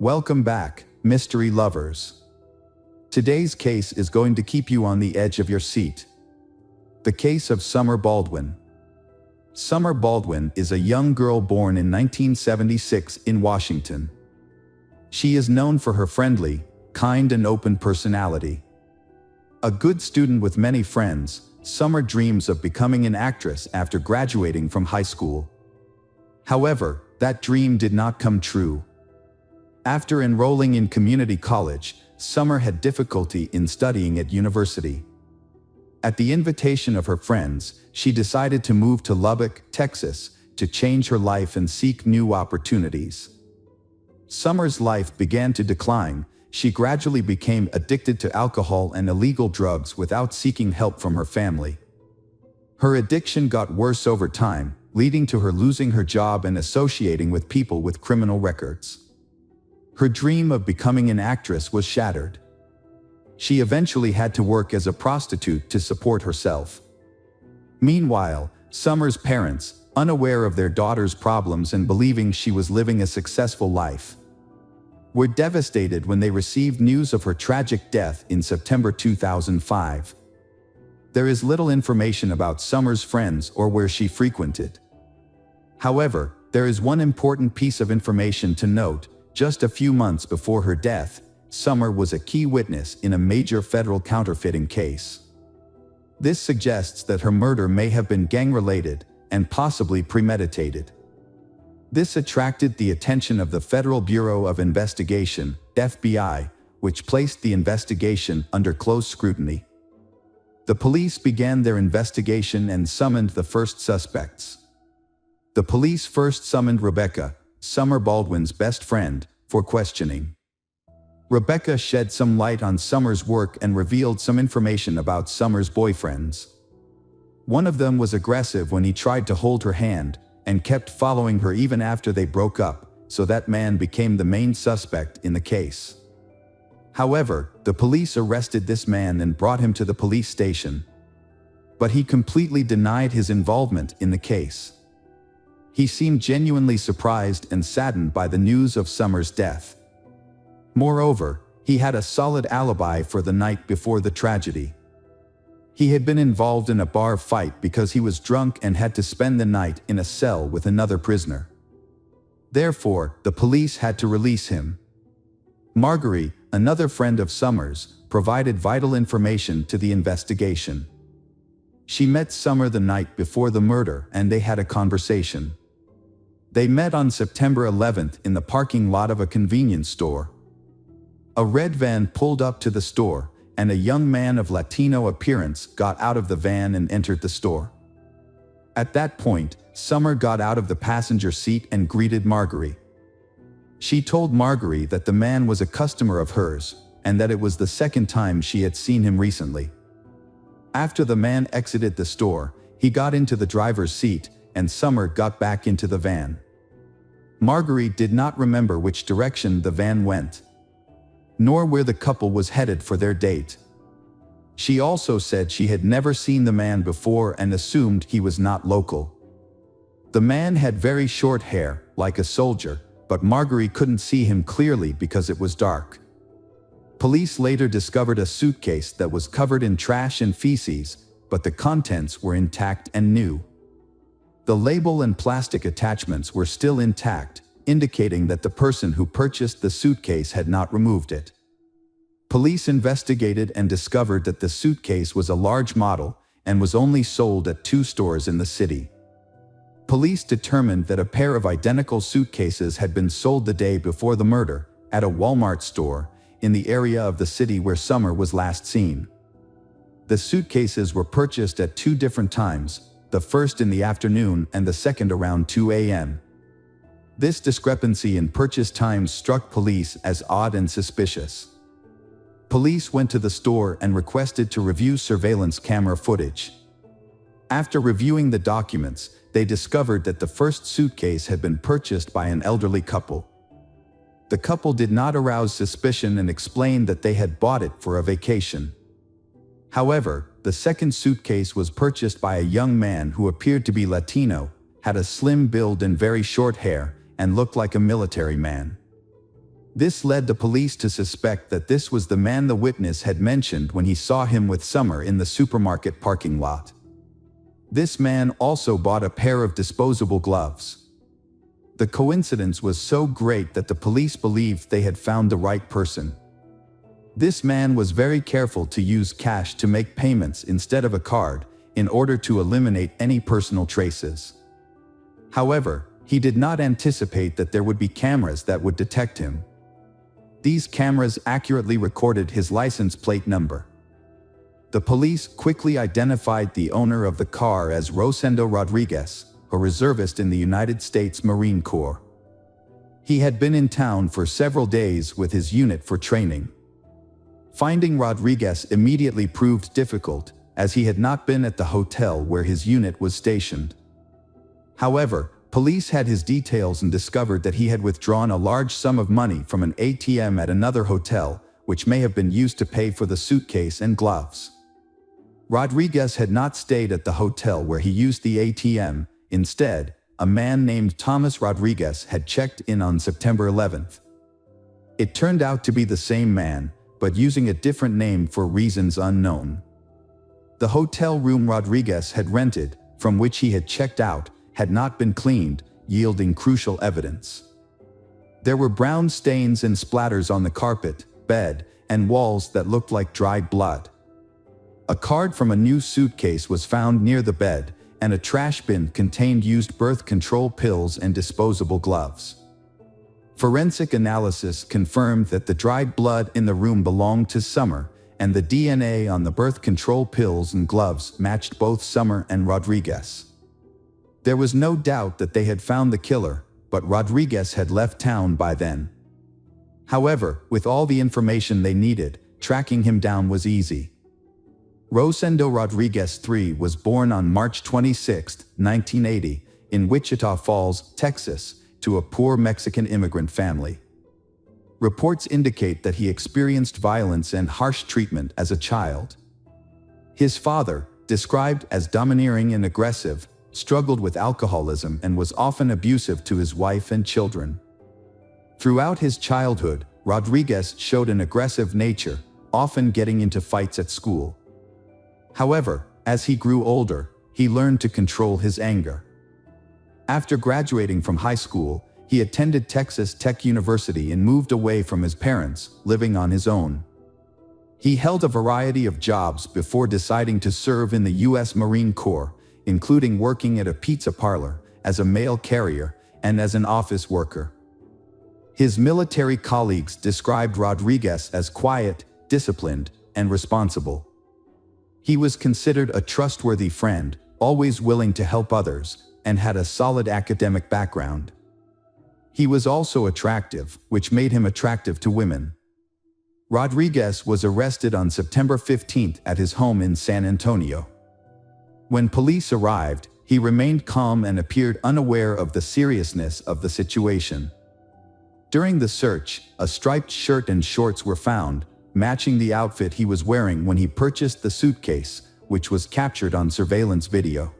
Welcome back, mystery lovers. Today's case is going to keep you on the edge of your seat. The case of Summer Baldwin. Summer Baldwin is a young girl born in 1976 in Washington. She is known for her friendly, kind and open personality. A good student with many friends, Summer dreams of becoming an actress after graduating from high school. However, that dream did not come true. After enrolling in community college, Summer had difficulty in studying at university. At the invitation of her friends, she decided to move to Lubbock, Texas, to change her life and seek new opportunities. Summer's life began to decline. She gradually became addicted to alcohol and illegal drugs without seeking help from her family. Her addiction got worse over time, leading to her losing her job and associating with people with criminal records. Her dream of becoming an actress was shattered. She eventually had to work as a prostitute to support herself. Meanwhile, Summer's parents, unaware of their daughter's problems and believing she was living a successful life, were devastated when they received news of her tragic death in September 2005. There is little information about Summer's friends or where she frequented. However, there is one important piece of information to note. Just a few months before her death, Summer was a key witness in a major federal counterfeiting case. This suggests that her murder may have been gang-related and possibly premeditated. This attracted the attention of the Federal Bureau of Investigation, FBI, which placed the investigation under close scrutiny. The police began their investigation and summoned the first suspects. The police first summoned Rebecca, Summer Baldwin's best friend, for questioning. Rebecca shed some light on Summer's work and revealed some information about Summer's boyfriends. One of them was aggressive when he tried to hold her hand, and kept following her even after they broke up, so that man became the main suspect in the case. However, the police arrested this man and brought him to the police station. But he completely denied his involvement in the case. He seemed genuinely surprised and saddened by the news of Summer's death. Moreover, he had a solid alibi for the night before the tragedy. He had been involved in a bar fight because he was drunk and had to spend the night in a cell with another prisoner. Therefore, the police had to release him. Marguerite, another friend of Summer's, provided vital information to the investigation. She met Summer the night before the murder and they had a conversation. They met on September 11th in the parking lot of a convenience store. A red van pulled up to the store, and a young man of Latino appearance got out of the van and entered the store. At that point, Summer got out of the passenger seat and greeted Marguerite. She told Marguerite that the man was a customer of hers, and that it was the second time she had seen him recently. After the man exited the store, he got into the driver's seat, and Summer got back into the van. Marguerite did not remember which direction the van went, nor where the couple was headed for their date. She also said she had never seen the man before and assumed he was not local. The man had very short hair, like a soldier, but Marguerite couldn't see him clearly because it was dark. Police later discovered a suitcase that was covered in trash and feces, but the contents were intact and new. The label and plastic attachments were still intact, indicating that the person who purchased the suitcase had not removed it. Police investigated and discovered that the suitcase was a large model and was only sold at 2 stores in the city. Police determined that a pair of identical suitcases had been sold the day before the murder at a Walmart store in the area of the city where Summer was last seen. The suitcases were purchased at 2 different times, the first in the afternoon and the second around 2 a.m. This discrepancy in purchase times struck police as odd and suspicious. Police went to the store and requested to review surveillance camera footage. After reviewing the documents, they discovered that the first suitcase had been purchased by an elderly couple. The couple did not arouse suspicion and explained that they had bought it for a vacation. However, the second suitcase was purchased by a young man who appeared to be Latino, had a slim build and very short hair, and looked like a military man. This led the police to suspect that this was the man the witness had mentioned when he saw him with Summer in the supermarket parking lot. This man also bought a pair of disposable gloves. The coincidence was so great that the police believed they had found the right person. This man was very careful to use cash to make payments instead of a card, in order to eliminate any personal traces. However, he did not anticipate that there would be cameras that would detect him. These cameras accurately recorded his license plate number. The police quickly identified the owner of the car as Rosendo Rodriguez, a reservist in the United States Marine Corps. He had been in town for several days with his unit for training. Finding Rodriguez immediately proved difficult, as he had not been at the hotel where his unit was stationed. However, police had his details and discovered that he had withdrawn a large sum of money from an ATM at another hotel, which may have been used to pay for the suitcase and gloves. Rodriguez had not stayed at the hotel where he used the ATM. Instead, a man named Thomas Rodriguez had checked in on September 11th. It turned out to be the same man, but using a different name for reasons unknown. The hotel room Rodriguez had rented, from which he had checked out, had not been cleaned, yielding crucial evidence. There were brown stains and splatters on the carpet, bed, and walls that looked like dried blood. A card from a new suitcase was found near the bed, and a trash bin contained used birth control pills and disposable gloves. Forensic analysis confirmed that the dried blood in the room belonged to Summer, and the DNA on the birth control pills and gloves matched both Summer and Rodriguez. There was no doubt that they had found the killer, but Rodriguez had left town by then. However, with all the information they needed, tracking him down was easy. Rosendo Rodriguez III was born on March 26, 1980, in Wichita Falls, Texas, to a poor Mexican immigrant family. Reports indicate that he experienced violence and harsh treatment as a child. His father, described as domineering and aggressive, struggled with alcoholism and was often abusive to his wife and children. Throughout his childhood, Rodriguez showed an aggressive nature, often getting into fights at school. However, as he grew older, he learned to control his anger. After graduating from high school, he attended Texas Tech University and moved away from his parents, living on his own. He held a variety of jobs before deciding to serve in the U.S. Marine Corps, including working at a pizza parlor, as a mail carrier, and as an office worker. His military colleagues described Rodriguez as quiet, disciplined, and responsible. He was considered a trustworthy friend, always willing to help others, and had a solid academic background. He was also attractive, which made him attractive to women. Rodriguez was arrested on September 15 at his home in San Antonio. When police arrived, he remained calm and appeared unaware of the seriousness of the situation. During the search, a striped shirt and shorts were found, matching the outfit he was wearing when he purchased the suitcase, which was captured on surveillance video.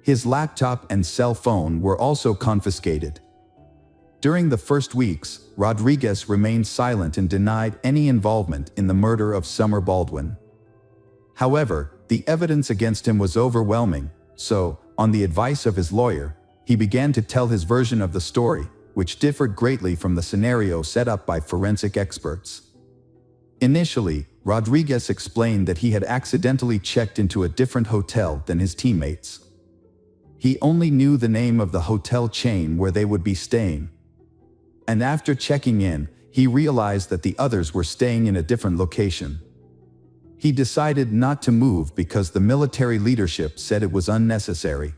His laptop and cell phone were also confiscated. During the first weeks, Rodriguez remained silent and denied any involvement in the murder of Summer Baldwin. However, the evidence against him was overwhelming, so, on the advice of his lawyer, he began to tell his version of the story, which differed greatly from the scenario set up by forensic experts. Initially, Rodriguez explained that he had accidentally checked into a different hotel than his teammates. He only knew the name of the hotel chain where they would be staying. And after checking in, he realized that the others were staying in a different location. He decided not to move because the military leadership said it was unnecessary.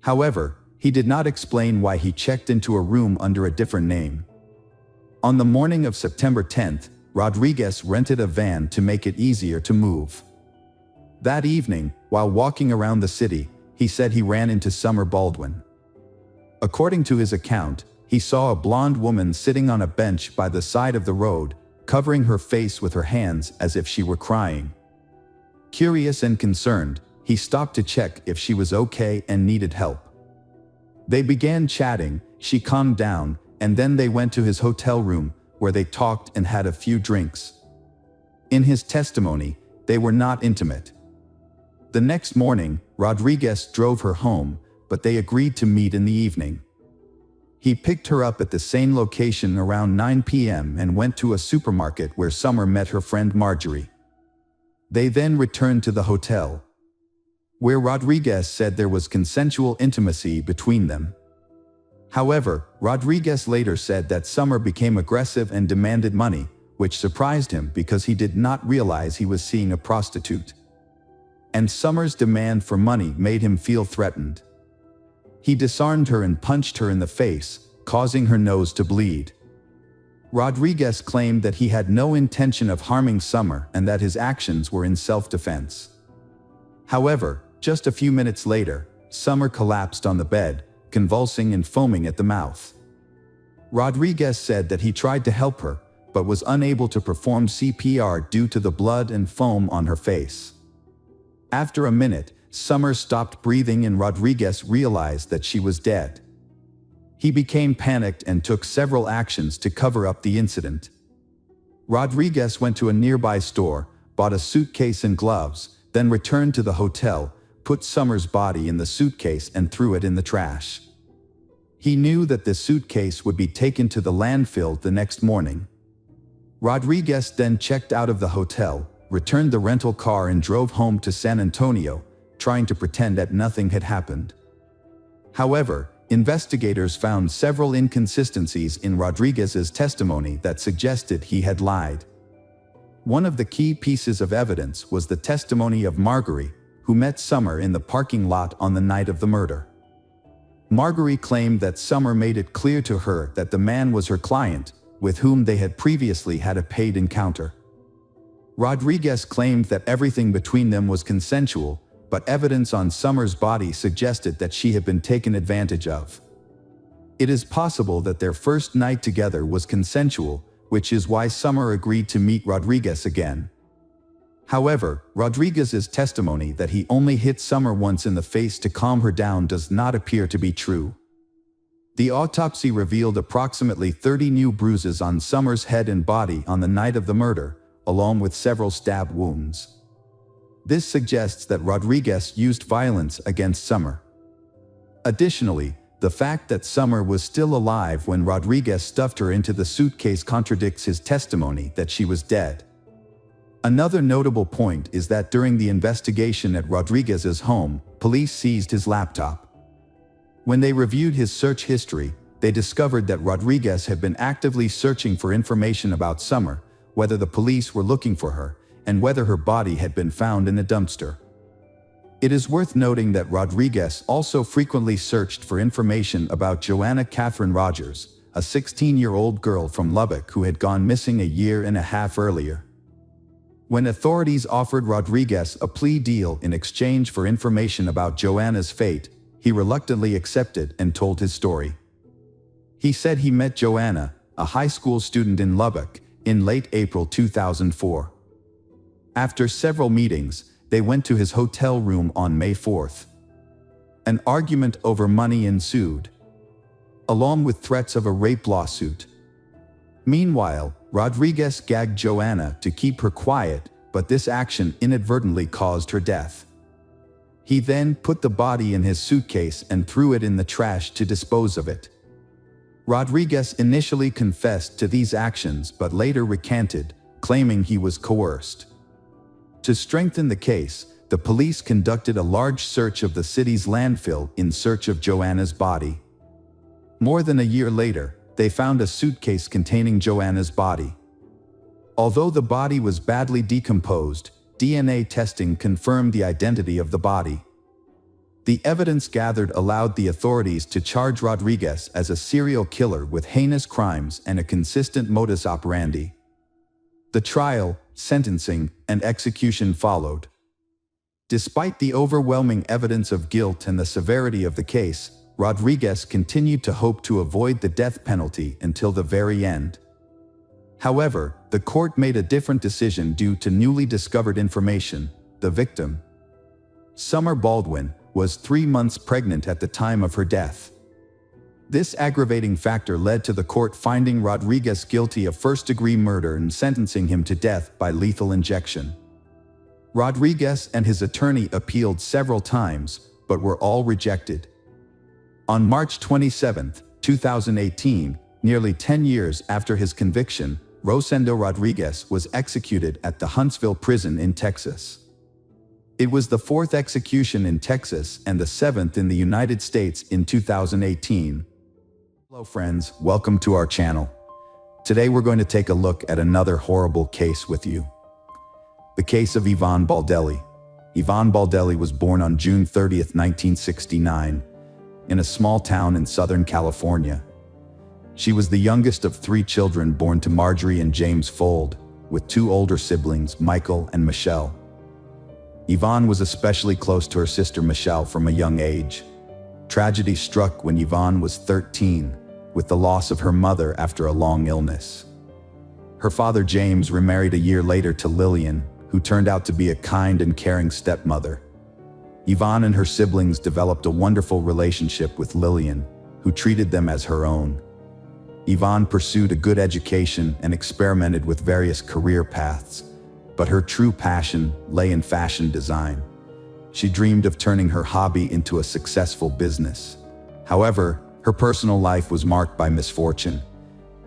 However, he did not explain why he checked into a room under a different name. On the morning of September 10th, Rodriguez rented a van to make it easier to move. That evening, while walking around the city, he said he ran into Summer Baldwin. According to his account, he saw a blonde woman sitting on a bench by the side of the road, covering her face with her hands as if she were crying. Curious and concerned, he stopped to check if she was okay and needed help. They began chatting, she calmed down, and then they went to his hotel room, where they talked and had a few drinks. In his testimony, they were not intimate. The next morning, Rodriguez drove her home, but they agreed to meet in the evening. He picked her up at the same location around 9 p.m. and went to a supermarket where Summer met her friend Marjorie. They then returned to the hotel, where Rodriguez said there was consensual intimacy between them. However, Rodriguez later said that Summer became aggressive and demanded money, which surprised him because he did not realize he was seeing a prostitute. And Summer's demand for money made him feel threatened. He disarmed her and punched her in the face, causing her nose to bleed. Rodriguez claimed that he had no intention of harming Summer and that his actions were in self-defense. However, just a few minutes later, Summer collapsed on the bed, convulsing and foaming at the mouth. Rodriguez said that he tried to help her, but was unable to perform CPR due to the blood and foam on her face. After a minute, Summer stopped breathing and Rodriguez realized that she was dead. He became panicked and took several actions to cover up the incident. Rodriguez went to a nearby store, bought a suitcase and gloves, then returned to the hotel, put Summer's body in the suitcase and threw it in the trash. He knew that the suitcase would be taken to the landfill the next morning. Rodriguez then checked out of the hotel, returned the rental car and drove home to San Antonio, trying to pretend that nothing had happened. However, investigators found several inconsistencies in Rodriguez's testimony that suggested he had lied. One of the key pieces of evidence was the testimony of Marjorie, who met Summer in the parking lot on the night of the murder. Marjorie claimed that Summer made it clear to her that the man was her client, with whom they had previously had a paid encounter. Rodriguez claimed that everything between them was consensual, but evidence on Summer's body suggested that she had been taken advantage of. It is possible that their first night together was consensual, which is why Summer agreed to meet Rodriguez again. However, Rodriguez's testimony that he only hit Summer once in the face to calm her down does not appear to be true. The autopsy revealed approximately 30 new bruises on Summer's head and body on the night of the murder, along with several stab wounds. This suggests that Rodriguez used violence against Summer. Additionally, the fact that Summer was still alive when Rodriguez stuffed her into the suitcase contradicts his testimony that she was dead. Another notable point is that during the investigation at Rodriguez's home, police seized his laptop. When they reviewed his search history, they discovered that Rodriguez had been actively searching for information about Summer, whether the police were looking for her, and whether her body had been found in a dumpster. It is worth noting that Rodriguez also frequently searched for information about Joanna Rogers, a 16-year-old girl from Lubbock who had gone missing a year and a half earlier. When authorities offered Rodriguez a plea deal in exchange for information about Joanna's fate, he reluctantly accepted and told his story. He said he met Joanna, a high school student in Lubbock, in late April 2004. After several meetings, they went to his hotel room on May 4th. An argument over money ensued, along with threats of a rape lawsuit. Meanwhile, Rodriguez gagged Joanna to keep her quiet, but this action inadvertently caused her death. He then put the body in his suitcase and threw it in the trash to dispose of it. Rodriguez initially confessed to these actions but later recanted, claiming he was coerced. To strengthen the case, the police conducted a large search of the city's landfill in search of Joanna's body. More than a year later, they found a suitcase containing Joanna's body. Although the body was badly decomposed, DNA testing confirmed the identity of the body. The evidence gathered allowed the authorities to charge Rodriguez as a serial killer with heinous crimes and a consistent modus operandi. The trial, sentencing, and execution followed. Despite the overwhelming evidence of guilt and the severity of the case, Rodriguez continued to hope to avoid the death penalty until the very end. However, the court made a different decision due to newly discovered information. The victim, Summer Baldwin, was 3 months pregnant at the time of her death. This aggravating factor led to the court finding Rodriguez guilty of first-degree murder and sentencing him to death by lethal injection. Rodriguez and his attorney appealed several times, but were all rejected. On March 27, 2018, nearly 10 years after his conviction, Rosendo Rodriguez was executed at the Huntsville prison in Texas. It was the fourth execution in Texas and the seventh in the United States in 2018. Hello friends, welcome to our channel. Today we're going to take a look at another horrible case with you. The case of Yvonne Baldelli. Yvonne Baldelli was born on June 30, 1969, in a small town in Southern California. She was the youngest of 3 children born to Marjorie and James Fold, with 2 older siblings, Michael and Michelle. Yvonne was especially close to her sister Michelle from a young age. Tragedy struck when Yvonne was 13, with the loss of her mother after a long illness. Her father James remarried a year later to Lillian, who turned out to be a kind and caring stepmother. Yvonne and her siblings developed a wonderful relationship with Lillian, who treated them as her own. Yvonne pursued a good education and experimented with various career paths, but her true passion lay in fashion design. She dreamed of turning her hobby into a successful business. However, her personal life was marked by misfortune.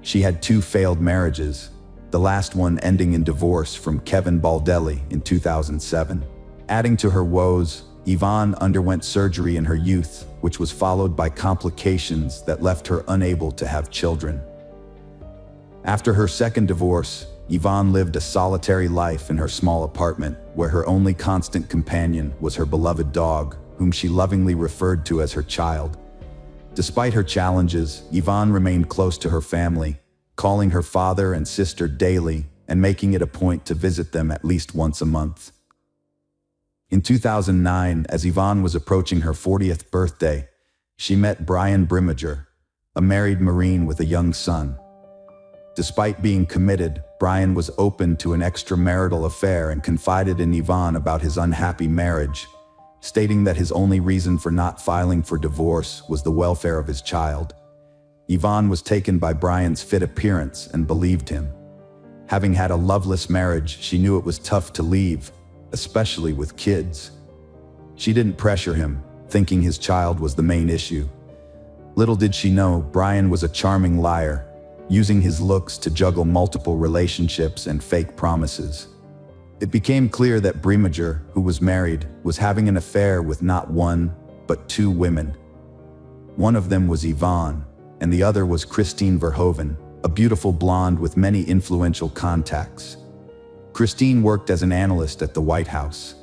She had 2 failed marriages, the last one ending in divorce from Kevin Baldelli in 2007. Adding to her woes, Yvonne underwent surgery in her youth, which was followed by complications that left her unable to have children. After her second divorce, Yvonne lived a solitary life in her small apartment, where her only constant companion was her beloved dog, whom she lovingly referred to as her child. Despite her challenges, Yvonne remained close to her family, calling her father and sister daily and making it a point to visit them at least once a month. In 2009, as Yvonne was approaching her 40th birthday, she met Brian Brimmager, a married Marine with a young son. Despite being committed, Brian was open to an extramarital affair and confided in Yvonne about his unhappy marriage, stating that his only reason for not filing for divorce was the welfare of his child. Yvonne was taken by Brian's fit appearance and believed him. Having had a loveless marriage, she knew it was tough to leave, especially with kids. She didn't pressure him, thinking his child was the main issue. Little did she know, Brian was a charming liar, using his looks to juggle multiple relationships and fake promises. It became clear that Brimmager, who was married, was having an affair with not 1, but 2 women. One of them was Yvonne, and the other was Christine Verhoeven, a beautiful blonde with many influential contacts. Christine worked as an analyst at the White House.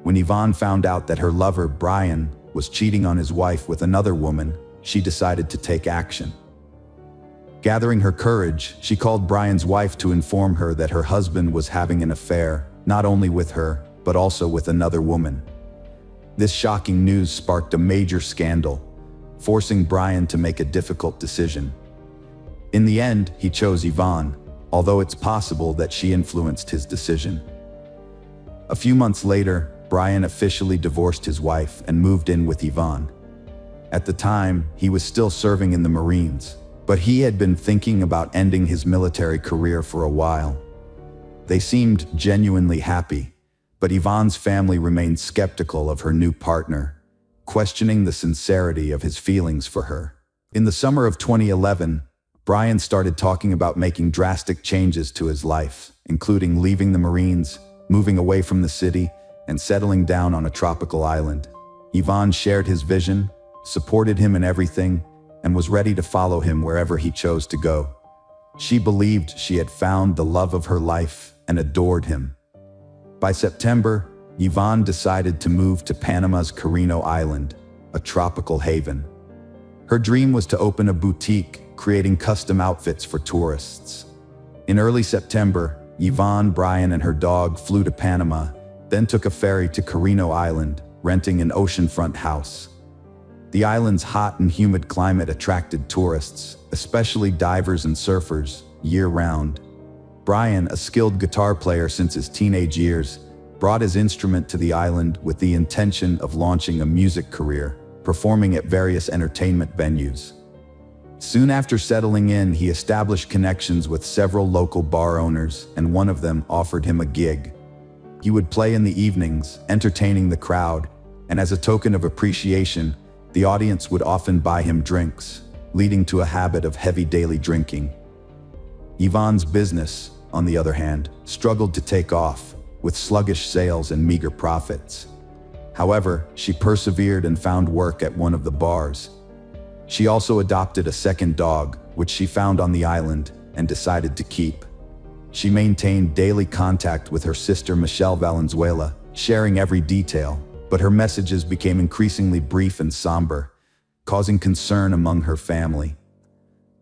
When Yvonne found out that her lover, Brian, was cheating on his wife with another woman, she decided to take action. Gathering her courage, she called Brian's wife to inform her that her husband was having an affair, not only with her, but also with another woman. This shocking news sparked a major scandal, forcing Brian to make a difficult decision. In the end, he chose Yvonne, although it's possible that she influenced his decision. A few months later, Brian officially divorced his wife and moved in with Yvonne. At the time, he was still serving in the Marines, but he had been thinking about ending his military career for a while. They seemed genuinely happy, but Yvonne's family remained skeptical of her new partner, questioning the sincerity of his feelings for her. In the summer of 2011, Brian started talking about making drastic changes to his life, including leaving the Marines, moving away from the city, and settling down on a tropical island. Yvonne shared his vision, supported him in everything, and was ready to follow him wherever he chose to go. She believed she had found the love of her life and adored him. By September, Yvonne decided to move to Panama's Carino Island, a tropical haven. Her dream was to open a boutique, creating custom outfits for tourists. In early September, Yvonne, Brian, and her dog flew to Panama, then took a ferry to Carino Island, renting an oceanfront house. The island's hot and humid climate attracted tourists, especially divers and surfers, year-round. Brian, a skilled guitar player since his teenage years, brought his instrument to the island with the intention of launching a music career, performing at various entertainment venues. Soon after settling in, he established connections with several local bar owners, and one of them offered him a gig. He would play in the evenings, entertaining the crowd, and as a token of appreciation, the audience would often buy him drinks, leading to a habit of heavy daily drinking. Yvonne's business, on the other hand, struggled to take off, with sluggish sales and meager profits. However, she persevered and found work at one of the bars. She also adopted a second dog, which she found on the island, and decided to keep. She maintained daily contact with her sister Michelle Valenzuela, sharing every detail, but her messages became increasingly brief and somber, causing concern among her family.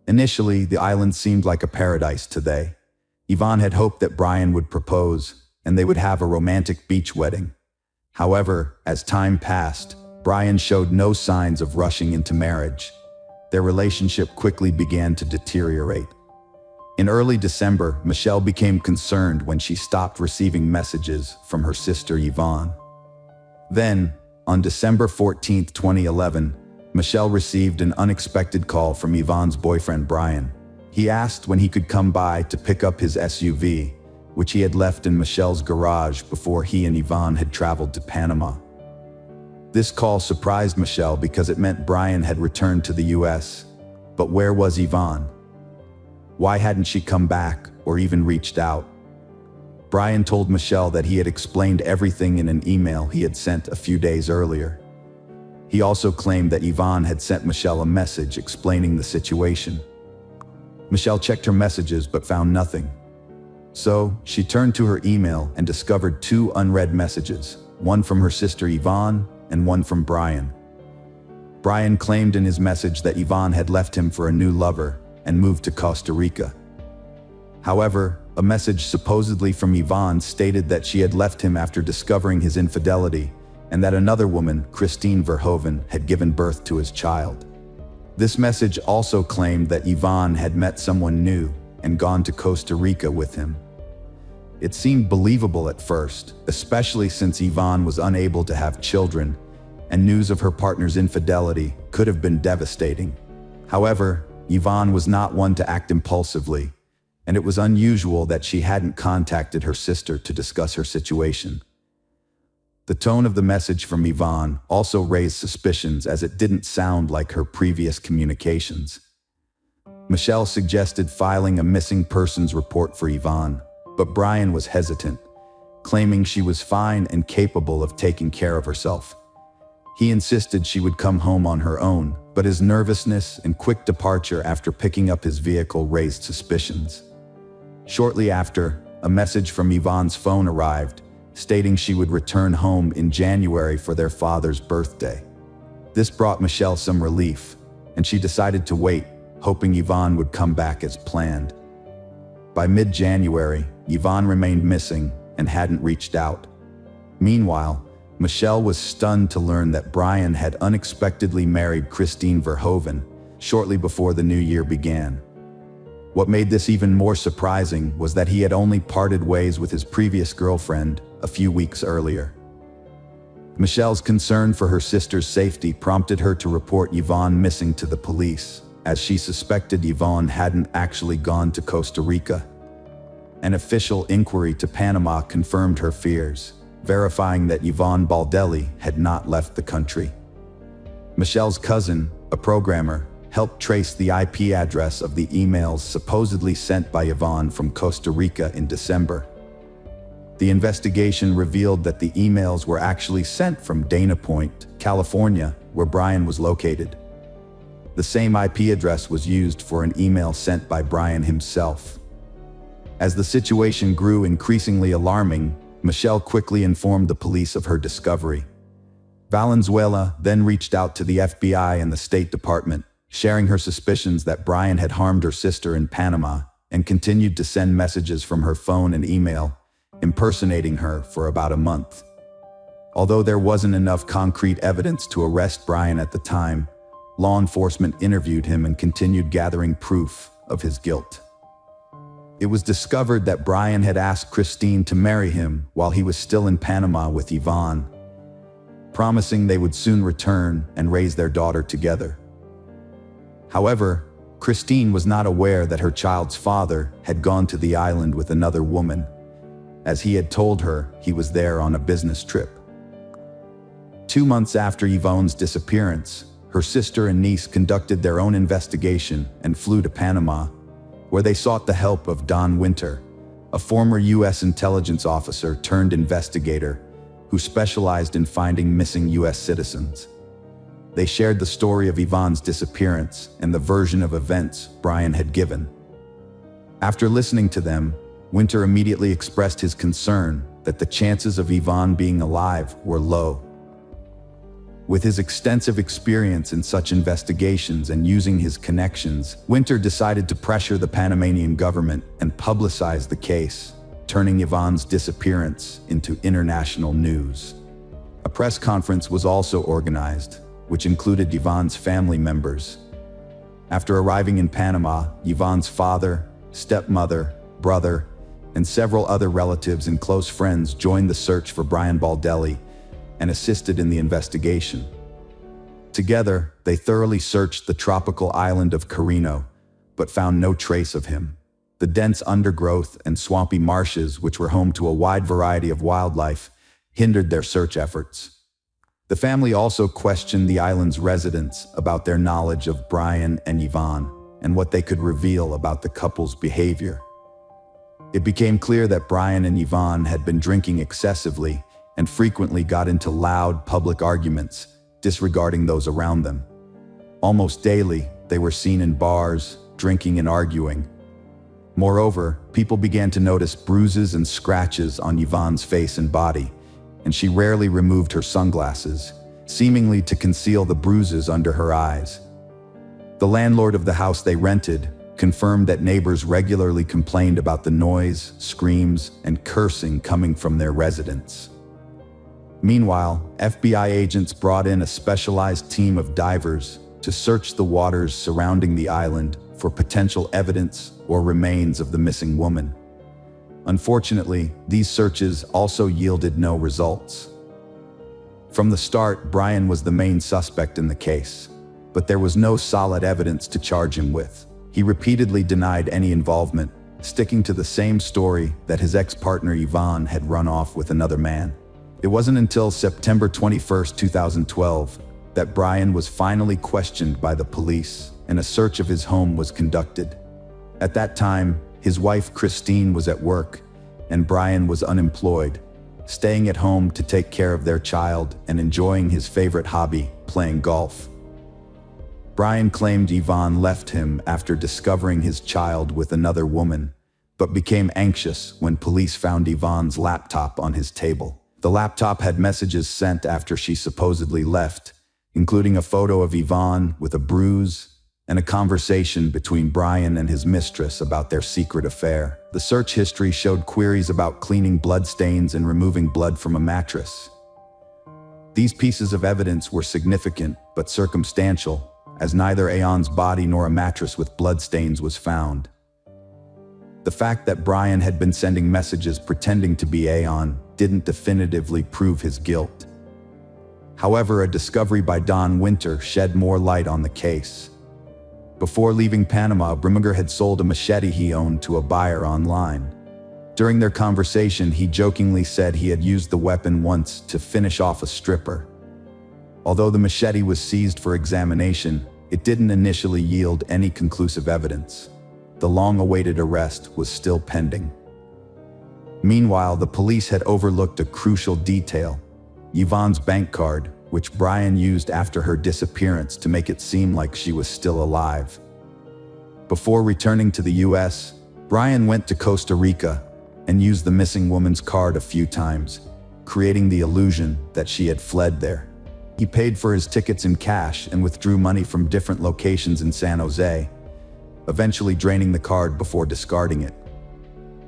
Initially, the island seemed like a paradise to they. Yvonne had hoped that Brian would propose, and they would have a romantic beach wedding. However, as time passed, Brian showed no signs of rushing into marriage. Their relationship quickly began to deteriorate. In early December, Michelle became concerned when she stopped receiving messages from her sister Yvonne. Then, on December 14, 2011, Michelle received an unexpected call from Yvonne's boyfriend Brian. He asked when he could come by to pick up his SUV, which he had left in Michelle's garage before he and Yvonne had traveled to Panama. This call surprised Michelle because it meant Brian had returned to the US. But where was Yvonne? Why hadn't she come back or even reached out? Brian told Michelle that he had explained everything in an email he had sent a few days earlier. He also claimed that Yvonne had sent Michelle a message explaining the situation. Michelle checked her messages but found nothing. So, she turned to her email and discovered two unread messages, one from her sister Yvonne and one from Brian. Brian claimed in his message that Yvonne had left him for a new lover and moved to Costa Rica. However, a message supposedly from Yvonne stated that she had left him after discovering his infidelity and that another woman, Christine Verhoeven, had given birth to his child. This message also claimed that Yvonne had met someone new and gone to Costa Rica with him. It seemed believable at first, especially since Yvonne was unable to have children, and news of her partner's infidelity could have been devastating. However, Yvonne was not one to act impulsively, and it was unusual that she hadn't contacted her sister to discuss her situation. The tone of the message from Yvonne also raised suspicions, as it didn't sound like her previous communications. Michelle suggested filing a missing persons report for Yvonne, but Brian was hesitant, claiming she was fine and capable of taking care of herself. He insisted she would come home on her own, but his nervousness and quick departure after picking up his vehicle raised suspicions. Shortly after, a message from Yvonne's phone arrived, stating she would return home in January for their father's birthday. This brought Michelle some relief, and she decided to wait, hoping Yvonne would come back as planned. By mid-January, Yvonne remained missing and hadn't reached out. Meanwhile, Michelle was stunned to learn that Brian had unexpectedly married Christine Verhoeven shortly before the new year began. What made this even more surprising was that he had only parted ways with his previous girlfriend a few weeks earlier. Michelle's concern for her sister's safety prompted her to report Yvonne missing to the police, as she suspected Yvonne hadn't actually gone to Costa Rica. An official inquiry to Panama confirmed her fears, verifying that Yvonne Baldelli had not left the country. Michelle's cousin, a programmer, helped trace the IP address of the emails supposedly sent by Yvonne from Costa Rica in December. The investigation revealed that the emails were actually sent from Dana Point, California, where Brian was located. The same IP address was used for an email sent by Brian himself. As the situation grew increasingly alarming, Michelle quickly informed the police of her discovery. Valenzuela then reached out to the FBI and the State Department, sharing her suspicions that Brian had harmed her sister in Panama, and continued to send messages from her phone and email, impersonating her for about a month. Although there wasn't enough concrete evidence to arrest Brian at the time, law enforcement interviewed him and continued gathering proof of his guilt. It was discovered that Brian had asked Christine to marry him while he was still in Panama with Yvonne, promising they would soon return and raise their daughter together. However, Christine was not aware that her child's father had gone to the island with another woman, as he had told her he was there on a business trip. 2 months after Yvonne's disappearance, her sister and niece conducted their own investigation and flew to Panama, where they sought the help of Don Winter, a former U.S. intelligence officer turned investigator who specialized in finding missing U.S. citizens. They shared the story of Yvonne's disappearance and the version of events Brian had given. After listening to them, Winter immediately expressed his concern that the chances of Yvonne being alive were low. With his extensive experience in such investigations and using his connections, Winter decided to pressure the Panamanian government and publicize the case, turning Yvonne's disappearance into international news. A press conference was also organized, which included Yvonne's family members. After arriving in Panama, Yvonne's father, stepmother, brother, and several other relatives and close friends joined the search for Brian Baldelli and assisted in the investigation. Together, they thoroughly searched the tropical island of Carino, but found no trace of him. The dense undergrowth and swampy marshes, which were home to a wide variety of wildlife, hindered their search efforts. The family also questioned the island's residents about their knowledge of Brian and Yvonne and what they could reveal about the couple's behavior. It became clear that Brian and Yvonne had been drinking excessively and frequently got into loud public arguments, disregarding those around them. Almost daily, they were seen in bars, drinking and arguing. Moreover, people began to notice bruises and scratches on Yvonne's face and body, and she rarely removed her sunglasses, seemingly to conceal the bruises under her eyes. The landlord of the house they rented confirmed that neighbors regularly complained about the noise, screams, and cursing coming from their residents. Meanwhile, FBI agents brought in a specialized team of divers to search the waters surrounding the island for potential evidence or remains of the missing woman. Unfortunately, these searches also yielded no results. From the start, Brian was the main suspect in the case, but there was no solid evidence to charge him with. He repeatedly denied any involvement, sticking to the same story that his ex-partner Yvonne had run off with another man. It wasn't until September 21, 2012, that Brian was finally questioned by the police and a search of his home was conducted. At that time, his wife Christine was at work and Brian was unemployed, staying at home to take care of their child and enjoying his favorite hobby, playing golf. Brian claimed Yvonne left him after discovering his child with another woman, but became anxious when police found Yvonne's laptop on his table. The laptop had messages sent after she supposedly left, including a photo of Yvonne with a bruise and a conversation between Brian and his mistress about their secret affair. The search history showed queries about cleaning bloodstains and removing blood from a mattress. These pieces of evidence were significant but circumstantial, as neither Aon's body nor a mattress with bloodstains was found. The fact that Brian had been sending messages pretending to be Aon didn't definitively prove his guilt. However, a discovery by Don Winter shed more light on the case. Before leaving Panama, Brimminger had sold a machete he owned to a buyer online. During their conversation, he jokingly said he had used the weapon once to finish off a stripper. Although the machete was seized for examination, it didn't initially yield any conclusive evidence. The long-awaited arrest was still pending. Meanwhile, the police had overlooked a crucial detail: Yvonne's bank card, which Brian used after her disappearance to make it seem like she was still alive. Before returning to the US, Brian went to Costa Rica and used the missing woman's card a few times, creating the illusion that she had fled there. He paid for his tickets in cash and withdrew money from different locations in San Jose, eventually draining the card before discarding it.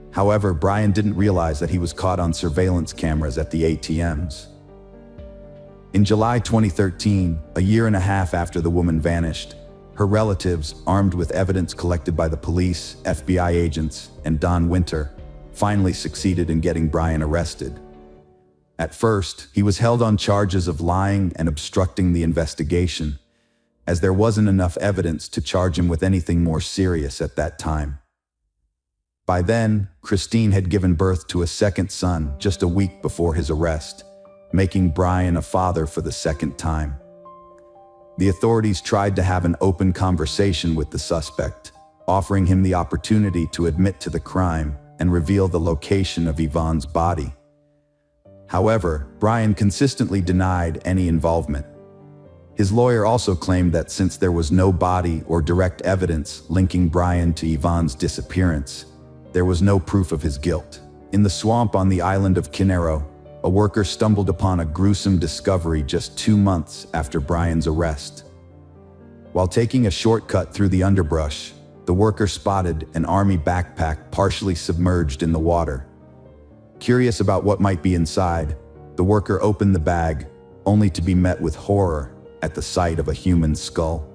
However, Brian didn't realize that he was caught on surveillance cameras at the ATMs. In July 2013, a year and a half after the woman vanished, her relatives, armed with evidence collected by the police, FBI agents, and Don Winter, finally succeeded in getting Brian arrested. At first, he was held on charges of lying and obstructing the investigation, as there wasn't enough evidence to charge him with anything more serious at that time. By then, Christine had given birth to a second son just a week before his arrest, making Brian a father for the second time. The authorities tried to have an open conversation with the suspect, offering him the opportunity to admit to the crime and reveal the location of Yvonne's body. However, Brian consistently denied any involvement. His lawyer also claimed that since there was no body or direct evidence linking Brian to Yvonne's disappearance, there was no proof of his guilt. In the swamp on the island of Quinero, a worker stumbled upon a gruesome discovery just 2 months after Brian's arrest. While taking a shortcut through the underbrush, the worker spotted an army backpack partially submerged in the water. Curious about what might be inside, the worker opened the bag, only to be met with horror at the sight of a human skull.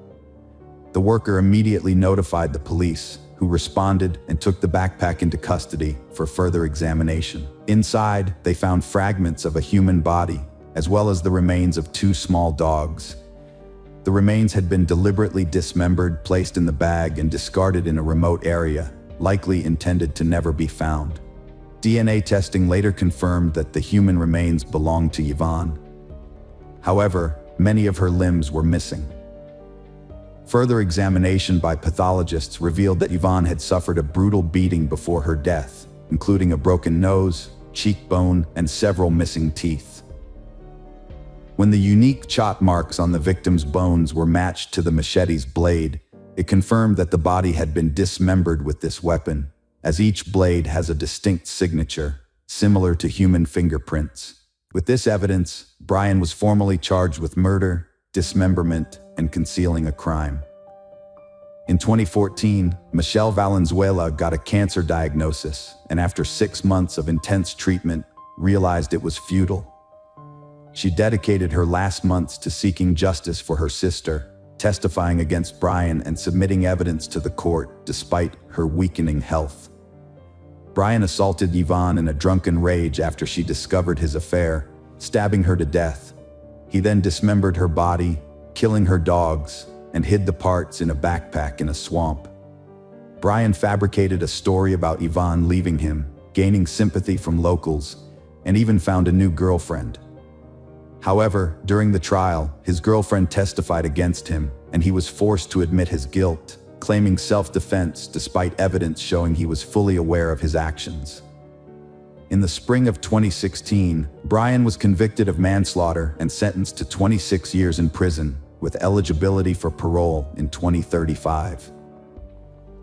The worker immediately notified the police, who responded and took the backpack into custody for further examination. Inside, they found fragments of a human body, as well as the remains of 2 small dogs. The remains had been deliberately dismembered, placed in the bag, and discarded in a remote area, likely intended to never be found. DNA testing later confirmed that the human remains belonged to Yvonne. However, many of her limbs were missing. Further examination by pathologists revealed that Yvonne had suffered a brutal beating before her death, including a broken nose, cheekbone, and several missing teeth. When the unique chop marks on the victim's bones were matched to the machete's blade, it confirmed that the body had been dismembered with this weapon, as each blade has a distinct signature, similar to human fingerprints. With this evidence, Brian was formally charged with murder, dismemberment, and concealing a crime. In 2014, Michelle Valenzuela got a cancer diagnosis, and after 6 months of intense treatment, realized it was futile. She dedicated her last months to seeking justice for her sister, testifying against Brian and submitting evidence to the court despite her weakening health. Brian assaulted Yvonne in a drunken rage after she discovered his affair, stabbing her to death. He then dismembered her body, killing her dogs, and hid the parts in a backpack in a swamp. Brian fabricated a story about Yvonne leaving him, gaining sympathy from locals, and even found a new girlfriend. However, during the trial, his girlfriend testified against him, and he was forced to admit his guilt, claiming self-defense despite evidence showing he was fully aware of his actions. In the spring of 2016, Brian was convicted of manslaughter and sentenced to 26 years in prison, with eligibility for parole in 2035.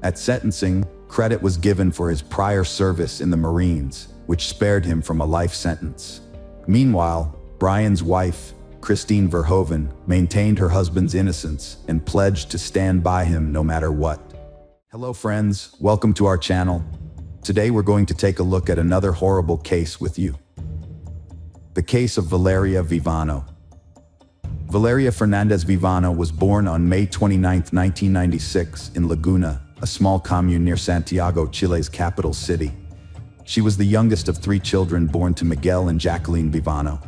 At sentencing, credit was given for his prior service in the Marines, which spared him from a life sentence. Meanwhile, Brian's wife, Christine Verhoeven, maintained her husband's innocence and pledged to stand by him no matter what. Hello friends, welcome to our channel. Today we're going to take a look at another horrible case with you. The case of Valeria Vivano. Valeria Fernandez Vivano was born on May 29, 1996 in Laguna, a small commune near Santiago, Chile's capital city. She was the youngest of 3 children born to Miguel and Jacqueline Vivano.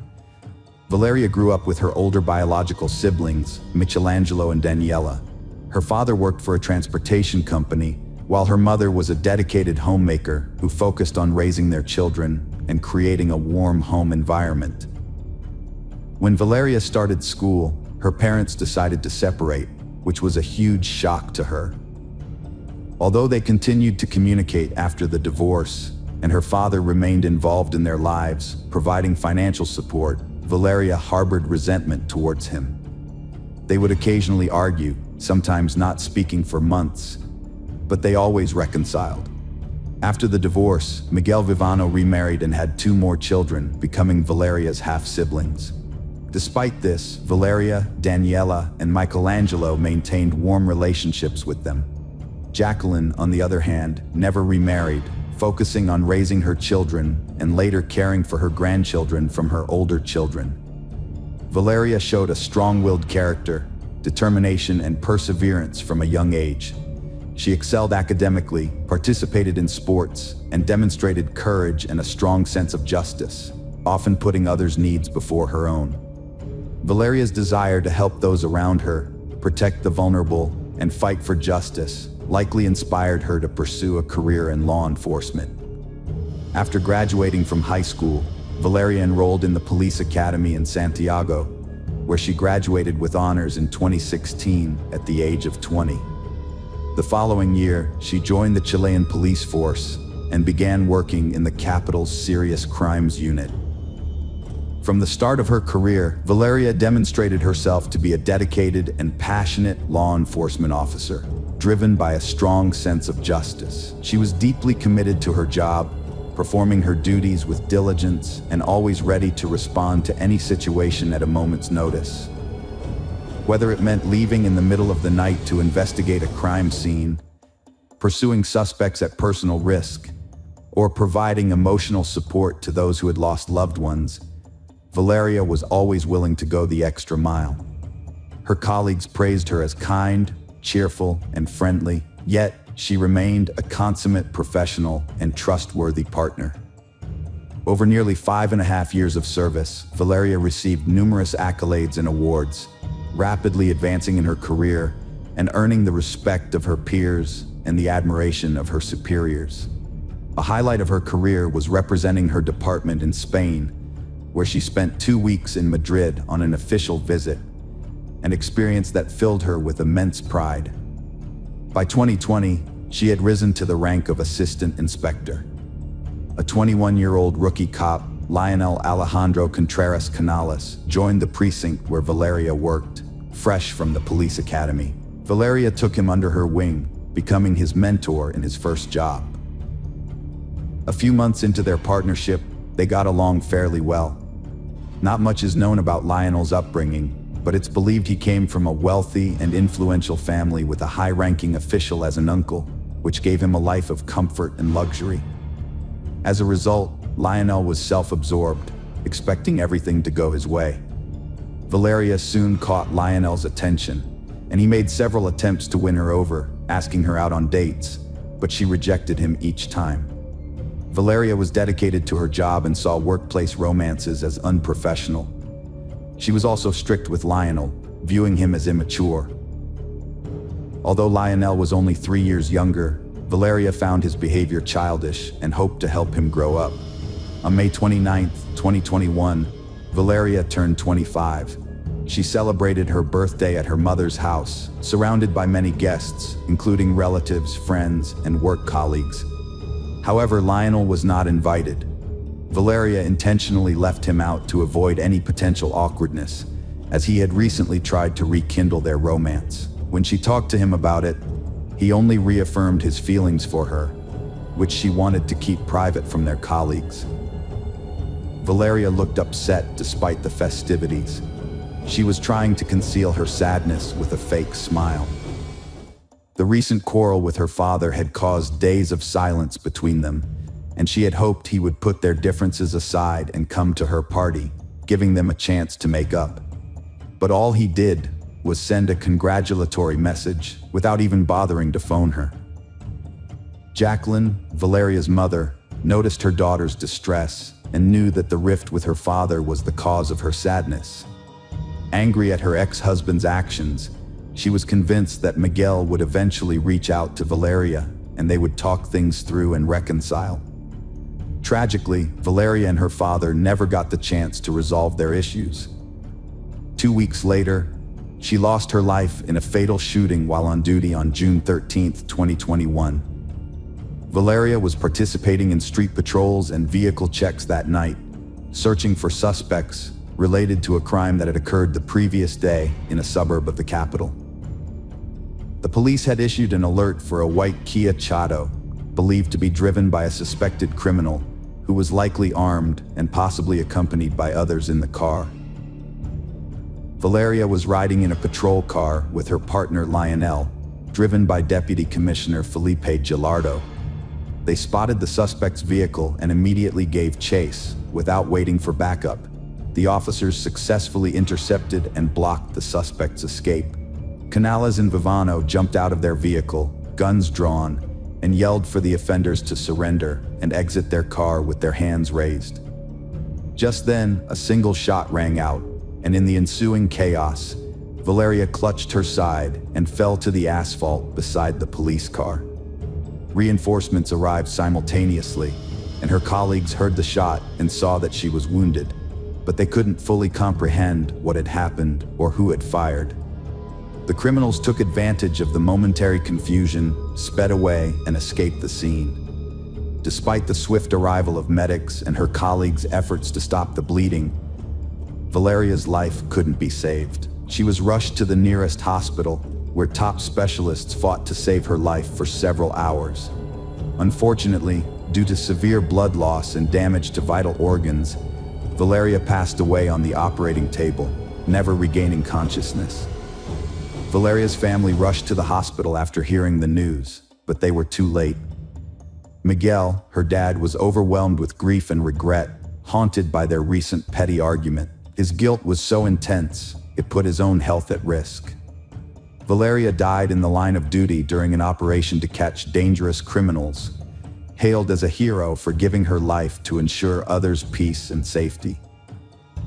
Valeria grew up with her older biological siblings, Michelangelo and Daniela. Her father worked for a transportation company, while her mother was a dedicated homemaker who focused on raising their children and creating a warm home environment. When Valeria started school, her parents decided to separate, which was a huge shock to her. Although they continued to communicate after the divorce, and her father remained involved in their lives, providing financial support, Valeria harbored resentment towards him. They would occasionally argue, sometimes not speaking for months, but they always reconciled. After the divorce, Miguel Vivano remarried and had 2 more children, becoming Valeria's half-siblings. Despite this, Valeria, Daniela, and Michelangelo maintained warm relationships with them. Jacqueline, on the other hand, never remarried, focusing on raising her children and later caring for her grandchildren from her older children. Valeria showed a strong-willed character, determination, and perseverance from a young age. She excelled academically, participated in sports, and demonstrated courage and a strong sense of justice, often putting others' needs before her own. Valeria's desire to help those around her, protect the vulnerable, and fight for justice, likely inspired her to pursue a career in law enforcement. After graduating from high school, Valeria enrolled in the police academy in Santiago, where she graduated with honors in 2016 at the age of 20. The following year, she joined the Chilean police force and began working in the capital's serious crimes unit. From the start of her career, Valeria demonstrated herself to be a dedicated and passionate law enforcement officer, driven by a strong sense of justice. She was deeply committed to her job, performing her duties with diligence and always ready to respond to any situation at a moment's notice. Whether it meant leaving in the middle of the night to investigate a crime scene, pursuing suspects at personal risk, or providing emotional support to those who had lost loved ones, Valeria was always willing to go the extra mile. Her colleagues praised her as kind, cheerful, and friendly, yet she remained a consummate professional and trustworthy partner. Over nearly 5.5 years of service, Valeria received numerous accolades and awards, rapidly advancing in her career and earning the respect of her peers and the admiration of her superiors. A highlight of her career was representing her department in Spain, where she spent 2 weeks in Madrid on an official visit, an experience that filled her with immense pride. By 2020, she had risen to the rank of assistant inspector. A 21-year-old rookie cop, Lionel Alejandro Contreras Canales, joined the precinct where Valeria worked, fresh from the police academy. Valeria took him under her wing, becoming his mentor in his first job. A few months into their partnership, they got along fairly well. Not much is known about Lionel's upbringing, but it's believed he came from a wealthy and influential family with a high-ranking official as an uncle, which gave him a life of comfort and luxury. As a result, Lionel was self-absorbed, expecting everything to go his way. Valeria soon caught Lionel's attention, and he made several attempts to win her over, asking her out on dates, but she rejected him each time. Valeria was dedicated to her job and saw workplace romances as unprofessional. She was also strict with Lionel, viewing him as immature. Although Lionel was only 3 years younger, Valeria found his behavior childish and hoped to help him grow up. On May 29, 2021, Valeria turned 25. She celebrated her birthday at her mother's house, surrounded by many guests, including relatives, friends, and work colleagues. However, Lionel was not invited. Valeria intentionally left him out to avoid any potential awkwardness, as he had recently tried to rekindle their romance. When she talked to him about it, he only reaffirmed his feelings for her, which she wanted to keep private from their colleagues. Valeria looked upset despite the festivities. She was trying to conceal her sadness with a fake smile. The recent quarrel with her father had caused days of silence between them, and she had hoped he would put their differences aside and come to her party, giving them a chance to make up. But all he did was send a congratulatory message without even bothering to phone her. Jacqueline, Valeria's mother, noticed her daughter's distress and knew that the rift with her father was the cause of her sadness. Angry at her ex-husband's actions, she was convinced that Miguel would eventually reach out to Valeria and they would talk things through and reconcile. Tragically, Valeria and her father never got the chance to resolve their issues. 2 weeks later, she lost her life in a fatal shooting while on duty on June 13, 2021. Valeria was participating in street patrols and vehicle checks that night, searching for suspects related to a crime that had occurred the previous day in a suburb of the capital. The police had issued an alert for a white Kia Chato, believed to be driven by a suspected criminal who was likely armed and possibly accompanied by others in the car. Valeria was riding in a patrol car with her partner Lionel, driven by Deputy Commissioner Felipe Gilardo. They spotted the suspect's vehicle and immediately gave chase, without waiting for backup. The officers successfully intercepted and blocked the suspect's escape. Canales and Vivano jumped out of their vehicle, guns drawn, and yelled for the offenders to surrender and exit their car with their hands raised. Just then, a single shot rang out, and in the ensuing chaos, Valeria clutched her side and fell to the asphalt beside the police car. Reinforcements arrived simultaneously, and her colleagues heard the shot and saw that she was wounded, but they couldn't fully comprehend what had happened or who had fired. The criminals took advantage of the momentary confusion, sped away, and escaped the scene. Despite the swift arrival of medics and her colleagues' efforts to stop the bleeding, Valeria's life couldn't be saved. She was rushed to the nearest hospital, where top specialists fought to save her life for several hours. Unfortunately, due to severe blood loss and damage to vital organs, Valeria passed away on the operating table, never regaining consciousness. Valeria's family rushed to the hospital after hearing the news, but they were too late. Miguel, her dad, was overwhelmed with grief and regret, haunted by their recent petty argument. His guilt was so intense, it put his own health at risk. Valeria died in the line of duty during an operation to catch dangerous criminals, hailed as a hero for giving her life to ensure others' peace and safety.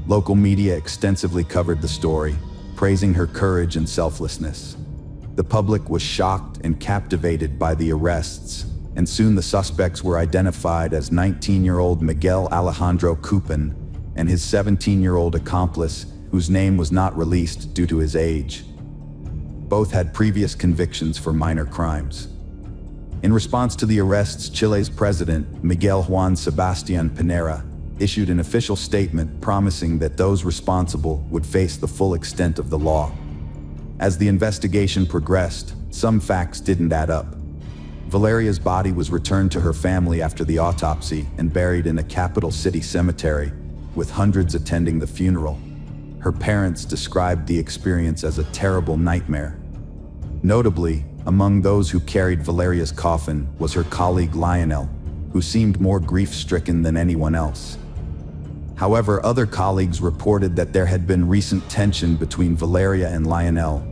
Local media extensively covered the story, praising her courage and selflessness. The public was shocked and captivated by the arrests, and soon the suspects were identified as 19-year-old Miguel Alejandro Cupin and his 17-year-old accomplice, whose name was not released due to his age. Both had previous convictions for minor crimes. In response to the arrests, Chile's president, Miguel Juan Sebastián Pinera, issued an official statement promising that those responsible would face the full extent of the law. As the investigation progressed, some facts didn't add up. Valeria's body was returned to her family after the autopsy and buried in a capital city cemetery, with hundreds attending the funeral. Her parents described the experience as a terrible nightmare. Notably, among those who carried Valeria's coffin was her colleague Lionel, who seemed more grief-stricken than anyone else. However, other colleagues reported that there had been recent tension between Valeria and Lionel,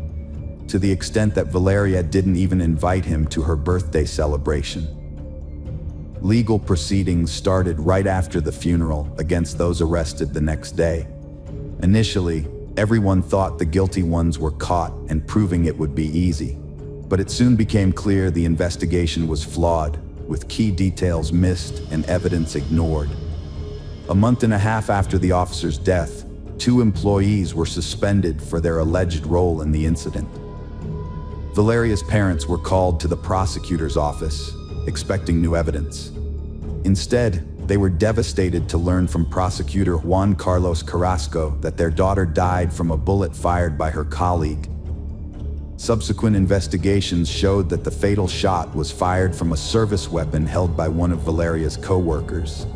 to the extent that Valeria didn't even invite him to her birthday celebration. Legal proceedings started right after the funeral against those arrested the next day. Initially, everyone thought the guilty ones were caught and proving it would be easy. But it soon became clear the investigation was flawed, with key details missed and evidence ignored. A month and a half after the officer's death, 2 employees were suspended for their alleged role in the incident. Valeria's parents were called to the prosecutor's office, expecting new evidence. Instead, they were devastated to learn from prosecutor Juan Carlos Carrasco that their daughter died from a bullet fired by her colleague. Subsequent investigations showed that the fatal shot was fired from a service weapon held by one of Valeria's co-workers.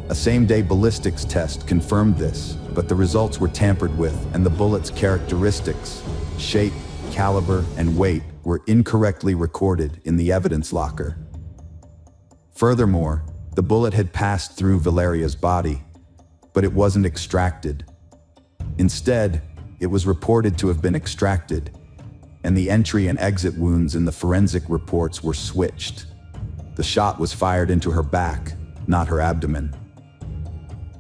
A same-day ballistics test confirmed this, but the results were tampered with, and the bullet's characteristics, shape, caliber, and weight were incorrectly recorded in the evidence locker. Furthermore, the bullet had passed through Valeria's body, but it wasn't extracted. Instead, it was reported to have been extracted, and the entry and exit wounds in the forensic reports were switched. The shot was fired into her back, not her abdomen.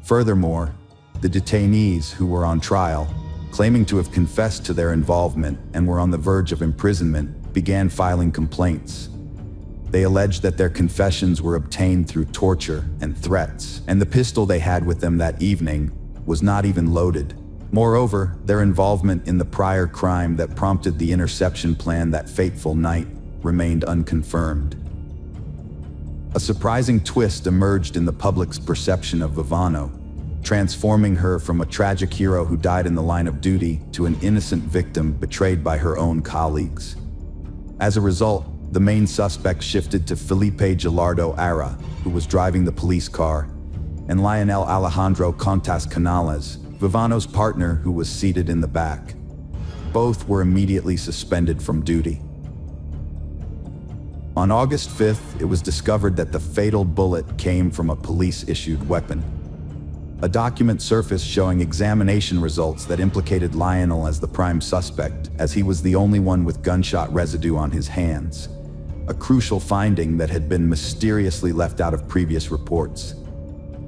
Furthermore, the detainees who were on trial, claiming to have confessed to their involvement and were on the verge of imprisonment, began filing complaints. They alleged that their confessions were obtained through torture and threats, and the pistol they had with them that evening was not even loaded. Moreover, their involvement in the prior crime that prompted the interception plan that fateful night remained unconfirmed. A surprising twist emerged in the public's perception of Vivano, transforming her from a tragic hero who died in the line of duty to an innocent victim betrayed by her own colleagues. As a result, the main suspect shifted to Felipe Gilardo Ara, who was driving the police car, and Lionel Alejandro Contas Canales, Vivano's partner, who was seated in the back. Both were immediately suspended from duty. On August 5th, it was discovered that the fatal bullet came from a police-issued weapon. A document surfaced showing examination results that implicated Lionel as the prime suspect, as he was the only one with gunshot residue on his hands, a crucial finding that had been mysteriously left out of previous reports.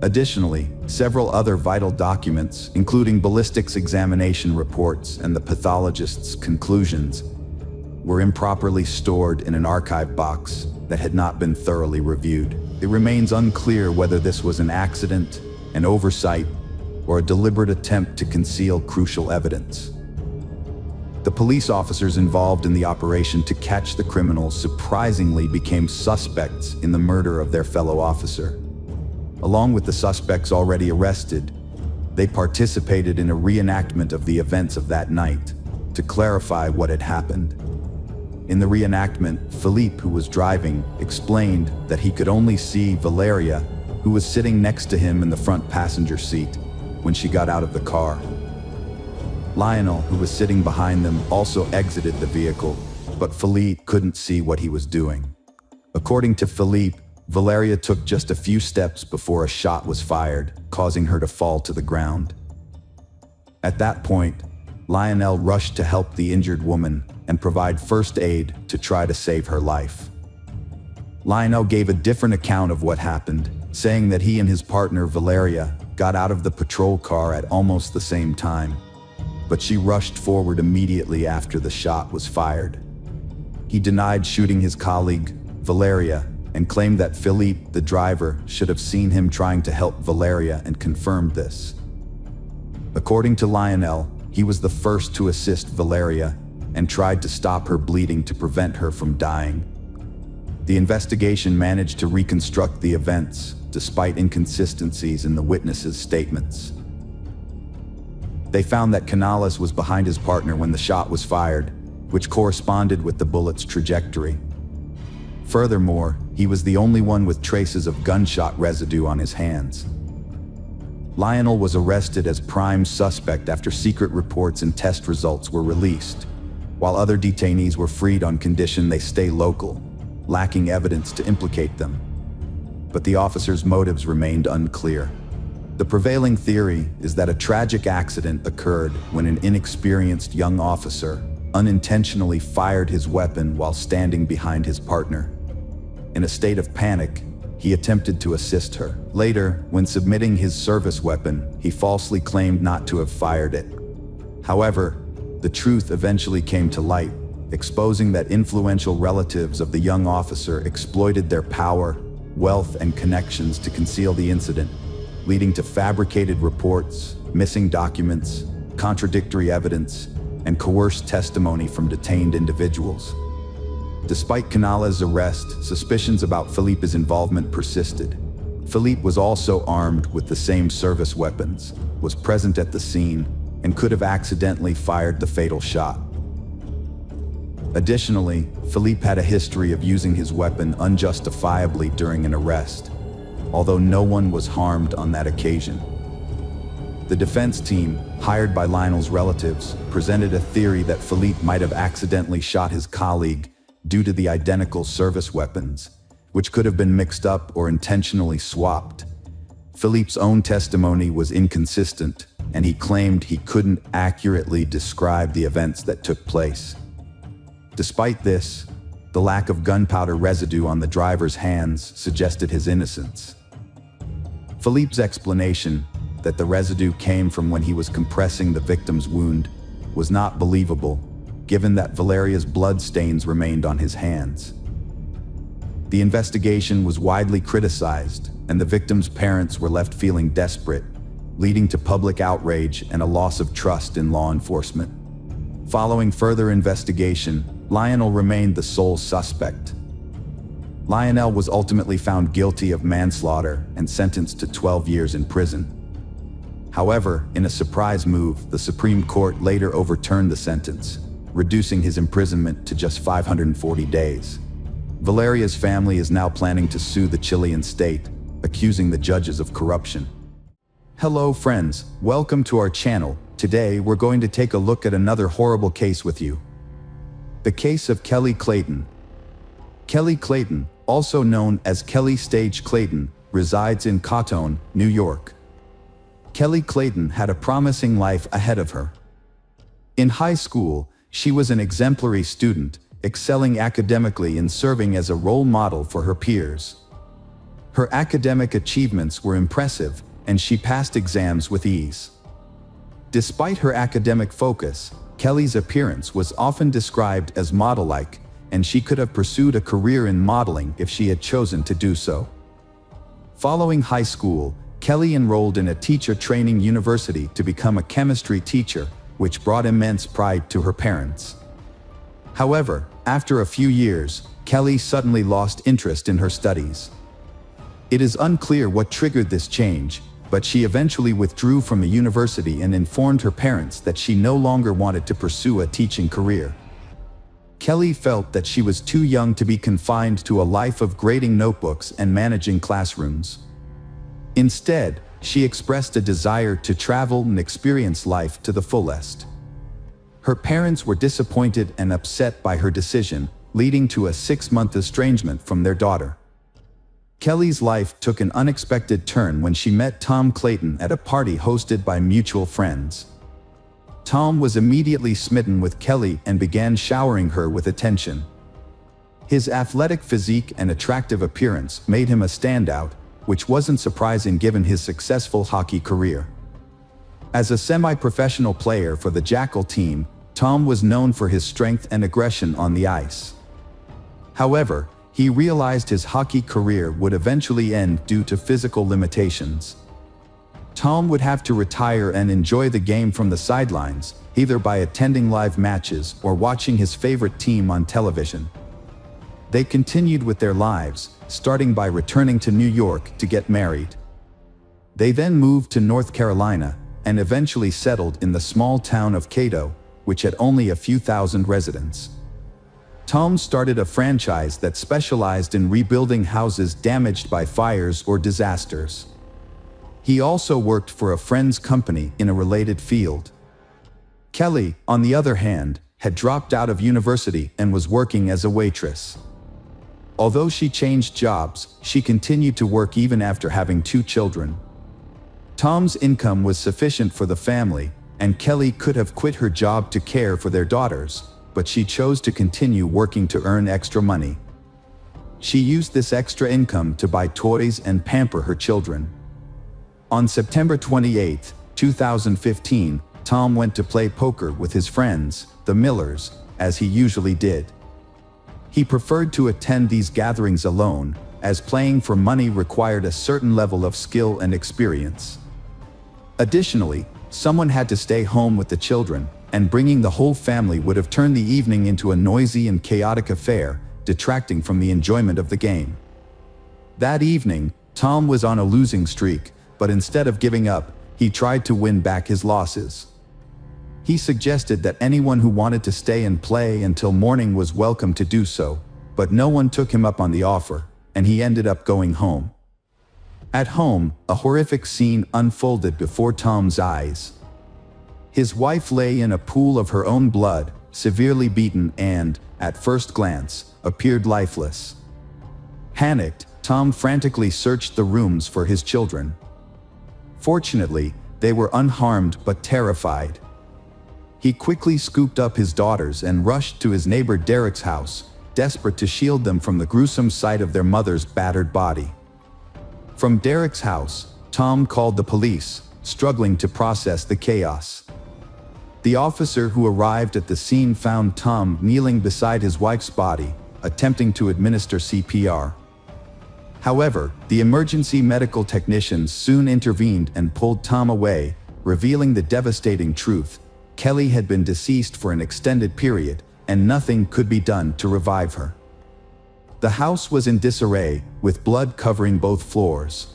Additionally, several other vital documents, including ballistics examination reports and the pathologist's conclusions, were improperly stored in an archive box that had not been thoroughly reviewed. It remains unclear whether this was an accident, an oversight, or a deliberate attempt to conceal crucial evidence. The police officers involved in the operation to catch the criminals surprisingly became suspects in the murder of their fellow officer. Along with the suspects already arrested, they participated in a reenactment of the events of that night to clarify what had happened. In the reenactment, Philippe, who was driving, explained that he could only see Valeria, who was sitting next to him in the front passenger seat, when she got out of the car. Lionel, who was sitting behind them, also exited the vehicle, but Philippe couldn't see what he was doing. According to Philippe, Valeria took just a few steps before a shot was fired, causing her to fall to the ground. At that point, Lionel rushed to help the injured woman and provide first aid to try to save her life. Lionel gave a different account of what happened, saying that he and his partner Valeria got out of the patrol car at almost the same time, but she rushed forward immediately after the shot was fired. He denied shooting his colleague, Valeria, and claimed that Philippe, the driver, should have seen him trying to help Valeria and confirmed this. According to Lionel, he was the first to assist Valeria and tried to stop her bleeding to prevent her from dying. The investigation managed to reconstruct the events, despite inconsistencies in the witnesses' statements. They found that Canales was behind his partner when the shot was fired, which corresponded with the bullet's trajectory. Furthermore, he was the only one with traces of gunshot residue on his hands. Lionel was arrested as prime suspect after secret reports and test results were released, while other detainees were freed on condition they stay local, lacking evidence to implicate them. But the officers' motives remained unclear. The prevailing theory is that a tragic accident occurred when an inexperienced young officer unintentionally fired his weapon while standing behind his partner. In a state of panic, he attempted to assist her. Later, when submitting his service weapon, he falsely claimed not to have fired it. However, the truth eventually came to light, exposing that influential relatives of the young officer exploited their power, wealth, and connections to conceal the incident, leading to fabricated reports, missing documents, contradictory evidence, and coerced testimony from detained individuals. Despite Canales' arrest, suspicions about Philippe's involvement persisted. Philippe was also armed with the same service weapons, was present at the scene, and could have accidentally fired the fatal shot. Additionally, Philippe had a history of using his weapon unjustifiably during an arrest, although no one was harmed on that occasion. The defense team, hired by Lionel's relatives, presented a theory that Philippe might have accidentally shot his colleague due to the identical service weapons, which could have been mixed up or intentionally swapped. Philippe's own testimony was inconsistent, and he claimed he couldn't accurately describe the events that took place. Despite this, the lack of gunpowder residue on the driver's hands suggested his innocence. Philippe's explanation that the residue came from when he was compressing the victim's wound was not believable, given that Valeria's blood stains remained on his hands. The investigation was widely criticized, and the victim's parents were left feeling desperate, leading to public outrage and a loss of trust in law enforcement. Following further investigation, Lionel remained the sole suspect. Lionel was ultimately found guilty of manslaughter and sentenced to 12 years in prison. However, in a surprise move, the Supreme Court later overturned the sentence, reducing his imprisonment to just 540 days. Valeria's family is now planning to sue the Chilean state, accusing the judges of corruption. Hello friends, welcome to our channel. Today we're going to take a look at another horrible case with you. The case of Kelly Clayton. Kelly Clayton, also known as Kelly Stage Clayton, resides in Cotton, New York. Kelly Clayton had a promising life ahead of her. In high school, she was an exemplary student, excelling academically and serving as a role model for her peers. Her academic achievements were impressive, and she passed exams with ease. Despite her academic focus, Kelly's appearance was often described as model-like, and she could have pursued a career in modeling if she had chosen to do so. Following high school, Kelly enrolled in a teacher training university to become a chemistry teacher, which brought immense pride to her parents. However, after a few years, Kelly suddenly lost interest in her studies. It is unclear what triggered this change, but she eventually withdrew from the university and informed her parents that she no longer wanted to pursue a teaching career. Kelly felt that she was too young to be confined to a life of grading notebooks and managing classrooms. Instead, she expressed a desire to travel and experience life to the fullest. Her parents were disappointed and upset by her decision, leading to a 6-month estrangement from their daughter. Kelly's life took an unexpected turn when she met Tom Clayton at a party hosted by mutual friends. Tom was immediately smitten with Kelly and began showering her with attention. His athletic physique and attractive appearance made him a standout, which wasn't surprising given his successful hockey career. As a semi-professional player for the Jackal team, Tom was known for his strength and aggression on the ice. However, he realized his hockey career would eventually end due to physical limitations. Tom would have to retire and enjoy the game from the sidelines, either by attending live matches or watching his favorite team on television. They continued with their lives, starting by returning to New York to get married. They then moved to North Carolina and eventually settled in the small town of Cato, which had only a few thousand residents. Tom started a franchise that specialized in rebuilding houses damaged by fires or disasters. He also worked for a friend's company in a related field. Kelly, on the other hand, had dropped out of university and was working as a waitress. Although she changed jobs, she continued to work even after having 2 children. Tom's income was sufficient for the family, and Kelly could have quit her job to care for their daughters, but she chose to continue working to earn extra money. She used this extra income to buy toys and pamper her children. On September 28, 2015, Tom went to play poker with his friends, the Millers, as he usually did. He preferred to attend these gatherings alone, as playing for money required a certain level of skill and experience. Additionally, someone had to stay home with the children, and bringing the whole family would have turned the evening into a noisy and chaotic affair, detracting from the enjoyment of the game. That evening, Tom was on a losing streak, but instead of giving up, he tried to win back his losses. He suggested that anyone who wanted to stay and play until morning was welcome to do so, but no one took him up on the offer, and he ended up going home. At home, a horrific scene unfolded before Tom's eyes. His wife lay in a pool of her own blood, severely beaten and, at first glance, appeared lifeless. Panicked, Tom frantically searched the rooms for his children. Fortunately, they were unharmed but terrified. He quickly scooped up his daughters and rushed to his neighbor Derek's house, desperate to shield them from the gruesome sight of their mother's battered body. From Derek's house, Tom called the police, struggling to process the chaos. The officer who arrived at the scene found Tom kneeling beside his wife's body, attempting to administer CPR. However, the emergency medical technicians soon intervened and pulled Tom away, revealing the devastating truth: Kelly had been deceased for an extended period, and nothing could be done to revive her. The house was in disarray, with blood covering both floors.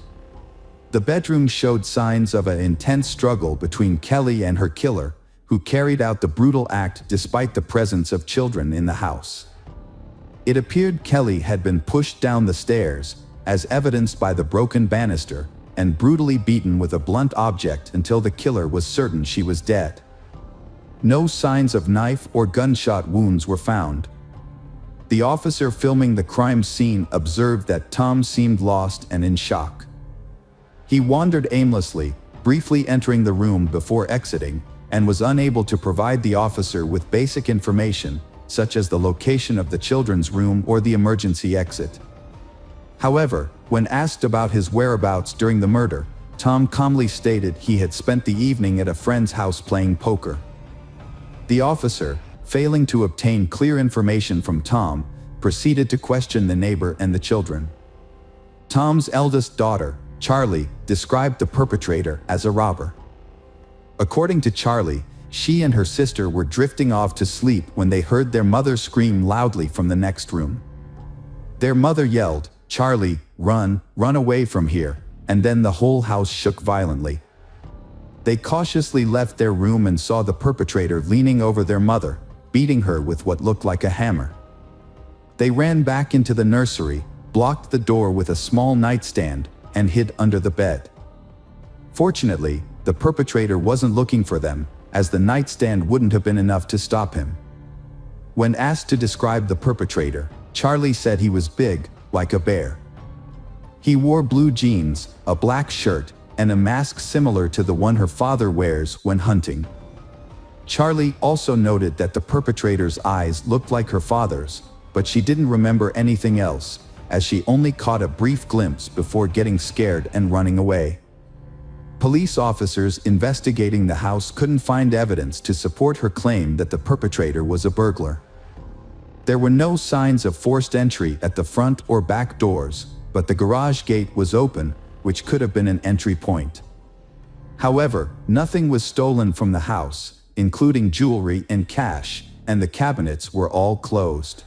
The bedroom showed signs of an intense struggle between Kelly and her killer, who carried out the brutal act despite the presence of children in the house. It appeared Kelly had been pushed down the stairs, as evidenced by the broken banister, and brutally beaten with a blunt object until the killer was certain she was dead. No signs of knife or gunshot wounds were found. The officer filming the crime scene observed that Tom seemed lost and in shock. He wandered aimlessly, briefly entering the room before exiting, and was unable to provide the officer with basic information, such as the location of the children's room or the emergency exit. However, when asked about his whereabouts during the murder, Tom calmly stated he had spent the evening at a friend's house playing poker. The officer, failing to obtain clear information from Tom, proceeded to question the neighbor and the children. Tom's eldest daughter, Charlie, described the perpetrator as a robber. According to Charlie, she and her sister were drifting off to sleep when they heard their mother scream loudly from the next room. Their mother yelled, "Charlie, run away from here," and then the whole house shook violently. They cautiously left their room and saw the perpetrator leaning over their mother, beating her with what looked like a hammer. They ran back into the nursery, blocked the door with a small nightstand, and hid under the bed. Fortunately, the perpetrator wasn't looking for them, as the nightstand wouldn't have been enough to stop him. When asked to describe the perpetrator, Charlie said he was big, like a bear. He wore blue jeans, a black shirt, and a mask similar to the one her father wears when hunting. Charlie also noted that the perpetrator's eyes looked like her father's, but she didn't remember anything else, as she only caught a brief glimpse before getting scared and running away. Police officers investigating the house couldn't find evidence to support her claim that the perpetrator was a burglar. There were no signs of forced entry at the front or back doors, but the garage gate was open, which could have been an entry point. However, nothing was stolen from the house, including jewelry and cash, and the cabinets were all closed.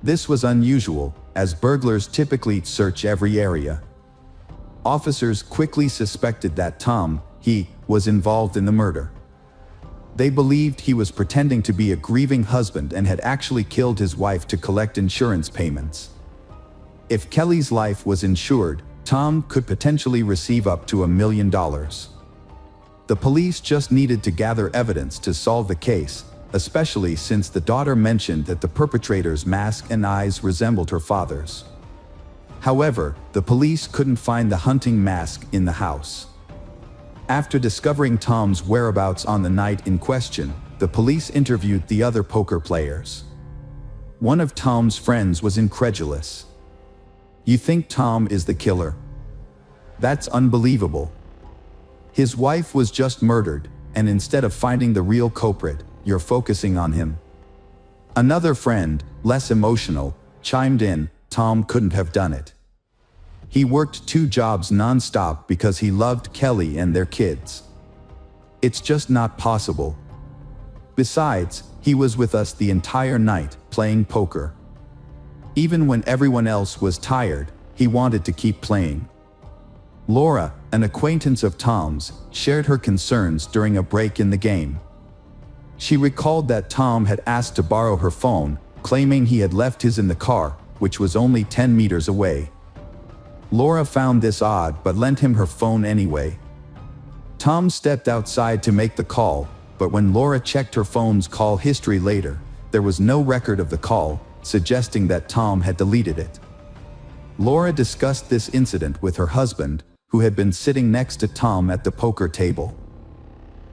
This was unusual, as burglars typically search every area. Officers quickly suspected that Tom, was involved in the murder. They believed he was pretending to be a grieving husband and had actually killed his wife to collect insurance payments. If Kelly's life was insured, Tom could potentially receive up to $1 million. The police just needed to gather evidence to solve the case, especially since the daughter mentioned that the perpetrator's mask and eyes resembled her father's. However, the police couldn't find the hunting mask in the house. After discovering Tom's whereabouts on the night in question, the police interviewed the other poker players. One of Tom's friends was incredulous. "You think Tom is the killer? That's unbelievable. His wife was just murdered, and instead of finding the real culprit, you're focusing on him." Another friend, less emotional, chimed in, "Tom couldn't have done it. He worked 2 jobs non-stop because he loved Kelly and their kids. It's just not possible. Besides, he was with us the entire night, playing poker. Even when everyone else was tired, he wanted to keep playing." Laura, an acquaintance of Tom's, shared her concerns during a break in the game. She recalled that Tom had asked to borrow her phone, claiming he had left his in the car, which was only 10 meters away. Laura found this odd but lent him her phone anyway. Tom stepped outside to make the call, but when Laura checked her phone's call history later, there was no record of the call, suggesting that Tom had deleted it. Laura discussed this incident with her husband, who had been sitting next to Tom at the poker table.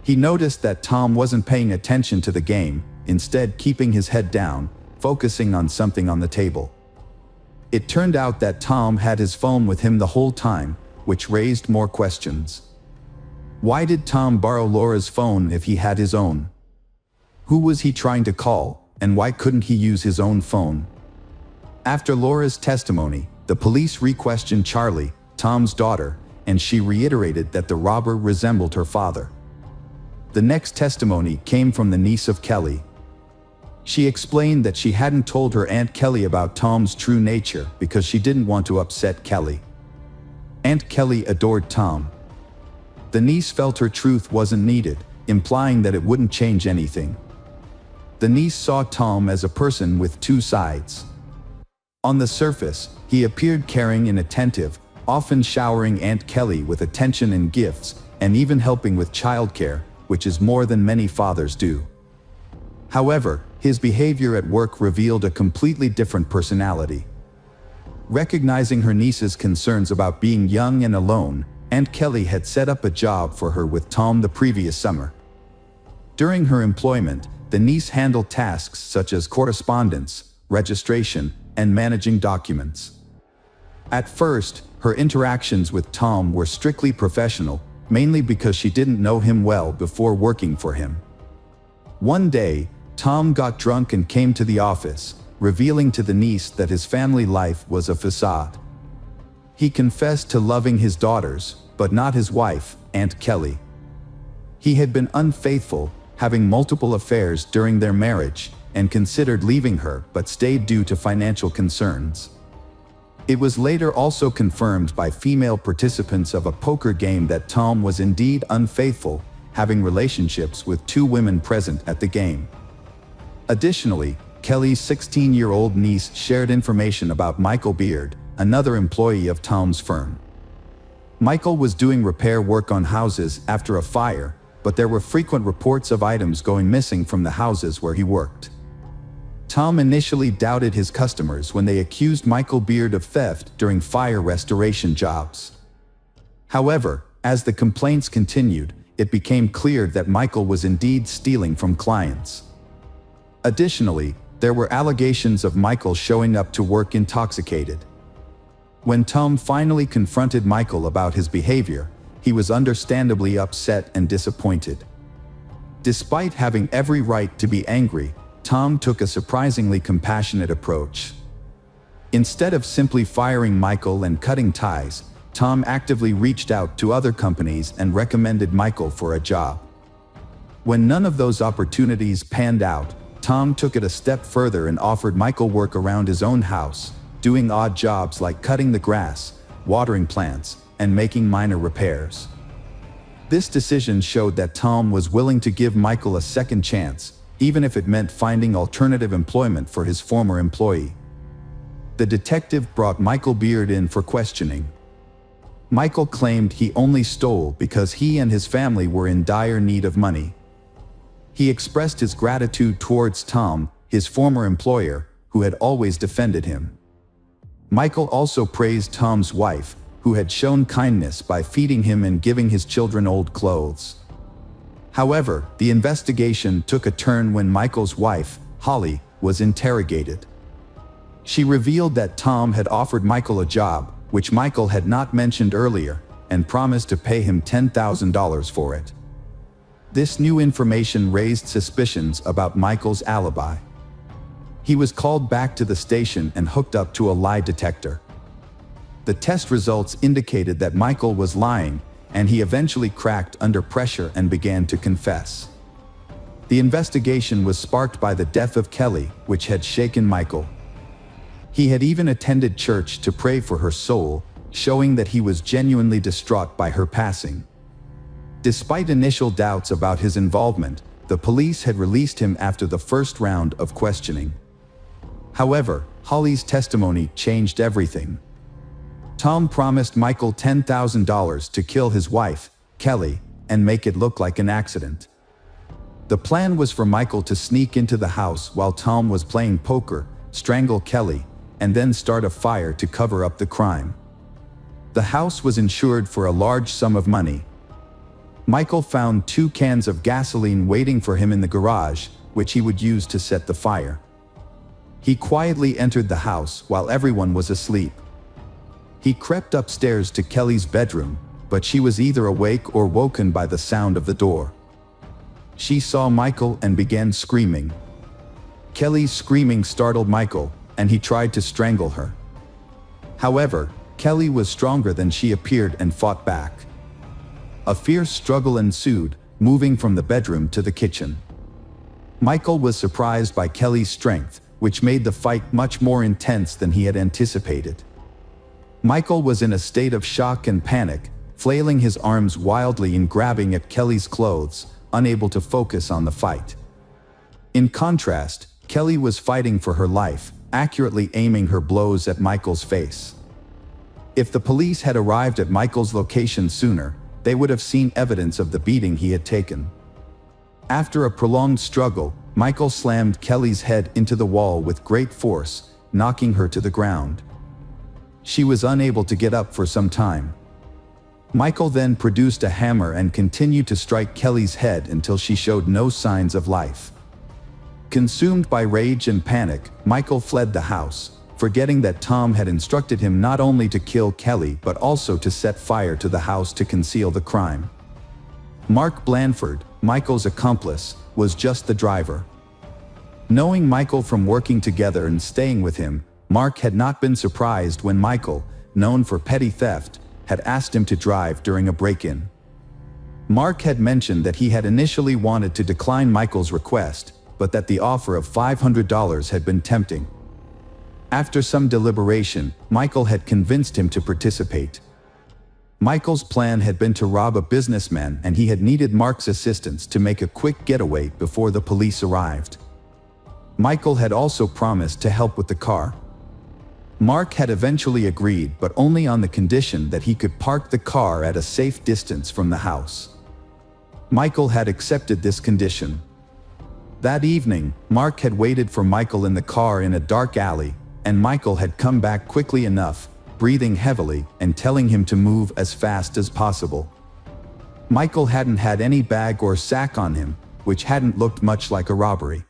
He noticed that Tom wasn't paying attention to the game, instead keeping his head down, focusing on something on the table. It turned out that Tom had his phone with him the whole time, which raised more questions. Why did Tom borrow Laura's phone if he had his own? Who was he trying to call, and why couldn't he use his own phone? After Laura's testimony, the police re-questioned Charlie, Tom's daughter, and she reiterated that the robber resembled her father. The next testimony came from the niece of Kelly. She explained that she hadn't told her Aunt Kelly about Tom's true nature because she didn't want to upset Kelly. Aunt Kelly adored Tom. The niece felt her truth wasn't needed, implying that it wouldn't change anything. The niece saw Tom as a person with 2 sides. On the surface, he appeared caring and attentive, often showering Aunt Kelly with attention and gifts, and even helping with childcare, which is more than many fathers do. However, his behavior at work revealed a completely different personality. Recognizing her niece's concerns about being young and alone, Aunt Kelly had set up a job for her with Tom the previous summer. During her employment, the niece handled tasks such as correspondence, registration, and managing documents. At first, her interactions with Tom were strictly professional, mainly because she didn't know him well before working for him. One day, Tom got drunk and came to the office, revealing to the niece that his family life was a facade. He confessed to loving his daughters, but not his wife, Aunt Kelly. He had been unfaithful, having multiple affairs during their marriage, and considered leaving her but stayed due to financial concerns. It was later also confirmed by female participants of a poker game that Tom was indeed unfaithful, having relationships with 2 women present at the game. Additionally, Kelly's 16-year-old niece shared information about Michael Beard, another employee of Tom's firm. Michael was doing repair work on houses after a fire, but there were frequent reports of items going missing from the houses where he worked. Tom initially doubted his customers when they accused Michael Beard of theft during fire restoration jobs. However, as the complaints continued, it became clear that Michael was indeed stealing from clients. Additionally, there were allegations of Michael showing up to work intoxicated. When Tom finally confronted Michael about his behavior, he was understandably upset and disappointed. Despite having every right to be angry, Tom took a surprisingly compassionate approach. Instead of simply firing Michael and cutting ties, Tom actively reached out to other companies and recommended Michael for a job. When none of those opportunities panned out, Tom took it a step further and offered Michael work around his own house, doing odd jobs like cutting the grass, watering plants, and making minor repairs. This decision showed that Tom was willing to give Michael a second chance, even if it meant finding alternative employment for his former employee. The detective brought Michael Beard in for questioning. Michael claimed he only stole because he and his family were in dire need of money. He expressed his gratitude towards Tom, his former employer, who had always defended him. Michael also praised Tom's wife, who had shown kindness by feeding him and giving his children old clothes. However, the investigation took a turn when Michael's wife, Holly, was interrogated. She revealed that Tom had offered Michael a job, which Michael had not mentioned earlier, and promised to pay him $10,000 for it. This new information raised suspicions about Michael's alibi. He was called back to the station and hooked up to a lie detector. The test results indicated that Michael was lying, and he eventually cracked under pressure and began to confess. The investigation was sparked by the death of Kelly, which had shaken Michael. He had even attended church to pray for her soul, showing that he was genuinely distraught by her passing. Despite initial doubts about his involvement, the police had released him after the first round of questioning. However, Holly's testimony changed everything. Tom promised Michael $10,000 to kill his wife, Kelly, and make it look like an accident. The plan was for Michael to sneak into the house while Tom was playing poker, strangle Kelly, and then start a fire to cover up the crime. The house was insured for a large sum of money. Michael found 2 cans of gasoline waiting for him in the garage, which he would use to set the fire. He quietly entered the house while everyone was asleep. He crept upstairs to Kelly's bedroom, but she was either awake or woken by the sound of the door. She saw Michael and began screaming. Kelly's screaming startled Michael, and he tried to strangle her. However, Kelly was stronger than she appeared and fought back. A fierce struggle ensued, moving from the bedroom to the kitchen. Michael was surprised by Kelly's strength, which made the fight much more intense than he had anticipated. Michael was in a state of shock and panic, flailing his arms wildly and grabbing at Kelly's clothes, unable to focus on the fight. In contrast, Kelly was fighting for her life, accurately aiming her blows at Michael's face. If the police had arrived at Michael's location sooner, they would have seen evidence of the beating he had taken. After a prolonged struggle, Michael slammed Kelly's head into the wall with great force, knocking her to the ground. She was unable to get up for some time. Michael then produced a hammer and continued to strike Kelly's head until she showed no signs of life. Consumed by rage and panic, Michael fled the house, forgetting that Tom had instructed him not only to kill Kelly but also to set fire to the house to conceal the crime. Mark Blandford, Michael's accomplice, was just the driver. Knowing Michael from working together and staying with him, Mark had not been surprised when Michael, known for petty theft, had asked him to drive during a break-in. Mark had mentioned that he had initially wanted to decline Michael's request, but that the offer of $500 had been tempting. After some deliberation, Michael had convinced him to participate. Michael's plan had been to rob a businessman, and he had needed Mark's assistance to make a quick getaway before the police arrived. Michael had also promised to help with the car. Mark had eventually agreed, but only on the condition that he could park the car at a safe distance from the house. Michael had accepted this condition. That evening, Mark had waited for Michael in the car in a dark alley, and Michael had come back quickly enough, breathing heavily and telling him to move as fast as possible. Michael hadn't had any bag or sack on him, which hadn't looked much like a robbery.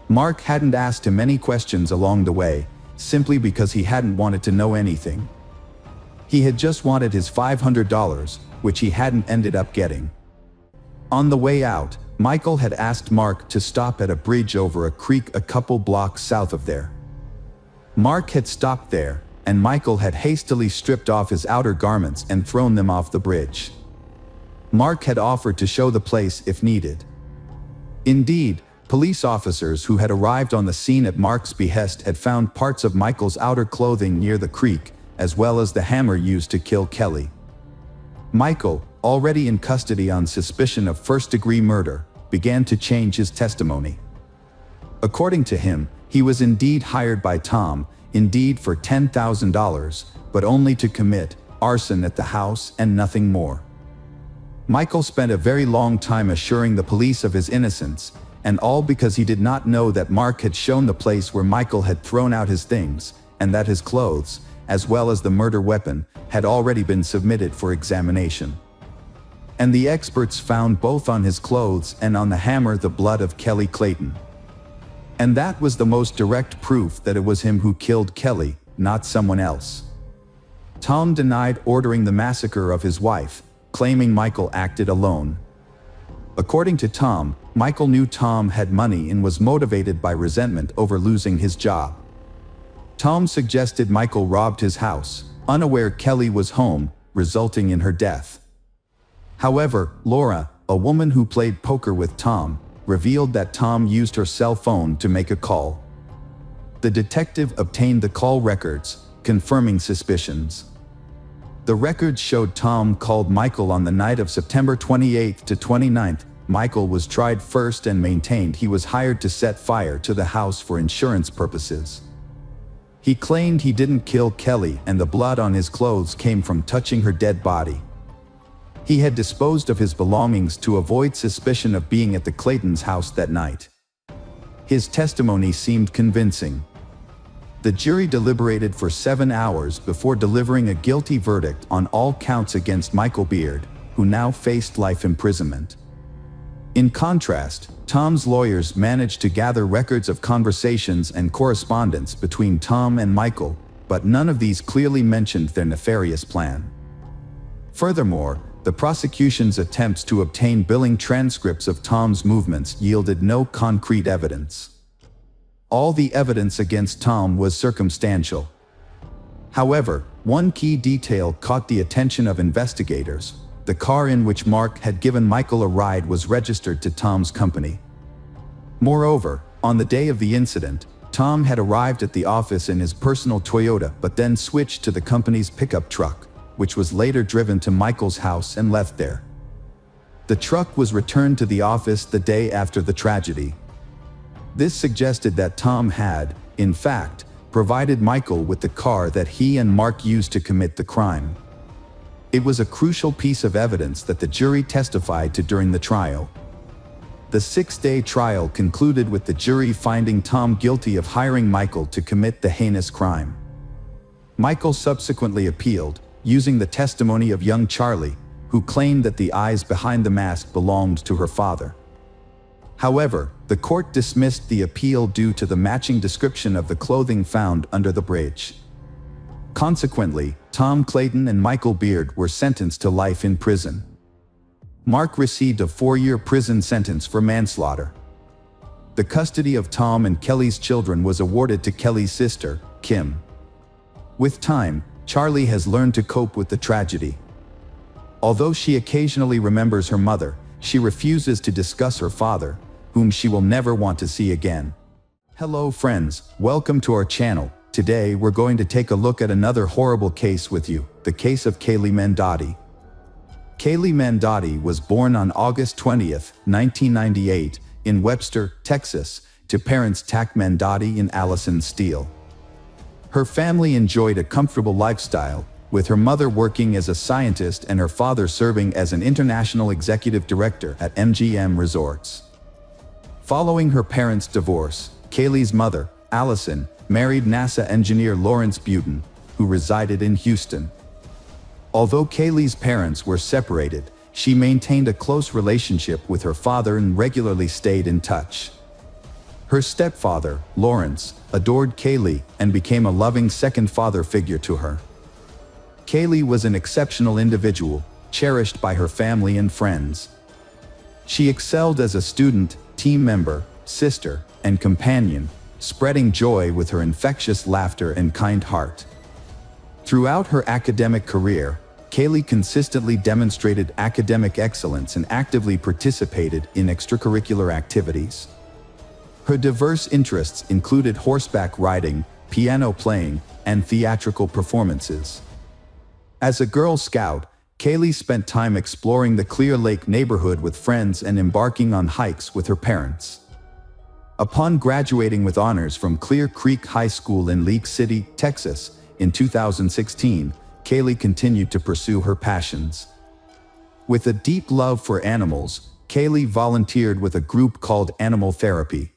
Mark hadn't asked him any questions along the way, simply because he hadn't wanted to know anything. He had just wanted his $500, which he hadn't ended up getting. On the way out, Michael had asked Mark to stop at a bridge over a creek a couple blocks south of there. Mark had stopped there, and Michael had hastily stripped off his outer garments and thrown them off the bridge. Mark had offered to show the place if needed. Indeed, police officers who had arrived on the scene at Mark's behest had found parts of Michael's outer clothing near the creek, as well as the hammer used to kill Kelly. Michael, already in custody on suspicion of first-degree murder, began to change his testimony. According to him, he was indeed hired by Tom, indeed for $10,000, but only to commit arson at the house and nothing more. Michael spent a very long time assuring the police of his innocence, and all because he did not know that Mark had shown the place where Michael had thrown out his things, and that his clothes, as well as the murder weapon, had already been submitted for examination. And the experts found both on his clothes and on the hammer the blood of Kelly Clayton. And that was the most direct proof that it was him who killed Kelly, not someone else. Tom denied ordering the massacre of his wife, claiming Michael acted alone. According to Tom, Michael knew Tom had money and was motivated by resentment over losing his job. Tom suggested Michael robbed his house, unaware Kelly was home, resulting in her death. However, Laura, a woman who played poker with Tom, revealed that Tom used her cell phone to make a call. The detective obtained the call records, confirming suspicions. The records showed Tom called Michael on the night of September 28th to 29th. Michael was tried first and maintained he was hired to set fire to the house for insurance purposes. He claimed he didn't kill Kelly, and the blood on his clothes came from touching her dead body. He had disposed of his belongings to avoid suspicion of being at the Claytons' house that night. His testimony seemed convincing. The jury deliberated for 7 hours before delivering a guilty verdict on all counts against Michael Beard, who now faced life imprisonment. In contrast, Tom's lawyers managed to gather records of conversations and correspondence between Tom and Michael, but none of these clearly mentioned their nefarious plan. Furthermore, the prosecution's attempts to obtain billing transcripts of Tom's movements yielded no concrete evidence. All the evidence against Tom was circumstantial. However, one key detail caught the attention of investigators. The car in which Mark had given Michael a ride was registered to Tom's company. Moreover, on the day of the incident, Tom had arrived at the office in his personal Toyota but then switched to the company's pickup truck, which was later driven to Michael's house and left there. The truck was returned to the office the day after the tragedy. This suggested that Tom had, in fact, provided Michael with the car that he and Mark used to commit the crime. It was a crucial piece of evidence that the jury testified to during the trial. The 6-day trial concluded with the jury finding Tom guilty of hiring Michael to commit the heinous crime. Michael subsequently appealed, using the testimony of young Charlie, who claimed that the eyes behind the mask belonged to her father. However, the court dismissed the appeal due to the matching description of the clothing found under the bridge. Consequently, Tom Clayton and Michael Beard were sentenced to life in prison. Mark received a 4-year prison sentence for manslaughter. The custody of Tom and Kelly's children was awarded to Kelly's sister, Kim. With time, Charlie has learned to cope with the tragedy. Although she occasionally remembers her mother, she refuses to discuss her father, whom she will never want to see again. Hello friends, welcome to our channel. Today we're going to take a look at another horrible case with you, the case of Kaylee Mandotti. Kaylee Mandotti was born on August 20th, 1998, in Webster, Texas, to parents Tack Mandotti and Allison Steele. Her family enjoyed a comfortable lifestyle, with her mother working as a scientist and her father serving as an international executive director at MGM Resorts. Following her parents' divorce, Kaylee's mother, Allison, married NASA engineer Lawrence Buten, who resided in Houston. Although Kaylee's parents were separated, she maintained a close relationship with her father and regularly stayed in touch. Her stepfather, Lawrence, adored Kaylee and became a loving second father figure to her. Kaylee was an exceptional individual, cherished by her family and friends. She excelled as a student, team member, sister, and companion, spreading joy with her infectious laughter and kind heart. Throughout her academic career, Kaylee consistently demonstrated academic excellence and actively participated in extracurricular activities. Her diverse interests included horseback riding, piano playing, and theatrical performances. As a Girl Scout, Kaylee spent time exploring the Clear Lake neighborhood with friends and embarking on hikes with her parents. Upon graduating with honors from Clear Creek High School in League City, Texas, in 2016, Kaylee continued to pursue her passions. With a deep love for animals, Kaylee volunteered with a group called Animal Therapy.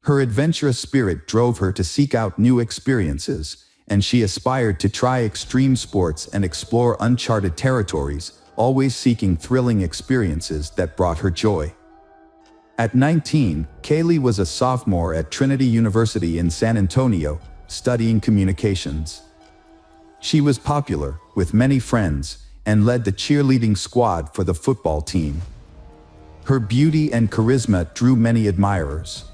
Her adventurous spirit drove her to seek out new experiences, and she aspired to try extreme sports and explore uncharted territories, always seeking thrilling experiences that brought her joy. At 19, Kaylee was a sophomore at Trinity University in San Antonio, studying communications. She was popular, with many friends, and led the cheerleading squad for the football team. Her beauty and charisma drew many admirers.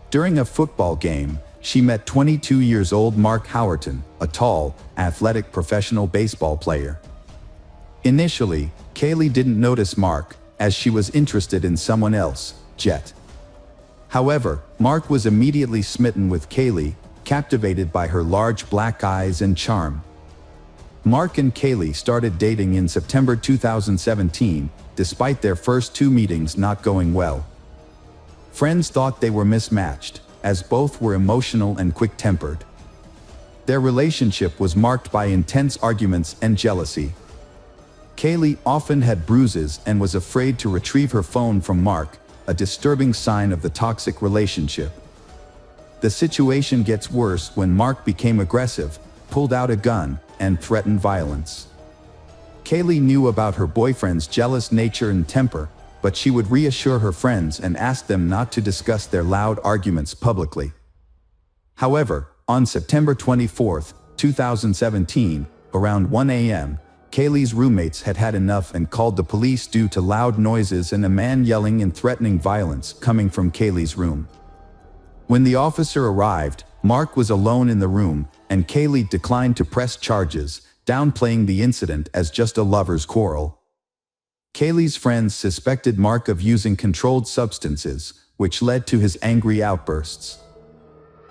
During a football game, she met 22-year-old Mark Howerton, a tall, athletic professional baseball player. Initially, Kaylee didn't notice Mark, as she was interested in someone else, Jet. However, Mark was immediately smitten with Kaylee, captivated by her large black eyes and charm. Mark and Kaylee started dating in September 2017, despite their first 2 meetings not going well. Friends thought they were mismatched, as both were emotional and quick-tempered. Their relationship was marked by intense arguments and jealousy. Kaylee often had bruises and was afraid to retrieve her phone from Mark, a disturbing sign of the toxic relationship. The situation gets worse when Mark became aggressive, pulled out a gun, and threatened violence. Kaylee knew about her boyfriend's jealous nature and temper, but she would reassure her friends and ask them not to discuss their loud arguments publicly. However, on September 24, 2017, around 1 a.m., Kaylee's roommates had had enough and called the police due to loud noises and a man yelling and threatening violence coming from Kaylee's room. When the officer arrived, Mark was alone in the room, and Kaylee declined to press charges, downplaying the incident as just a lover's quarrel. Kaylee's friends suspected Mark of using controlled substances, which led to his angry outbursts.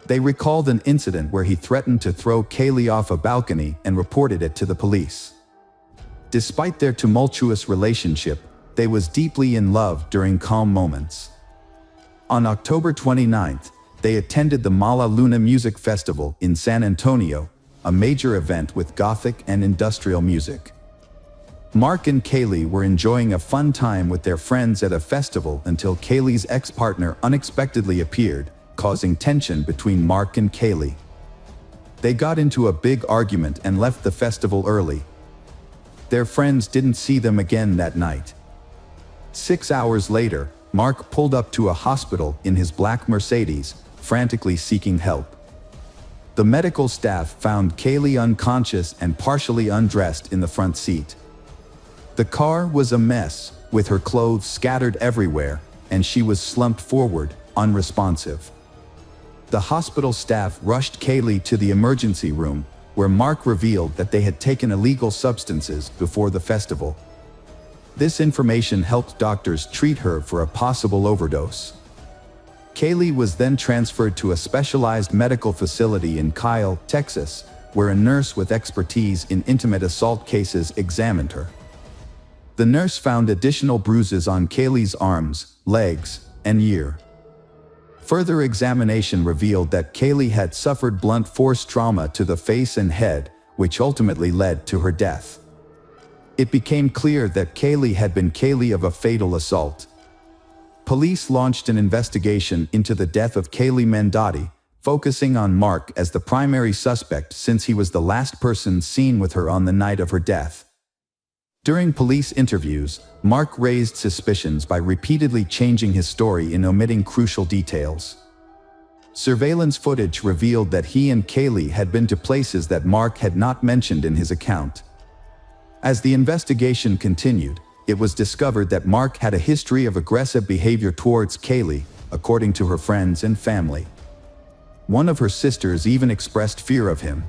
They recalled an incident where he threatened to throw Kaylee off a balcony and reported it to the police. Despite their tumultuous relationship, they was deeply in love during calm moments. On October 29th, they attended the Mala Luna Music Festival in San Antonio, a major event with gothic and industrial music. Mark and Kaylee were enjoying a fun time with their friends at a festival until Kaylee's ex-partner unexpectedly appeared, causing tension between Mark and Kaylee. They got into a big argument and left the festival early. Their friends didn't see them again that night. 6 hours later, Mark pulled up to a hospital in his black Mercedes, frantically seeking help. The medical staff found Kaylee unconscious and partially undressed in the front seat. The car was a mess, with her clothes scattered everywhere, and she was slumped forward, unresponsive. The hospital staff rushed Kaylee to the emergency room, where Mark revealed that they had taken illegal substances before the festival. This information helped doctors treat her for a possible overdose. Kaylee was then transferred to a specialized medical facility in Kyle, Texas, where a nurse with expertise in intimate assault cases examined her. The nurse found additional bruises on Kaylee's arms, legs, and ear. Further examination revealed that Kaylee had suffered blunt force trauma to the face and head, which ultimately led to her death. It became clear that Kaylee had been Kaylee of a fatal assault. Police launched an investigation into the death of Kaylee Mendotti, focusing on Mark as the primary suspect since he was the last person seen with her on the night of her death. During police interviews, Mark raised suspicions by repeatedly changing his story and omitting crucial details. Surveillance footage revealed that he and Kaylee had been to places that Mark had not mentioned in his account. As the investigation continued, it was discovered that Mark had a history of aggressive behavior towards Kaylee, according to her friends and family. One of her sisters even expressed fear of him.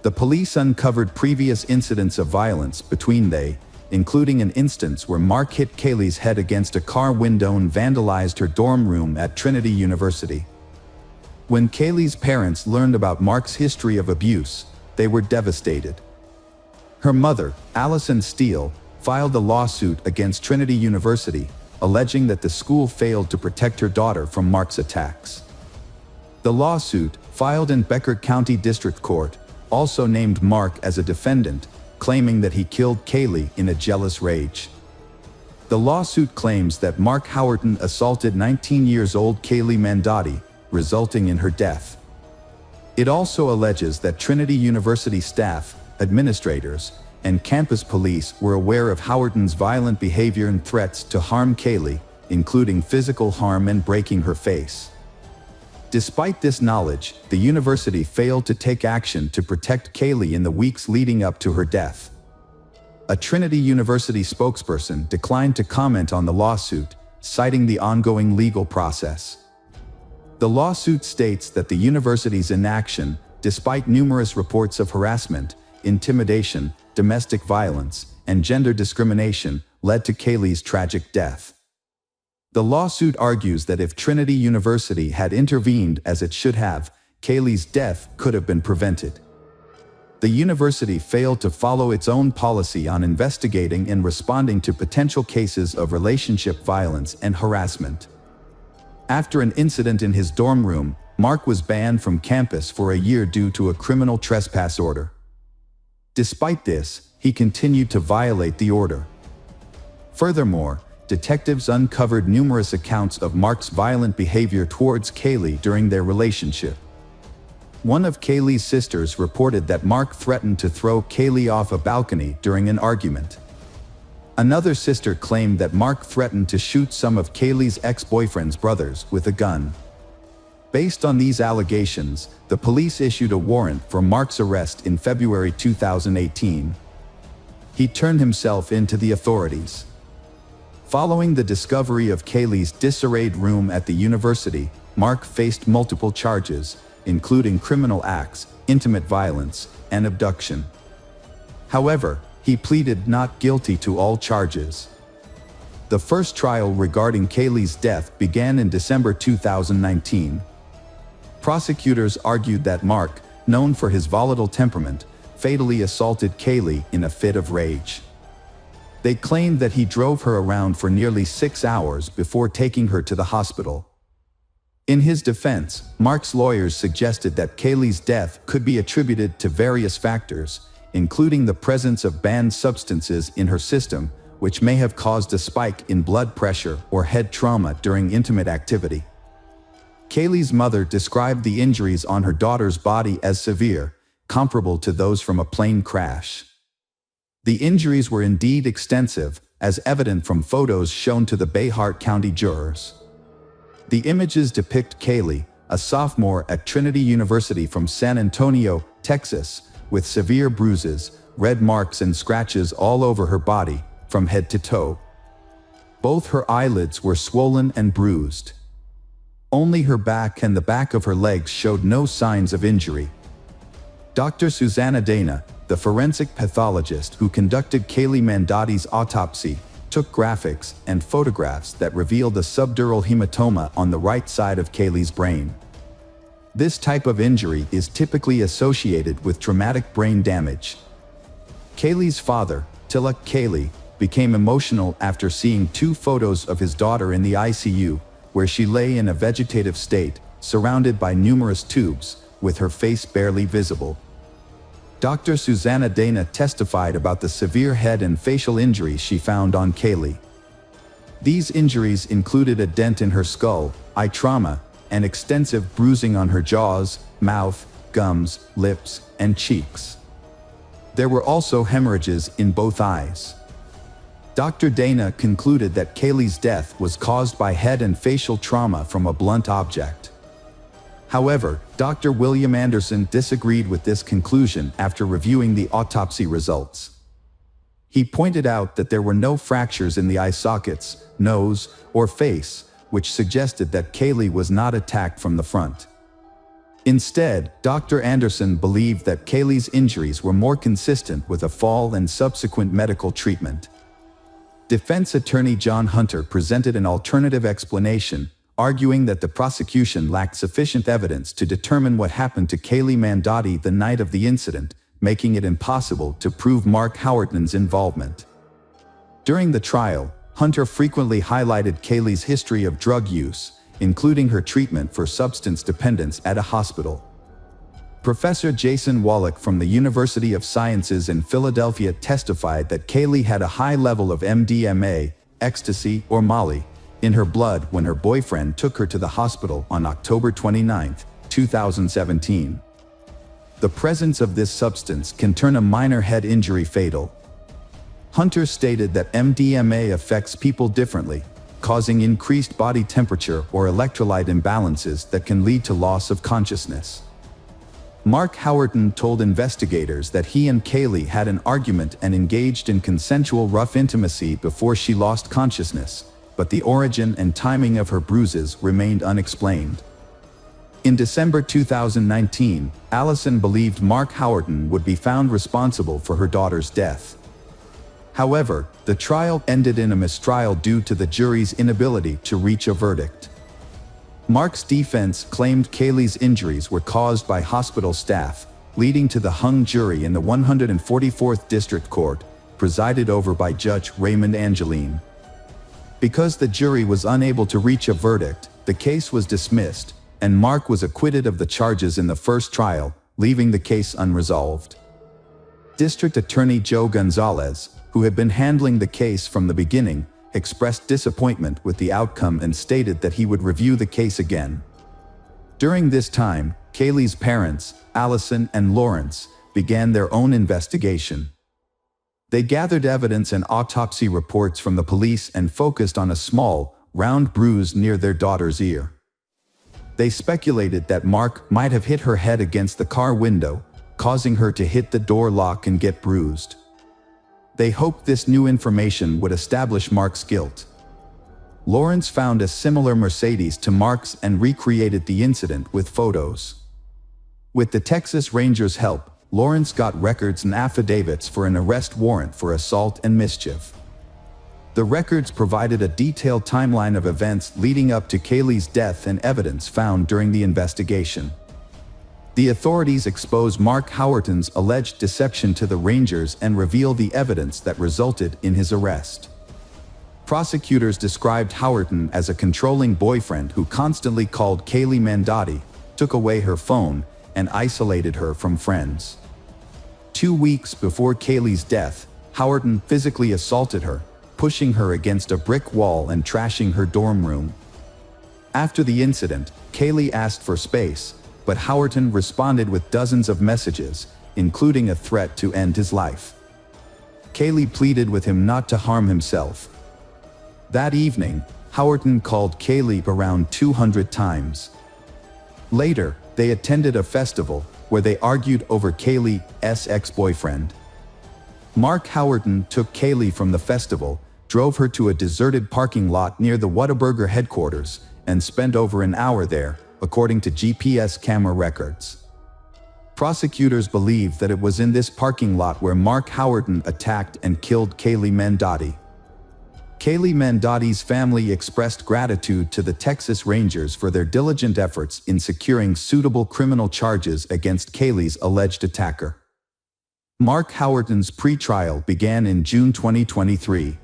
The police uncovered previous incidents of violence between they, including an instance where Mark hit Kaylee's head against a car window and vandalized her dorm room at Trinity University. When Kaylee's parents learned about Mark's history of abuse, they were devastated. Her mother, Allison Steele, filed a lawsuit against Trinity University, alleging that the school failed to protect her daughter from Mark's attacks. The lawsuit, filed in Becker County District Court, also named Mark as a defendant, claiming that he killed Kaylee in a jealous rage. The lawsuit claims that Mark Howerton assaulted 19-year-old Kaylee Mendotti, resulting in her death. It also alleges that Trinity University staff, administrators, and campus police were aware of Howerton's violent behavior and threats to harm Kaylee, including physical harm and breaking her face. Despite this knowledge, the university failed to take action to protect Kaylee in the weeks leading up to her death. A Trinity University spokesperson declined to comment on the lawsuit, citing the ongoing legal process. The lawsuit states that the university's inaction, despite numerous reports of harassment, intimidation, domestic violence, and gender discrimination, led to Kaylee's tragic death. The lawsuit argues that if Trinity University had intervened as it should have, Kaylee's death could have been prevented. The university failed to follow its own policy on investigating and responding to potential cases of relationship violence and harassment. After an incident in his dorm room, Mark was banned from campus for a year due to a criminal trespass order. Despite this, he continued to violate the order. Furthermore, detectives uncovered numerous accounts of Mark's violent behavior towards Kaylee during their relationship. One of Kaylee's sisters reported that Mark threatened to throw Kaylee off a balcony during an argument. Another sister claimed that Mark threatened to shoot some of Kaylee's ex-boyfriend's brothers with a gun. Based on these allegations, the police issued a warrant for Mark's arrest in February 2018. He turned himself in to the authorities. Following the discovery of Kaylee's disarrayed room at the university, Mark faced multiple charges, including criminal acts, intimate violence, and abduction. However, he pleaded not guilty to all charges. The first trial regarding Kaylee's death began in December 2019. Prosecutors argued that Mark, known for his volatile temperament, fatally assaulted Kaylee in a fit of rage. They claimed that he drove her around for nearly 6 hours before taking her to the hospital. In his defense, Mark's lawyers suggested that Kaylee's death could be attributed to various factors, including the presence of banned substances in her system, which may have caused a spike in blood pressure or head trauma during intimate activity. Kaylee's mother described the injuries on her daughter's body as severe, comparable to those from a plane crash. The injuries were indeed extensive, as evident from photos shown to the Bayhart County jurors. The images depict Kaylee, a sophomore at Trinity University from San Antonio, Texas, with severe bruises, red marks and scratches all over her body, from head to toe. Both her eyelids were swollen and bruised. Only her back and the back of her legs showed no signs of injury. Dr. Susanna Dana, the forensic pathologist who conducted Kaylee Mandotti's autopsy, took graphics and photographs that revealed a subdural hematoma on the right side of Kaylee's brain. This type of injury is typically associated with traumatic brain damage. Kaylee's father, Tilak Kaylee, became emotional after seeing 2 photos of his daughter in the ICU, where she lay in a vegetative state, surrounded by numerous tubes, with her face barely visible. Dr. Susanna Dana testified about the severe head and facial injuries she found on Kaylee. These injuries included a dent in her skull, eye trauma, and extensive bruising on her jaws, mouth, gums, lips, and cheeks. There were also hemorrhages in both eyes. Dr. Dana concluded that Kaylee's death was caused by head and facial trauma from a blunt object. However, Dr. William Anderson disagreed with this conclusion after reviewing the autopsy results. He pointed out that there were no fractures in the eye sockets, nose, or face, which suggested that Kaylee was not attacked from the front. Instead, Dr. Anderson believed that Kaylee's injuries were more consistent with a fall and subsequent medical treatment. Defense attorney John Hunter presented an alternative explanation, arguing that the prosecution lacked sufficient evidence to determine what happened to Kaylee Mandotti the night of the incident, making it impossible to prove Mark Howerton's involvement. During the trial, Hunter frequently highlighted Kaylee's history of drug use, including her treatment for substance dependence at a hospital. Professor Jason Wallach from the University of Sciences in Philadelphia testified that Kaylee had a high level of MDMA, ecstasy, or Molly, in her blood when her boyfriend took her to the hospital on October 29, 2017. The presence of this substance can turn a minor head injury fatal. Hunter stated that MDMA affects people differently, causing increased body temperature or electrolyte imbalances that can lead to loss of consciousness. Mark Howerton told investigators that he and Kaylee had an argument and engaged in consensual rough intimacy before she lost consciousness, but the origin and timing of her bruises remained unexplained. In December 2019, Allison believed Mark Howerton would be found responsible for her daughter's death. However, the trial ended in a mistrial due to the jury's inability to reach a verdict. Mark's defense claimed Kaylee's injuries were caused by hospital staff, leading to the hung jury in the 144th District Court, presided over by Judge Raymond Angeline. Because the jury was unable to reach a verdict, the case was dismissed, and Mark was acquitted of the charges in the first trial, leaving the case unresolved. District Attorney Joe Gonzalez, who had been handling the case from the beginning, expressed disappointment with the outcome and stated that he would review the case again. During this time, Kaylee's parents, Allison and Lawrence, began their own investigation. They gathered evidence and autopsy reports from the police and focused on a small, round bruise near their daughter's ear. They speculated that Mark might have hit her head against the car window, causing her to hit the door lock and get bruised. They hoped this new information would establish Mark's guilt. Lawrence found a similar Mercedes to Mark's and recreated the incident with photos. With the Texas Rangers' help, Lawrence got records and affidavits for an arrest warrant for assault and mischief. The records provided a detailed timeline of events leading up to Kaylee's death and evidence found during the investigation. The authorities exposed Mark Howerton's alleged deception to the Rangers and revealed the evidence that resulted in his arrest. Prosecutors described Howerton as a controlling boyfriend who constantly called Kaylee Mandotti, took away her phone, and isolated her from friends. 2 weeks before Kaylee's death, Howerton physically assaulted her, pushing her against a brick wall and trashing her dorm room. After the incident, Kaylee asked for space, but Howerton responded with dozens of messages, including a threat to end his life. Kaylee pleaded with him not to harm himself. That evening, Howerton called Kaylee around 200 times. Later, they attended a festival where they argued over Kaylee's ex-boyfriend. Mark Howerton took Kaylee from the festival, drove her to a deserted parking lot near the Whataburger headquarters, and spent over an hour there, according to GPS camera records. Prosecutors believe that it was in this parking lot where Mark Howerton attacked and killed Kaylee Mandotti. Kaylee Mandotti's family expressed gratitude to the Texas Rangers for their diligent efforts in securing suitable criminal charges against Kaylee's alleged attacker. Mark Howerton's pre-trial began in June 2023.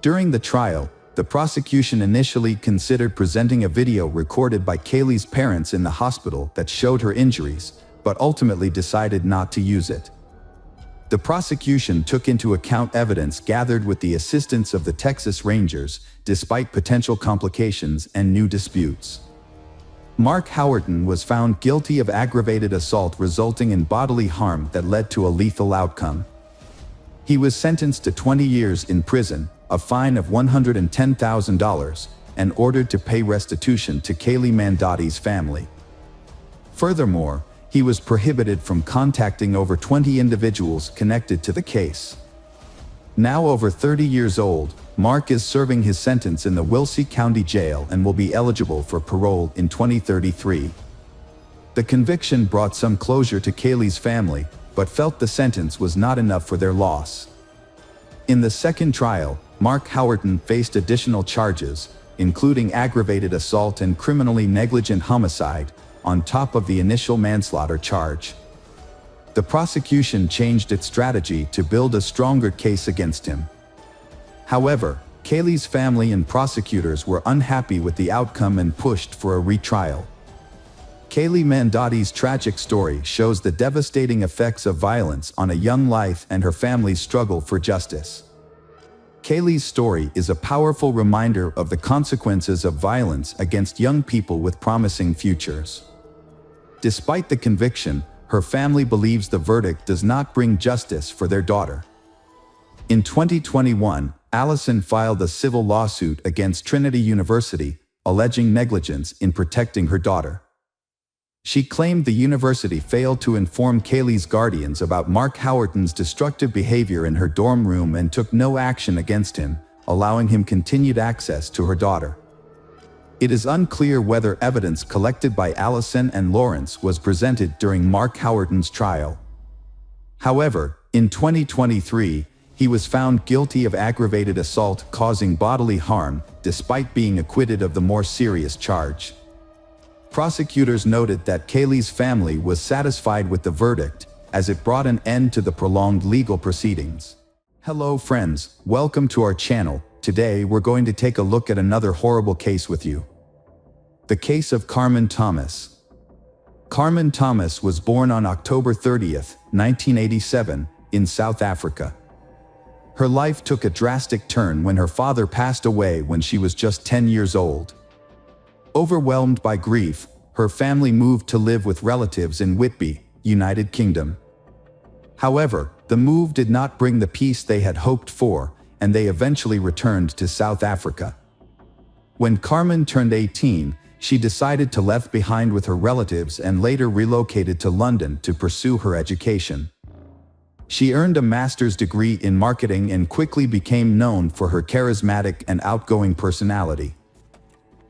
During the trial, the prosecution initially considered presenting a video recorded by Kaylee's parents in the hospital that showed her injuries, but ultimately decided not to use it. The prosecution took into account evidence gathered with the assistance of the Texas Rangers, despite potential complications and new disputes. Mark Howerton was found guilty of aggravated assault resulting in bodily harm that led to a lethal outcome. He was sentenced to 20 years in prison, a fine of $110,000, and ordered to pay restitution to Kaylee Mandotti's family. Furthermore, he was prohibited from contacting over 20 individuals connected to the case. Now over 30 years old, Mark is serving his sentence in the Wilkes County Jail and will be eligible for parole in 2033. The conviction brought some closure to Kaylee's family, but felt the sentence was not enough for their loss. In the second trial, Mark Howerton faced additional charges, including aggravated assault and criminally negligent homicide, on top of the initial manslaughter charge. The prosecution changed its strategy to build a stronger case against him. However, Kaylee's family and prosecutors were unhappy with the outcome and pushed for a retrial. Kaylee Mandotti's tragic story shows the devastating effects of violence on a young life and her family's struggle for justice. Kaylee's story is a powerful reminder of the consequences of violence against young people with promising futures. Despite the conviction, her family believes the verdict does not bring justice for their daughter. In 2021, Allison filed a civil lawsuit against Trinity University, alleging negligence in protecting her daughter. She claimed the university failed to inform Kaylee's guardians about Mark Howerton's destructive behavior in her dorm room and took no action against him, allowing him continued access to her daughter. It is unclear whether evidence collected by Allison and Lawrence was presented during Mark Howerton's trial. However, in 2023, he was found guilty of aggravated assault causing bodily harm, despite being acquitted of the more serious charge. Prosecutors noted that Kaylee's family was satisfied with the verdict, as it brought an end to the prolonged legal proceedings. Hello friends, welcome to our channel. Today we're going to take a look at another horrible case with you. The case of Carmen Thomas. Carmen Thomas was born on October 30th, 1987, in South Africa. Her life took a drastic turn when her father passed away when she was just 10 years old. Overwhelmed by grief, her family moved to live with relatives in Whitby, United Kingdom. However, the move did not bring the peace they had hoped for, and they eventually returned to South Africa. When Carmen turned 18, she decided to leave behind with her relatives and later relocated to London to pursue her education. She earned a master's degree in marketing and quickly became known for her charismatic and outgoing personality.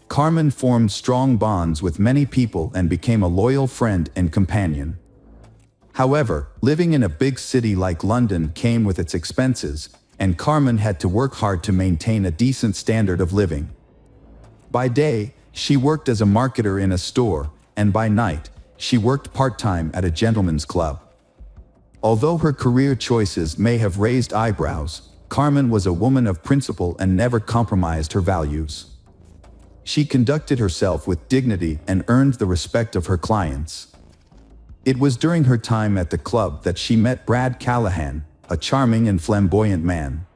Carmen formed strong bonds with many people and became a loyal friend and companion. However, living in a big city like London came with its expenses, and Carmen had to work hard to maintain a decent standard of living. By day, she worked as a marketer in a store, and by night, she worked part-time at a gentleman's club. Although her career choices may have raised eyebrows, Carmen was a woman of principle and never compromised her values. She conducted herself with dignity and earned the respect of her clients. It was during her time at the club that she met Brad Callahan, a charming and flamboyant man.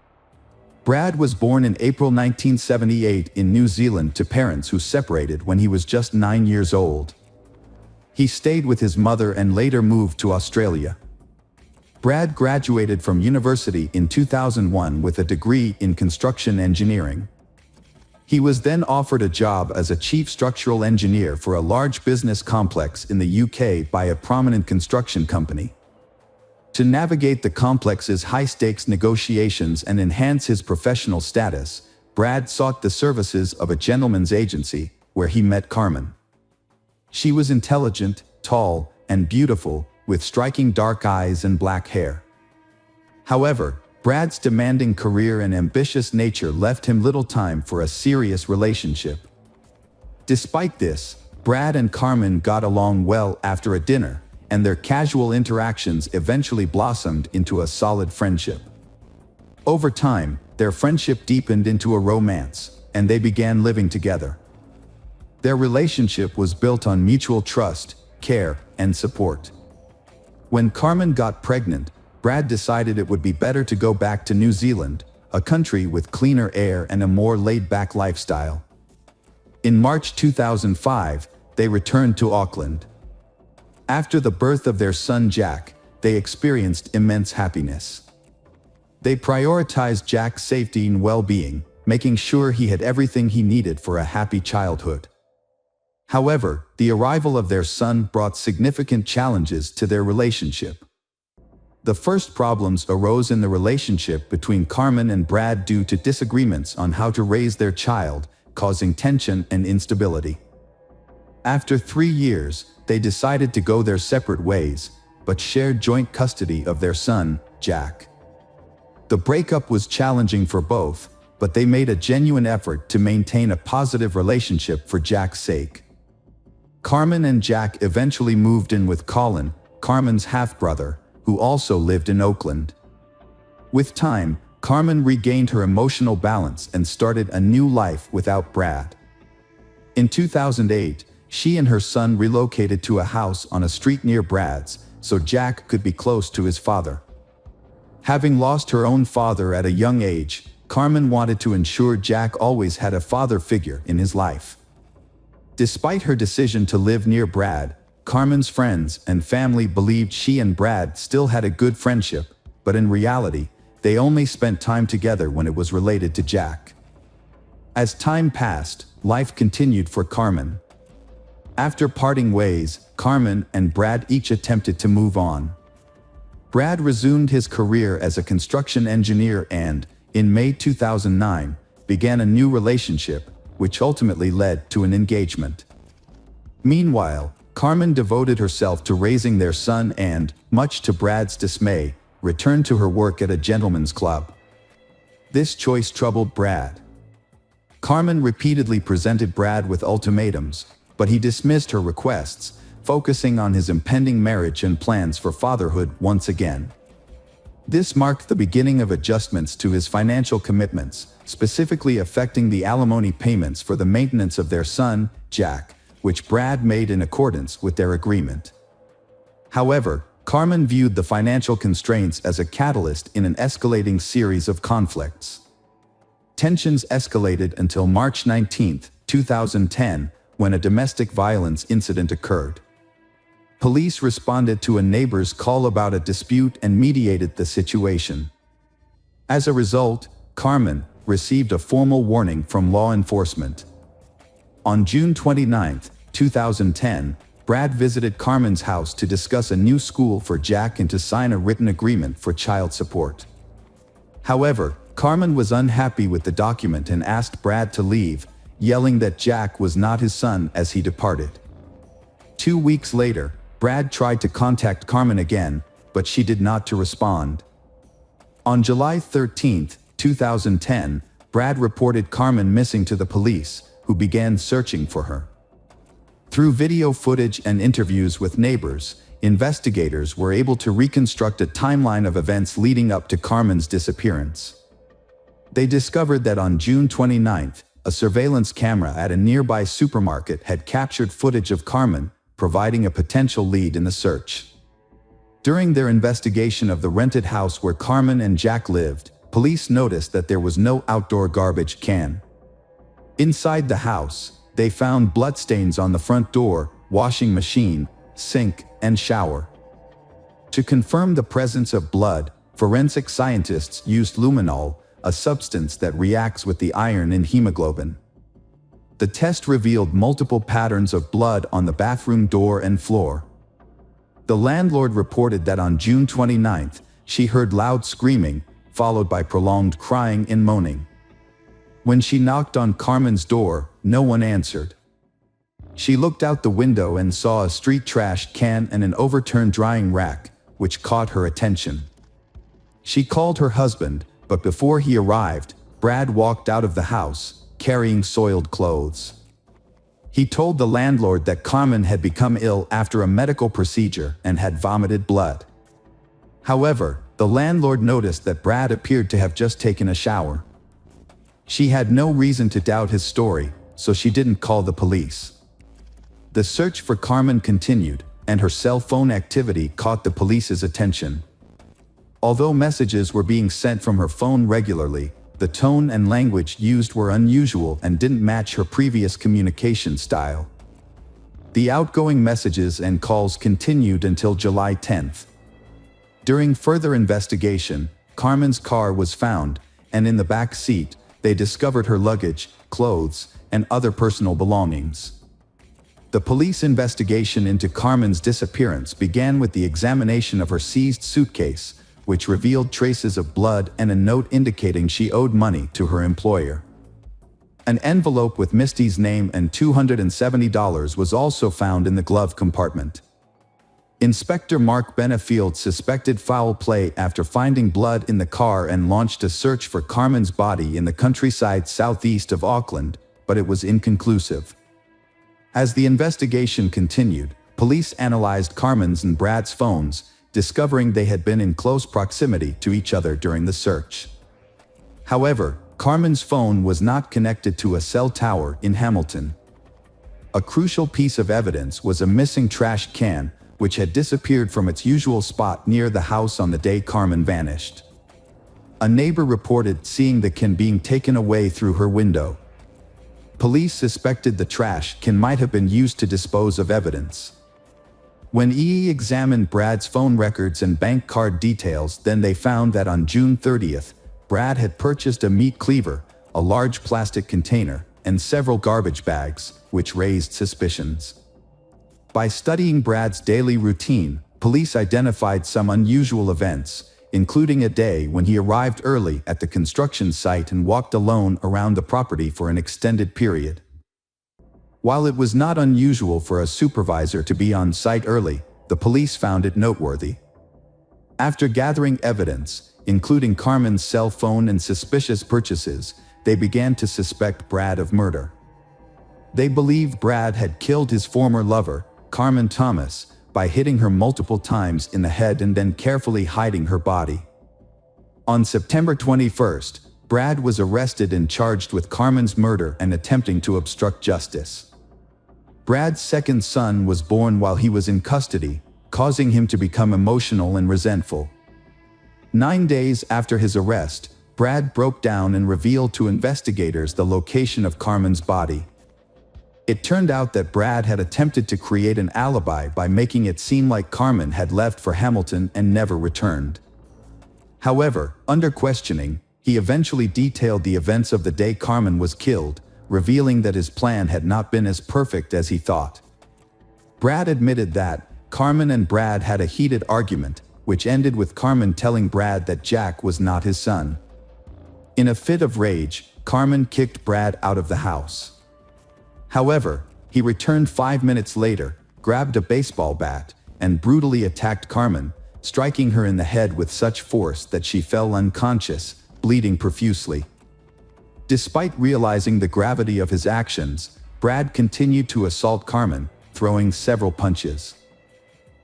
Brad was born in April 1978 in New Zealand to parents who separated when he was just 9 years old. He stayed with his mother and later moved to Australia. Brad graduated from university in 2001 with a degree in construction engineering. He was then offered a job as a chief structural engineer for a large business complex in the UK by a prominent construction company. To navigate the complex's high-stakes negotiations and enhance his professional status, Brad sought the services of a gentleman's agency, where he met Carmen. She was intelligent, tall, and beautiful, with striking dark eyes and black hair. However, Brad's demanding career and ambitious nature left him little time for a serious relationship. Despite this, Brad and Carmen got along well after a dinner, and their casual interactions eventually blossomed into a solid friendship. Over time, their friendship deepened into a romance, and they began living together. Their relationship was built on mutual trust, care, and support. When Carmen got pregnant, Brad decided it would be better to go back to New Zealand, a country with cleaner air and a more laid-back lifestyle. In March 2005, they returned to Auckland. After the birth of their son Jack, they experienced immense happiness. They prioritized Jack's safety and well-being, making sure he had everything he needed for a happy childhood. However, the arrival of their son brought significant challenges to their relationship. The first problems arose in the relationship between Carmen and Brad due to disagreements on how to raise their child, causing tension and instability. After 3 years, they decided to go their separate ways, but shared joint custody of their son, Jack. The breakup was challenging for both, but they made a genuine effort to maintain a positive relationship for Jack's sake. Carmen and Jack eventually moved in with Colin, Carmen's half-brother, who also lived in Oakland. With time, Carmen regained her emotional balance and started a new life without Brad. In 2008, she and her son relocated to a house on a street near Brad's, so Jack could be close to his father. Having lost her own father at a young age, Carmen wanted to ensure Jack always had a father figure in his life. Despite her decision to live near Brad, Carmen's friends and family believed she and Brad still had a good friendship, but in reality, they only spent time together when it was related to Jack. As time passed, life continued for Carmen. After parting ways, Carmen and Brad each attempted to move on. Brad resumed his career as a construction engineer and, in May 2009, began a new relationship, which ultimately led to an engagement. Meanwhile, Carmen devoted herself to raising their son and, much to Brad's dismay, returned to her work at a gentleman's club. This choice troubled Brad. Carmen repeatedly presented Brad with ultimatums, but he dismissed her requests, focusing on his impending marriage and plans for fatherhood once again. This marked the beginning of adjustments to his financial commitments, specifically affecting the alimony payments for the maintenance of their son, Jack, which Brad made in accordance with their agreement. However, Carmen viewed the financial constraints as a catalyst in an escalating series of conflicts. Tensions escalated until March 19, 2010, when a domestic violence incident occurred. Police responded to a neighbor's call about a dispute and mediated the situation. As a result, Carmen received a formal warning from law enforcement. On June 29, 2010, Brad visited Carmen's house to discuss a new school for Jack and to sign a written agreement for child support. However, Carmen was unhappy with the document and asked Brad to leave, yelling that Jack was not his son as he departed. 2 weeks later, Brad tried to contact Carmen again, but she did not respond. On July 13, 2010, Brad reported Carmen missing to the police, who began searching for her. Through video footage and interviews with neighbors, investigators were able to reconstruct a timeline of events leading up to Carmen's disappearance. They discovered that on June 29, a surveillance camera at a nearby supermarket had captured footage of Carmen, providing a potential lead in the search. During their investigation of the rented house where Carmen and Jack lived, police noticed that there was no outdoor garbage can. Inside the house, they found bloodstains on the front door, washing machine, sink, and shower. To confirm the presence of blood, forensic scientists used luminol, a substance that reacts with the iron in hemoglobin. The test revealed multiple patterns of blood on the bathroom door and floor. The landlord reported that on June 29th, she heard loud screaming, followed by prolonged crying and moaning. When she knocked on Carmen's door, no one answered. She looked out the window and saw a street trash can and an overturned drying rack, which caught her attention. She called her husband, but before he arrived, Brad walked out of the house, carrying soiled clothes. He told the landlord that Carmen had become ill after a medical procedure and had vomited blood. However, the landlord noticed that Brad appeared to have just taken a shower. She had no reason to doubt his story, so she didn't call the police. The search for Carmen continued, and her cell phone activity caught the police's attention. Although messages were being sent from her phone regularly, the tone and language used were unusual and didn't match her previous communication style. The outgoing messages and calls continued until July 10th. During further investigation, Carmen's car was found, and in the back seat, they discovered her luggage, clothes, and other personal belongings. The police investigation into Carmen's disappearance began with the examination of her seized suitcase, which revealed traces of blood and a note indicating she owed money to her employer. An envelope with Misty's name and $270 was also found in the glove compartment. Inspector Mark Benefield suspected foul play after finding blood in the car and launched a search for Carmen's body in the countryside southeast of Auckland, but it was inconclusive. As the investigation continued, police analyzed Carmen's and Brad's phones, discovering they had been in close proximity to each other during the search. However, Carmen's phone was not connected to a cell tower in Hamilton. A crucial piece of evidence was a missing trash can, which had disappeared from its usual spot near the house on the day Carmen vanished. A neighbor reported seeing the can being taken away through her window. Police suspected the trash can might have been used to dispose of evidence. When EE examined Brad's phone records and bank card details, then they found that on June 30th, Brad had purchased a meat cleaver, a large plastic container, and several garbage bags, which raised suspicions. By studying Brad's daily routine, police identified some unusual events, including a day when he arrived early at the construction site and walked alone around the property for an extended period. While it was not unusual for a supervisor to be on site early, the police found it noteworthy. After gathering evidence, including Carmen's cell phone and suspicious purchases, they began to suspect Brad of murder. They believed Brad had killed his former lover, Carmen Thomas, by hitting her multiple times in the head and then carefully hiding her body. On September 21st, Brad was arrested and charged with Carmen's murder and attempting to obstruct justice. Brad's second son was born while he was in custody, causing him to become emotional and resentful. 9 days after his arrest, Brad broke down and revealed to investigators the location of Carmen's body. It turned out that Brad had attempted to create an alibi by making it seem like Carmen had left for Hamilton and never returned. However, under questioning, he eventually detailed the events of the day Carmen was killed, revealing that his plan had not been as perfect as he thought. Brad admitted that Carmen and Brad had a heated argument, which ended with Carmen telling Brad that Jack was not his son. In a fit of rage, Carmen kicked Brad out of the house. However, he returned 5 minutes later, grabbed a baseball bat, and brutally attacked Carmen, striking her in the head with such force that she fell unconscious, bleeding profusely. Despite realizing the gravity of his actions, Brad continued to assault Carmen, throwing several punches.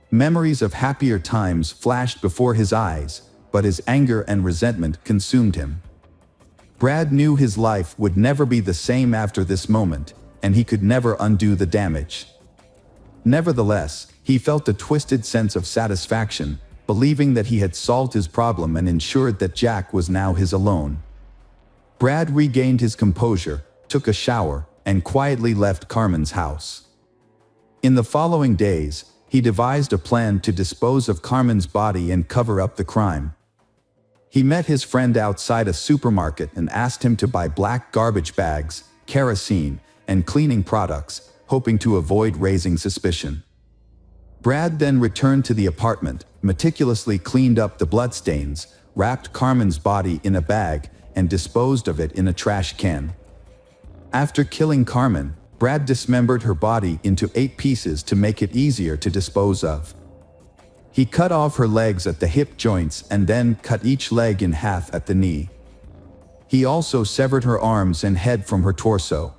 Memories of happier times flashed before his eyes, but his anger and resentment consumed him. Brad knew his life would never be the same after this moment, and he could never undo the damage. Nevertheless, he felt a twisted sense of satisfaction, believing that he had solved his problem and ensured that Jack was now his alone. Brad regained his composure, took a shower, and quietly left Carmen's house. In the following days, he devised a plan to dispose of Carmen's body and cover up the crime. He met his friend outside a supermarket and asked him to buy black garbage bags, kerosene, and cleaning products, hoping to avoid raising suspicion. Brad then returned to the apartment, meticulously cleaned up the bloodstains, wrapped Carmen's body in a bag, and disposed of it in a trash can. After killing Carmen, Brad dismembered her body into 8 pieces to make it easier to dispose of. He cut off her legs at the hip joints and then cut each leg in half at the knee. He also severed her arms and head from her torso.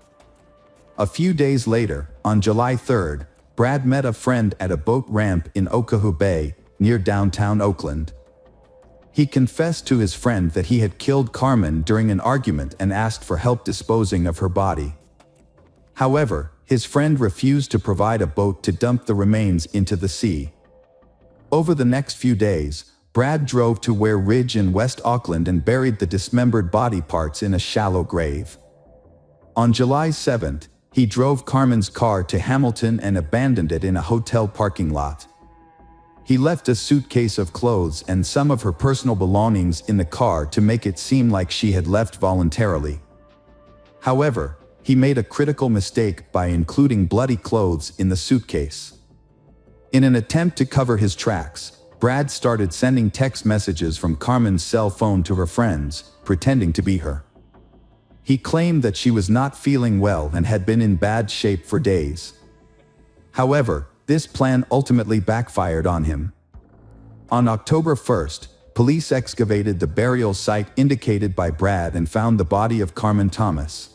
A few days later, on July 3rd, Brad met a friend at a boat ramp in Oahu Bay, near downtown Oakland. He confessed to his friend that he had killed Carmen during an argument and asked for help disposing of her body. However, his friend refused to provide a boat to dump the remains into the sea. Over the next few days, Brad drove to Ware Ridge in West Auckland and buried the dismembered body parts in a shallow grave. On July 7th, he drove Carmen's car to Hamilton and abandoned it in a hotel parking lot. He left a suitcase of clothes and some of her personal belongings in the car to make it seem like she had left voluntarily. However, he made a critical mistake by including bloody clothes in the suitcase. In an attempt to cover his tracks, Brad started sending text messages from Carmen's cell phone to her friends, pretending to be her. He claimed that she was not feeling well and had been in bad shape for days. However, this plan ultimately backfired on him. On October 1st, police excavated the burial site indicated by Brad and found the body of Carmen Thomas.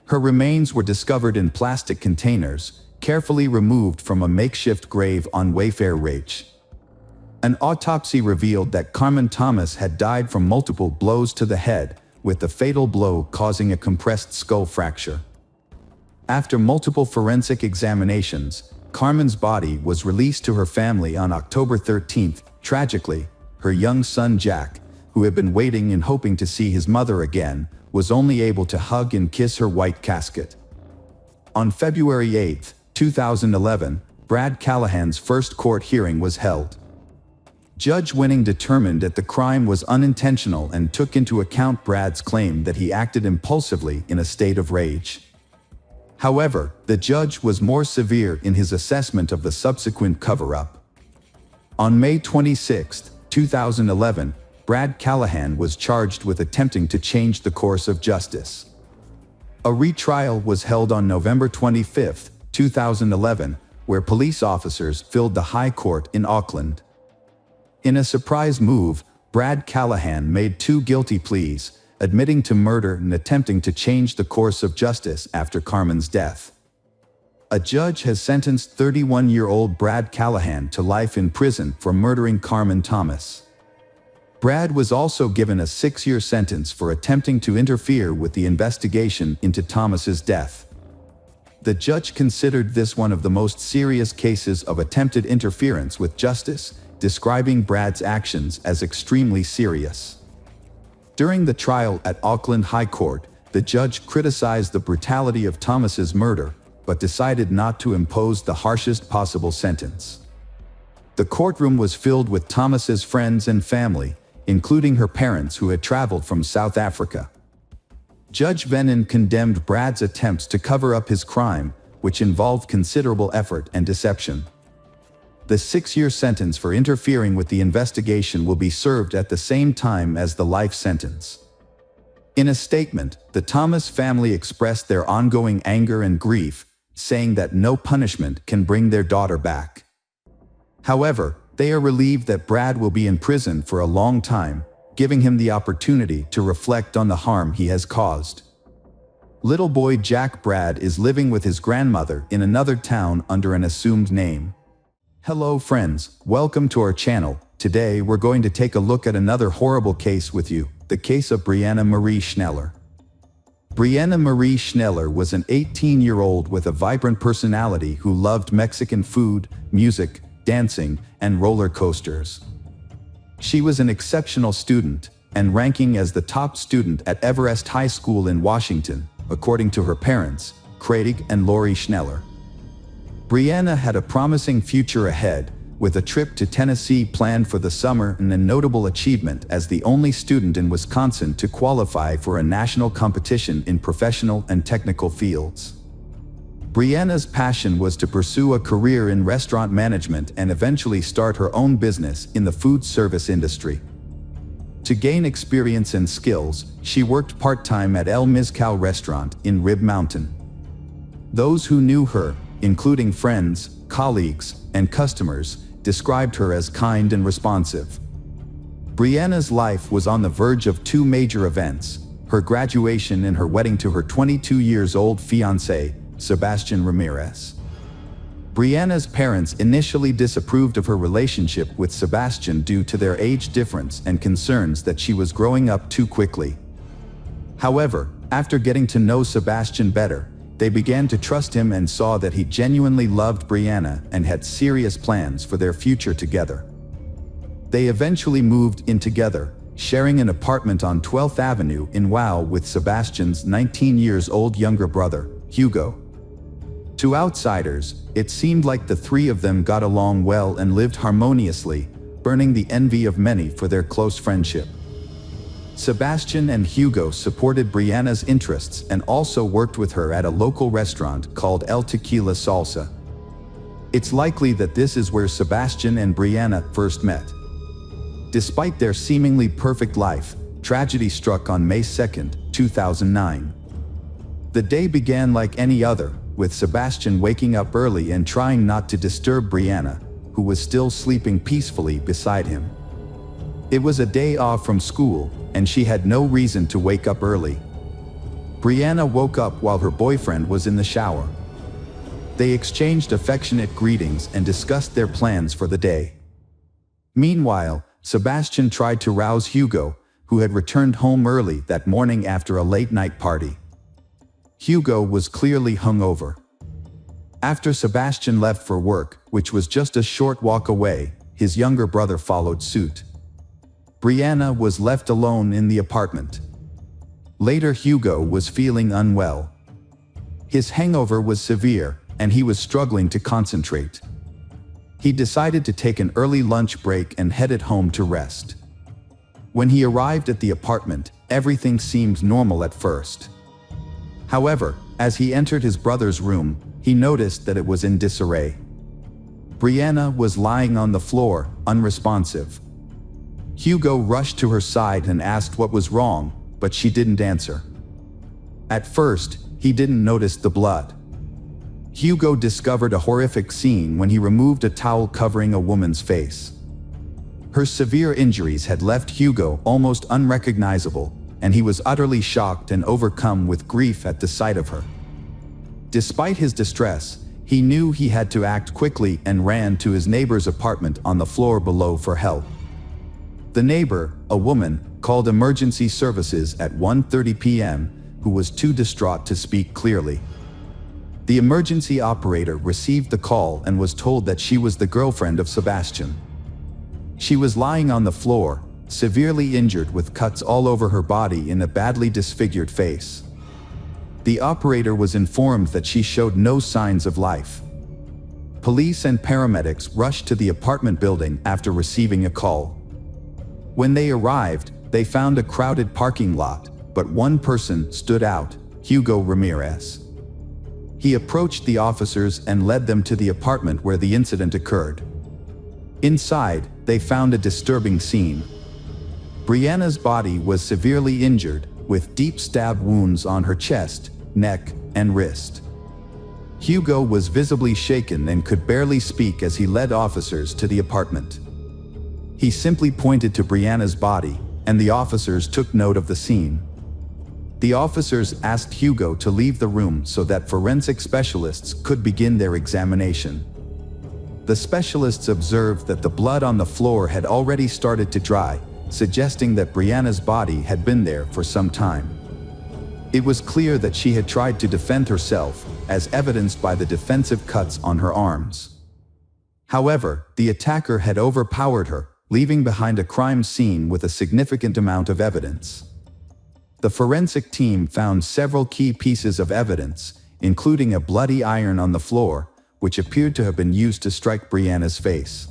Her remains were discovered in plastic containers, carefully removed from a makeshift grave on Wayfair Ridge. An autopsy revealed that Carmen Thomas had died from multiple blows to the head, with the fatal blow causing a compressed skull fracture. After multiple forensic examinations, Carmen's body was released to her family on October 13th. Tragically, her young son Jack, who had been waiting and hoping to see his mother again, was only able to hug and kiss her white casket. On February 8, 2011, Brad Callahan's first court hearing was held. Judge Winning determined that the crime was unintentional and took into account Brad's claim that he acted impulsively in a state of rage. However, the judge was more severe in his assessment of the subsequent cover-up. On May 26, 2011, Brad Callahan was charged with attempting to change the course of justice. A retrial was held on November 25, 2011, where police officers filled the High Court in Auckland. In a surprise move, Brad Callahan made 2 guilty pleas, admitting to murder and attempting to change the course of justice after Carmen's death. A judge has sentenced 31-year-old Brad Callahan to life in prison for murdering Carmen Thomas. Brad was also given a 6-year sentence for attempting to interfere with the investigation into Thomas's death. The judge considered this one of the most serious cases of attempted interference with justice, describing Brad's actions as extremely serious. During the trial at Auckland High Court, the judge criticized the brutality of Thomas's murder, but decided not to impose the harshest possible sentence. The courtroom was filled with Thomas's friends and family, including her parents who had traveled from South Africa. Judge Venin condemned Brad's attempts to cover up his crime, which involved considerable effort and deception. The 6-year sentence for interfering with the investigation will be served at the same time as the life sentence. In a statement, the Thomas family expressed their ongoing anger and grief, saying that no punishment can bring their daughter back. However, they are relieved that Brad will be in prison for a long time, giving him the opportunity to reflect on the harm he has caused. Little boy Jack Brad is living with his grandmother in another town under an assumed name. Hello friends, welcome to our channel. Today we're going to take a look at another horrible case with you, the case of Brianna Marie Schneller. Brianna Marie Schneller was an 18-year-old with a vibrant personality who loved Mexican food, music, dancing, and roller coasters. She was an exceptional student, and ranking as the top student at Everest High School in Washington, according to her parents, Craig and Lori Schneller. Brianna had a promising future ahead, with a trip to Tennessee planned for the summer and a notable achievement as the only student in Wisconsin to qualify for a national competition in professional and technical fields. Brianna's passion was to pursue a career in restaurant management and eventually start her own business in the food service industry. To gain experience and skills, she worked part-time at El Mezcal restaurant in Rib Mountain. Those who knew her, including friends, colleagues, and customers, described her as kind and responsive. Brianna's life was on the verge of two major events: her graduation and her wedding to her 22-year-old fiancé, Sebastian Ramirez. Brianna's parents initially disapproved of her relationship with Sebastian due to their age difference and concerns that she was growing up too quickly. However, after getting to know Sebastian better, they began to trust him and saw that he genuinely loved Brianna and had serious plans for their future together. They eventually moved in together, sharing an apartment on 12th Avenue in WoW with Sebastian's 19-year-old younger brother, Hugo. To outsiders, it seemed like the three of them got along well and lived harmoniously, burning the envy of many for their close friendship. Sebastian and Hugo supported Brianna's interests and also worked with her at a local restaurant called El Tequila Salsa. It's likely that this is where Sebastian and Brianna first met. Despite their seemingly perfect life, tragedy struck on May 2, 2009. The day began like any other, with Sebastian waking up early and trying not to disturb Brianna, who was still sleeping peacefully beside him. It was a day off from school, and she had no reason to wake up early. Brianna woke up while her boyfriend was in the shower. They exchanged affectionate greetings and discussed their plans for the day. Meanwhile, Sebastian tried to rouse Hugo, who had returned home early that morning after a late-night party. Hugo was clearly hungover. After Sebastian left for work, which was just a short walk away, his younger brother followed suit. Brianna was left alone in the apartment. Later, Hugo was feeling unwell. His hangover was severe, and he was struggling to concentrate. He decided to take an early lunch break and headed home to rest. When he arrived at the apartment, everything seemed normal at first. However, as he entered his brother's room, he noticed that it was in disarray. Brianna was lying on the floor, unresponsive. Hugo rushed to her side and asked what was wrong, but she didn't answer. At first, he didn't notice the blood. Hugo discovered a horrific scene when he removed a towel covering a woman's face. Her severe injuries had left Hugo almost unrecognizable, and he was utterly shocked and overcome with grief at the sight of her. Despite his distress, he knew he had to act quickly and ran to his neighbor's apartment on the floor below for help. The neighbor, a woman, called emergency services at 1:30 p.m., who was too distraught to speak clearly. The emergency operator received the call and was told that she was the girlfriend of Sebastian. She was lying on the floor, severely injured with cuts all over her body and a badly disfigured face. The operator was informed that she showed no signs of life. Police and paramedics rushed to the apartment building after receiving a call. When they arrived, they found a crowded parking lot, but one person stood out: Hugo Ramirez. He approached the officers and led them to the apartment where the incident occurred. Inside, they found a disturbing scene. Brianna's body was severely injured, with deep stab wounds on her chest, neck, and wrist. Hugo was visibly shaken and could barely speak as he led officers to the apartment. He simply pointed to Brianna's body, and the officers took note of the scene. The officers asked Hugo to leave the room so that forensic specialists could begin their examination. The specialists observed that the blood on the floor had already started to dry, suggesting that Brianna's body had been there for some time. It was clear that she had tried to defend herself, as evidenced by the defensive cuts on her arms. However, the attacker had overpowered her, leaving behind a crime scene with a significant amount of evidence. The forensic team found several key pieces of evidence, including a bloody iron on the floor, which appeared to have been used to strike Brianna's face.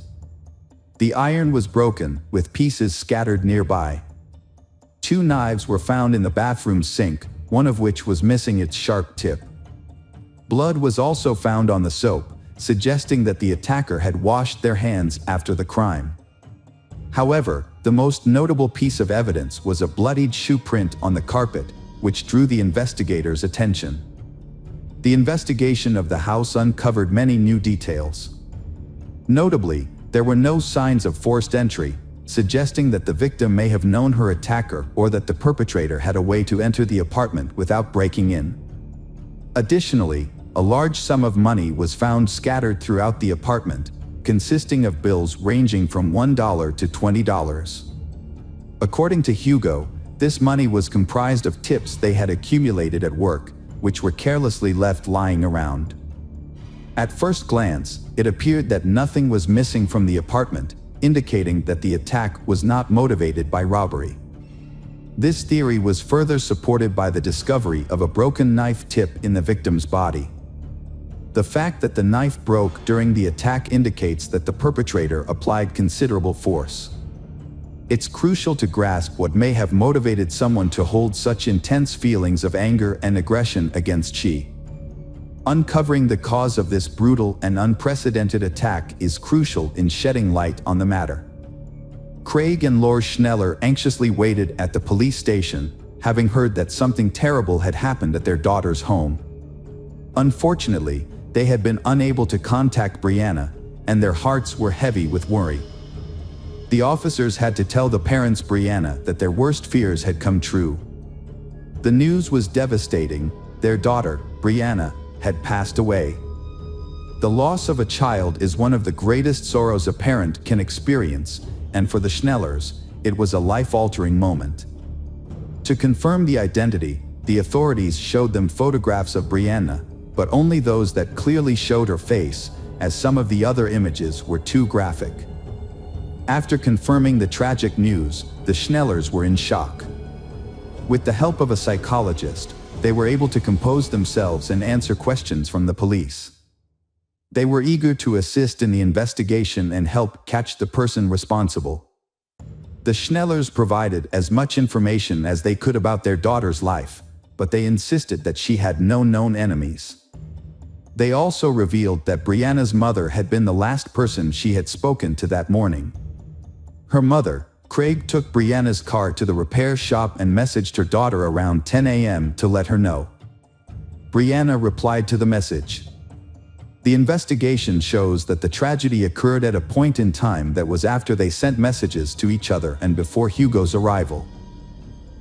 The iron was broken, with pieces scattered nearby. 2 knives were found in the bathroom sink, one of which was missing its sharp tip. Blood was also found on the soap, suggesting that the attacker had washed their hands after the crime. However, the most notable piece of evidence was a bloodied shoe print on the carpet, which drew the investigators' attention. The investigation of the house uncovered many new details. Notably, there were no signs of forced entry, suggesting that the victim may have known her attacker or that the perpetrator had a way to enter the apartment without breaking in. Additionally, a large sum of money was found scattered throughout the apartment, consisting of bills ranging from $1 to $20. According to Hugo, this money was comprised of tips they had accumulated at work, which were carelessly left lying around. At first glance, it appeared that nothing was missing from the apartment, indicating that the attack was not motivated by robbery. This theory was further supported by the discovery of a broken knife tip in the victim's body. The fact that the knife broke during the attack indicates that the perpetrator applied considerable force. It's crucial to grasp what may have motivated someone to hold such intense feelings of anger and aggression against she. Uncovering the cause of this brutal and unprecedented attack is crucial in shedding light on the matter. Craig and Laura Schneller anxiously waited at the police station, having heard that something terrible had happened at their daughter's home. Unfortunately, they had been unable to contact Brianna, and their hearts were heavy with worry. The officers had to tell the parents Brianna that their worst fears had come true. The news was devastating. Their daughter, Brianna, had passed away. The loss of a child is one of the greatest sorrows a parent can experience, and for the Schnellers, it was a life-altering moment. To confirm the identity, the authorities showed them photographs of Brianna, but only those that clearly showed her face, as some of the other images were too graphic. After confirming the tragic news, the Schnellers were in shock. With the help of a psychologist, they were able to compose themselves and answer questions from the police. They were eager to assist in the investigation and help catch the person responsible. The Schnellers provided as much information as they could about their daughter's life, but they insisted that she had no known enemies. They also revealed that Brianna's mother had been the last person she had spoken to that morning. Her mother, Craig, took Brianna's car to the repair shop and messaged her daughter around 10 a.m. to let her know. Brianna replied to the message. The investigation shows that the tragedy occurred at a point in time that was after they sent messages to each other and before Hugo's arrival.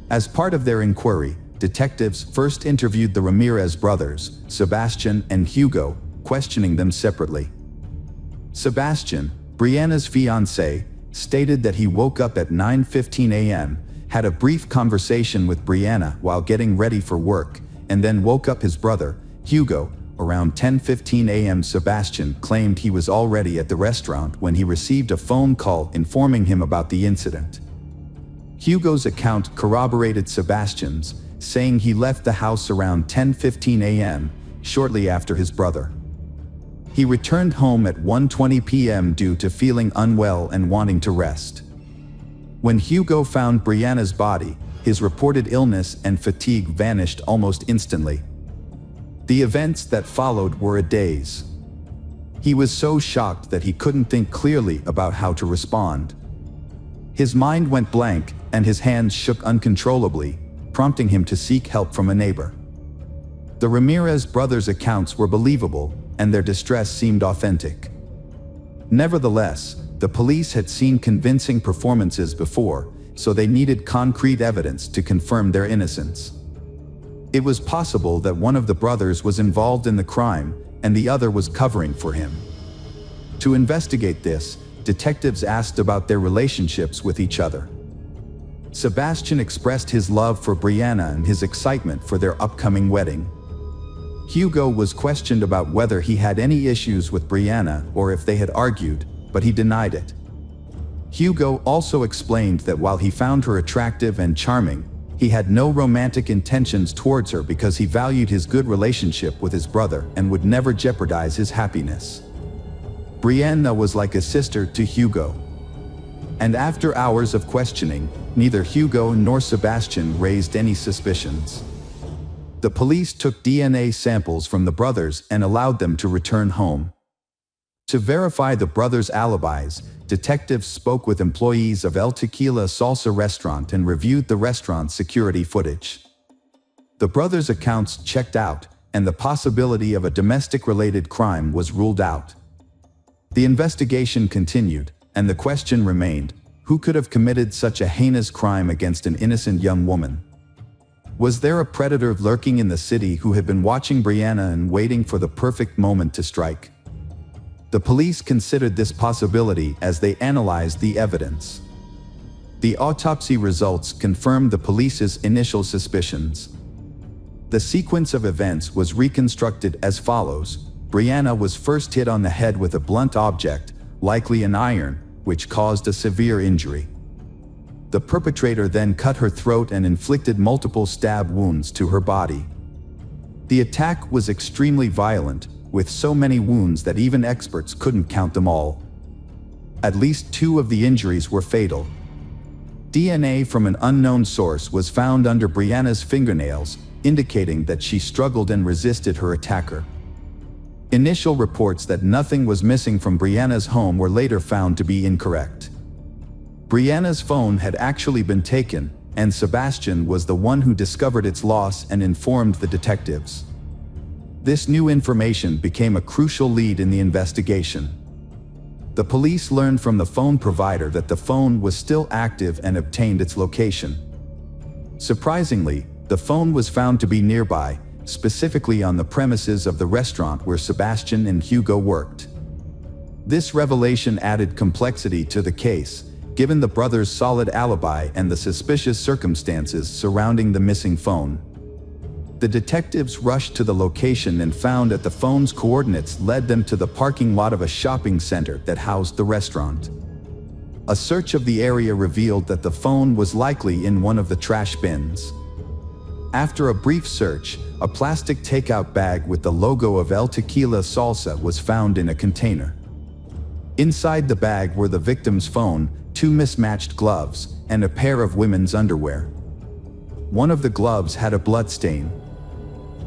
As part of their inquiry, detectives first interviewed the Ramirez brothers, Sebastian and Hugo, questioning them separately. Sebastian, Brianna's fiancé, stated that he woke up at 9:15 a.m., had a brief conversation with Brianna while getting ready for work, and then woke up his brother, Hugo. Around 10:15 a.m. Sebastian claimed he was already at the restaurant when he received a phone call informing him about the incident. Hugo's account corroborated Sebastian's, saying he left the house around 10:15 a.m., shortly after his brother. He returned home at 1:20 p.m. due to feeling unwell and wanting to rest. When Hugo found Brianna's body, his reported illness and fatigue vanished almost instantly. The events that followed were a daze. He was so shocked that he couldn't think clearly about how to respond. His mind went blank, and his hands shook uncontrollably, prompting him to seek help from a neighbor. The Ramirez brothers' accounts were believable, and their distress seemed authentic. Nevertheless, the police had seen convincing performances before, so they needed concrete evidence to confirm their innocence. It was possible that one of the brothers was involved in the crime, and the other was covering for him. To investigate this, detectives asked about their relationships with each other. Sebastian expressed his love for Brianna and his excitement for their upcoming wedding. Hugo was questioned about whether he had any issues with Brianna or if they had argued, but he denied it. Hugo also explained that while he found her attractive and charming, He had no romantic intentions towards her because he valued his good relationship with his brother and would never jeopardize his happiness. Brianna was like a sister to Hugo. And after hours of questioning, neither Hugo nor Sebastian raised any suspicions. The police took DNA samples from the brothers and allowed them to return home. To verify the brothers' alibis, detectives spoke with employees of El Tequila Salsa restaurant and reviewed the restaurant's security footage. The brothers' accounts checked out, and the possibility of a domestic-related crime was ruled out. The investigation continued, and the question remained, who could have committed such a heinous crime against an innocent young woman? Was there a predator lurking in the city who had been watching Brianna and waiting for the perfect moment to strike? The police considered this possibility as they analyzed the evidence. The autopsy results confirmed the police's initial suspicions. The sequence of events was reconstructed as follows. Brianna was first hit on the head with a blunt object, likely an iron, which caused a severe injury. The perpetrator then cut her throat and inflicted multiple stab wounds to her body. The attack was extremely violent, with so many wounds that even experts couldn't count them all. At least 2 of the injuries were fatal. DNA from an unknown source was found under Brianna's fingernails, indicating that she struggled and resisted her attacker. Initial reports that nothing was missing from Brianna's home were later found to be incorrect. Brianna's phone had actually been taken, and Sebastian was the one who discovered its loss and informed the detectives. This new information became a crucial lead in the investigation. The police learned from the phone provider that the phone was still active and obtained its location. Surprisingly, the phone was found to be nearby, specifically on the premises of the restaurant where Sebastian and Hugo worked. This revelation added complexity to the case, given the brothers' solid alibi and the suspicious circumstances surrounding the missing phone. The detectives rushed to the location and found that the phone's coordinates led them to the parking lot of a shopping center that housed the restaurant. A search of the area revealed that the phone was likely in one of the trash bins. After a brief search, a plastic takeout bag with the logo of El Tequila Salsa was found in a container. Inside the bag were the victim's phone, 2 mismatched gloves, and a pair of women's underwear. One of the gloves had a blood stain.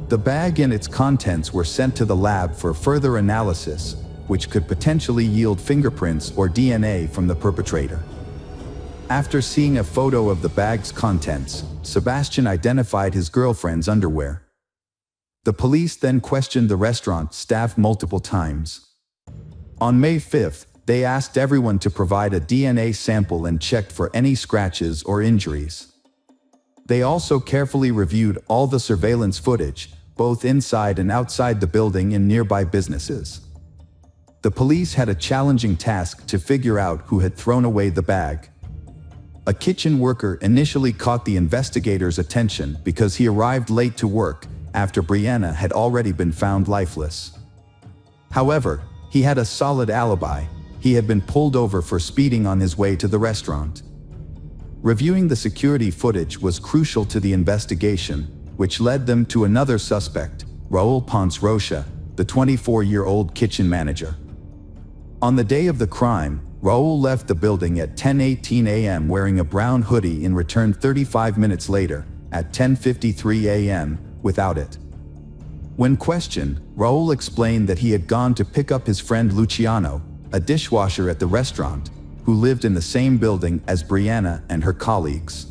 The bag and its contents were sent to the lab for further analysis, which could potentially yield fingerprints or DNA from the perpetrator. After seeing a photo of the bag's contents, Sebastian identified his girlfriend's underwear. The police then questioned the restaurant staff multiple times. On May 5th, they asked everyone to provide a DNA sample and checked for any scratches or injuries. They also carefully reviewed all the surveillance footage, both inside and outside the building and nearby businesses. The police had a challenging task to figure out who had thrown away the bag. A kitchen worker initially caught the investigators' attention because he arrived late to work after Brianna had already been found lifeless. However, he had a solid alibi. He had been pulled over for speeding on his way to the restaurant. Reviewing the security footage was crucial to the investigation, which led them to another suspect, Raul Ponce Rocha, the 24-year-old kitchen manager. On the day of the crime, Raul left the building at 10:18 a.m. wearing a brown hoodie and returned 35 minutes later, at 10:53 a.m., without it. When questioned, Raul explained that he had gone to pick up his friend Luciano, a dishwasher at the restaurant, who lived in the same building as Brianna and her colleagues.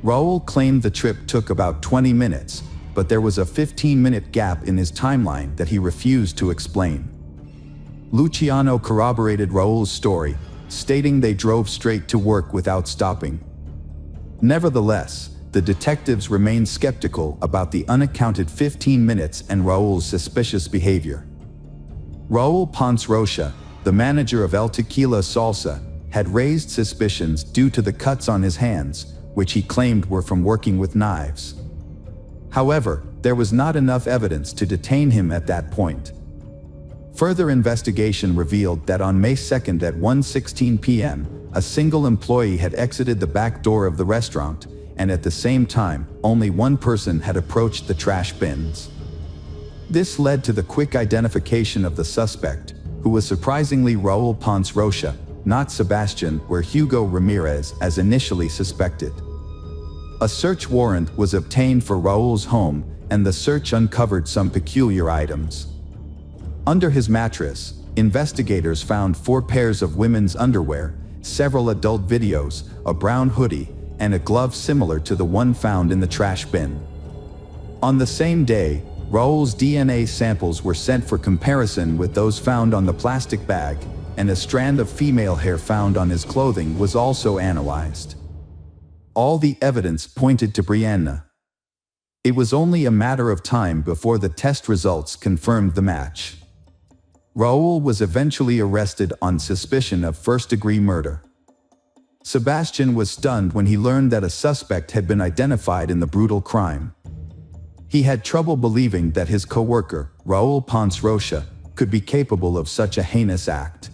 Raul claimed the trip took about 20 minutes, but there was a 15-minute gap in his timeline that he refused to explain. Luciano corroborated Raul's story, stating they drove straight to work without stopping. Nevertheless, the detectives remained skeptical about the unaccounted 15 minutes and Raul's suspicious behavior. Raul Ponce Rocha, the manager of El Tequila Salsa, had raised suspicions due to the cuts on his hands, which he claimed were from working with knives. However, there was not enough evidence to detain him at that point. Further investigation revealed that on May 2nd at 1:16 p.m., a single employee had exited the back door of the restaurant, and at the same time, only one person had approached the trash bins. This led to the quick identification of the suspect, who was surprisingly Raul Ponce Rocha, not Sebastian or Hugo Ramirez as initially suspected. A search warrant was obtained for Raul's home, and the search uncovered some peculiar items. Under his mattress, investigators found 4 pairs of women's underwear, several adult videos, a brown hoodie, and a glove similar to the one found in the trash bin. On the same day, Raul's DNA samples were sent for comparison with those found on the plastic bag, and a strand of female hair found on his clothing was also analyzed. All the evidence pointed to Brianna. It was only a matter of time before the test results confirmed the match. Raul was eventually arrested on suspicion of first-degree murder. Sebastian was stunned when he learned that a suspect had been identified in the brutal crime. He had trouble believing that his co-worker, Raul Ponce Rocha, could be capable of such a heinous act.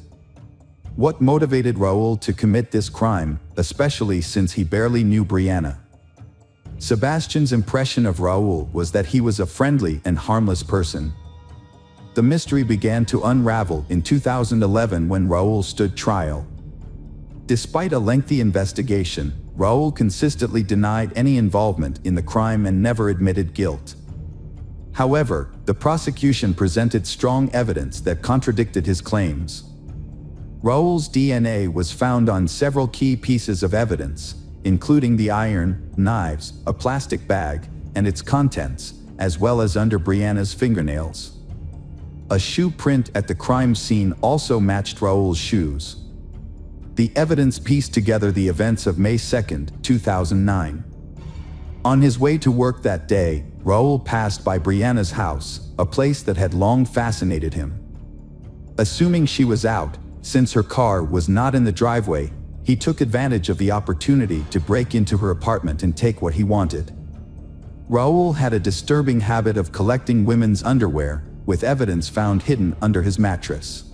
What motivated Raul to commit this crime, especially since he barely knew Brianna? Sebastian's impression of Raul was that he was a friendly and harmless person. The mystery began to unravel in 2011 when Raul stood trial. Despite a lengthy investigation, Raul consistently denied any involvement in the crime and never admitted guilt. However, the prosecution presented strong evidence that contradicted his claims. Raul's DNA was found on several key pieces of evidence, including the iron, knives, a plastic bag, and its contents, as well as under Brianna's fingernails. A shoe print at the crime scene also matched Raul's shoes. The evidence pieced together the events of May 2, 2009. On his way to work that day, Raul passed by Brianna's house, a place that had long fascinated him. Assuming she was out, since her car was not in the driveway, he took advantage of the opportunity to break into her apartment and take what he wanted. Raul had a disturbing habit of collecting women's underwear, with evidence found hidden under his mattress.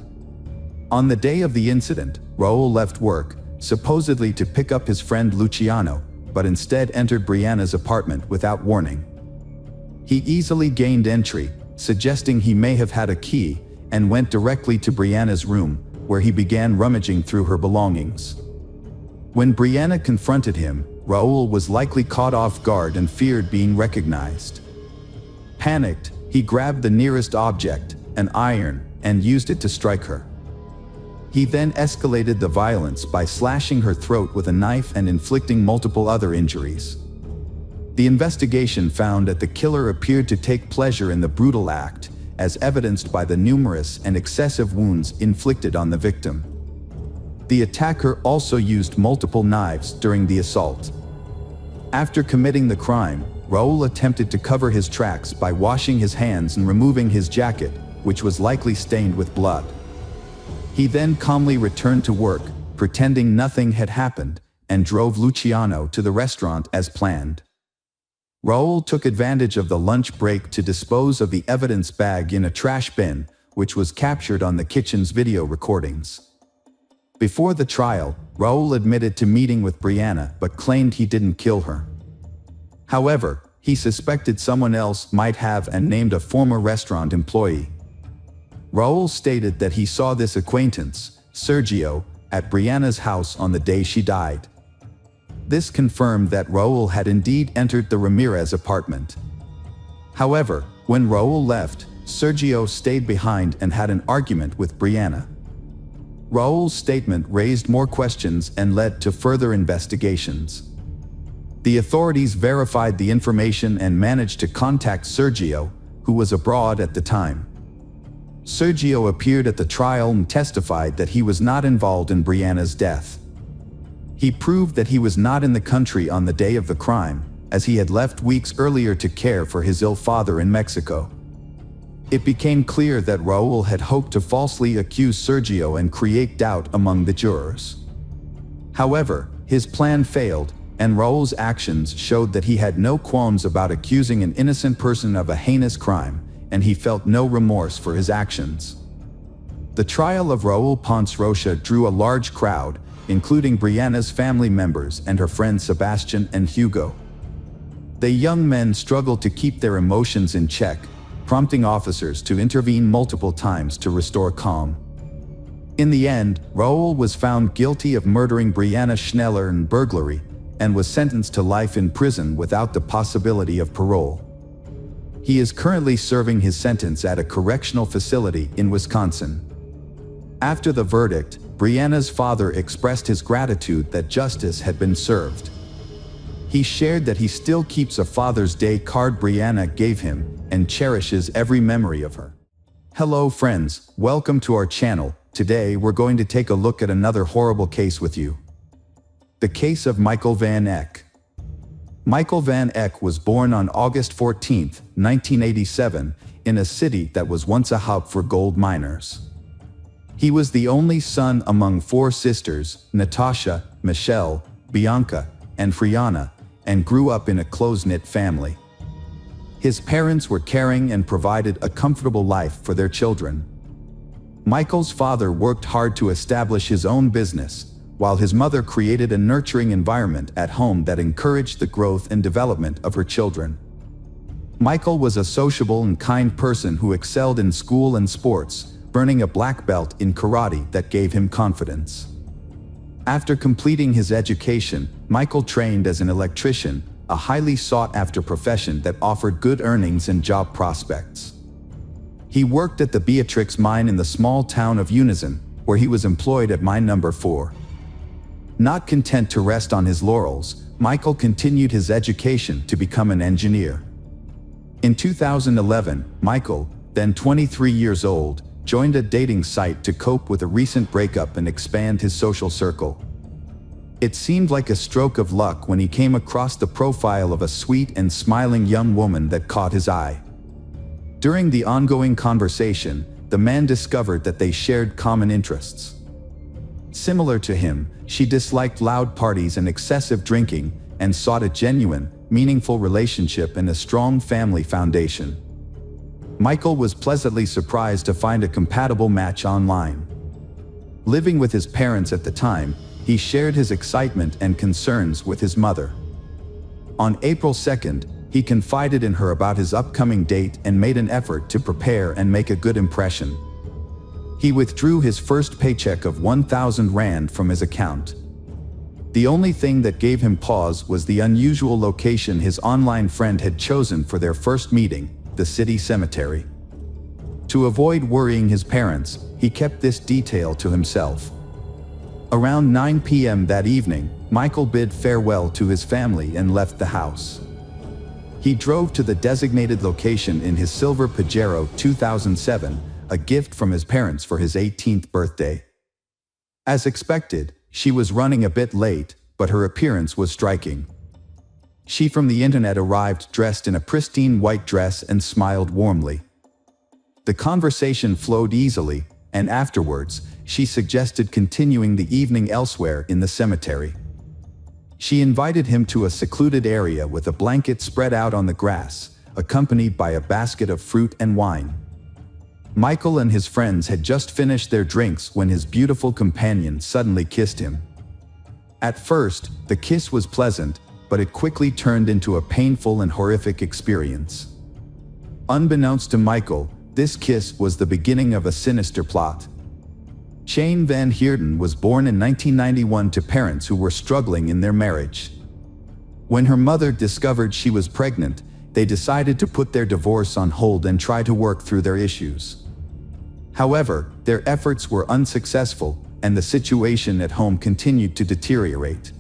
On the day of the incident, Raul left work, supposedly to pick up his friend Luciano, but instead entered Brianna's apartment without warning. He easily gained entry, suggesting he may have had a key, and went directly to Brianna's room, where he began rummaging through her belongings. When Brianna confronted him, Raul was likely caught off guard and feared being recognized. Panicked, he grabbed the nearest object, an iron, and used it to strike her. He then escalated the violence by slashing her throat with a knife and inflicting multiple other injuries. The investigation found that the killer appeared to take pleasure in the brutal act, as evidenced by the numerous and excessive wounds inflicted on the victim. The attacker also used multiple knives during the assault. After committing the crime, Raul attempted to cover his tracks by washing his hands and removing his jacket, which was likely stained with blood. He then calmly returned to work, pretending nothing had happened, and drove Luciano to the restaurant as planned. Raul took advantage of the lunch break to dispose of the evidence bag in a trash bin, which was captured on the kitchen's video recordings. Before the trial, Raul admitted to meeting with Brianna but claimed he didn't kill her. However, he suspected someone else might have and named a former restaurant employee. Raul stated that he saw this acquaintance, Sergio, at Brianna's house on the day she died. This confirmed that Raul had indeed entered the Ramirez apartment. However, when Raul left, Sergio stayed behind and had an argument with Brianna. Raul's statement raised more questions and led to further investigations. The authorities verified the information and managed to contact Sergio, who was abroad at the time. Sergio appeared at the trial and testified that he was not involved in Brianna's death. He proved that he was not in the country on the day of the crime, as he had left weeks earlier to care for his ill father in Mexico. It became clear that Raul had hoped to falsely accuse Sergio and create doubt among the jurors. However, his plan failed, and Raul's actions showed that he had no qualms about accusing an innocent person of a heinous crime, and he felt no remorse for his actions. The trial of Raul Ponce Rocha drew a large crowd, including Brianna's family members and her friends Sebastian and Hugo. The young men struggled to keep their emotions in check, prompting officers to intervene multiple times to restore calm. In the end, Raul was found guilty of murdering Brianna Schneller and burglary, and was sentenced to life in prison without the possibility of parole. He is currently serving his sentence at a correctional facility in Wisconsin. After the verdict, Brianna's father expressed his gratitude that justice had been served. He shared that he still keeps a Father's Day card Brianna gave him and cherishes every memory of her. Hello friends, welcome to our channel. Today we're going to take a look at another horrible case with you. The case of Michael Van Eck. Michael Van Eck was born on August 14, 1987, in a city that was once a hub for gold miners. He was the only son among 4 sisters, Natasha, Michelle, Bianca, and Friana, and grew up in a close-knit family. His parents were caring and provided a comfortable life for their children. Michael's father worked hard to establish his own business, while his mother created a nurturing environment at home that encouraged the growth and development of her children. Michael was a sociable and kind person who excelled in school and sports, earning a black belt in karate that gave him confidence. After completing his education, Michael trained as an electrician, a highly sought-after profession that offered good earnings and job prospects. He worked at the Beatrix mine in the small town of Unison, where he was employed at mine number 4. Not content to rest on his laurels, Michael continued his education to become an engineer. In 2011, Michael, then 23 years old, joined a dating site to cope with a recent breakup and expand his social circle. It seemed like a stroke of luck when he came across the profile of a sweet and smiling young woman that caught his eye. During the ongoing conversation, the man discovered that they shared common interests. Similar to him, she disliked loud parties and excessive drinking, and sought a genuine, meaningful relationship and a strong family foundation. Michael was pleasantly surprised to find a compatible match online. Living with his parents at the time, he shared his excitement and concerns with his mother. On April 2nd, he confided in her about his upcoming date and made an effort to prepare and make a good impression. He withdrew his first paycheck of 1,000 Rand from his account. The only thing that gave him pause was the unusual location his online friend had chosen for their first meeting, the city cemetery. To avoid worrying his parents, he kept this detail to himself. Around 9 p.m. that evening, Michael bid farewell to his family and left the house. He drove to the designated location in his silver Pajero 2007, a gift from his parents for his 18th birthday. As expected, she was running a bit late, but her appearance was striking. She from the internet arrived dressed in a pristine white dress and smiled warmly. The conversation flowed easily, and afterwards, she suggested continuing the evening elsewhere in the cemetery. She invited him to a secluded area with a blanket spread out on the grass, accompanied by a basket of fruit and wine. Michael and his friends had just finished their drinks when his beautiful companion suddenly kissed him. At first, the kiss was pleasant, but it quickly turned into a painful and horrific experience. Unbeknownst to Michael, this kiss was the beginning of a sinister plot. Jane Van Heerden was born in 1991 to parents who were struggling in their marriage. When her mother discovered she was pregnant, they decided to put their divorce on hold and try to work through their issues. However, their efforts were unsuccessful, and the situation at home continued to deteriorate.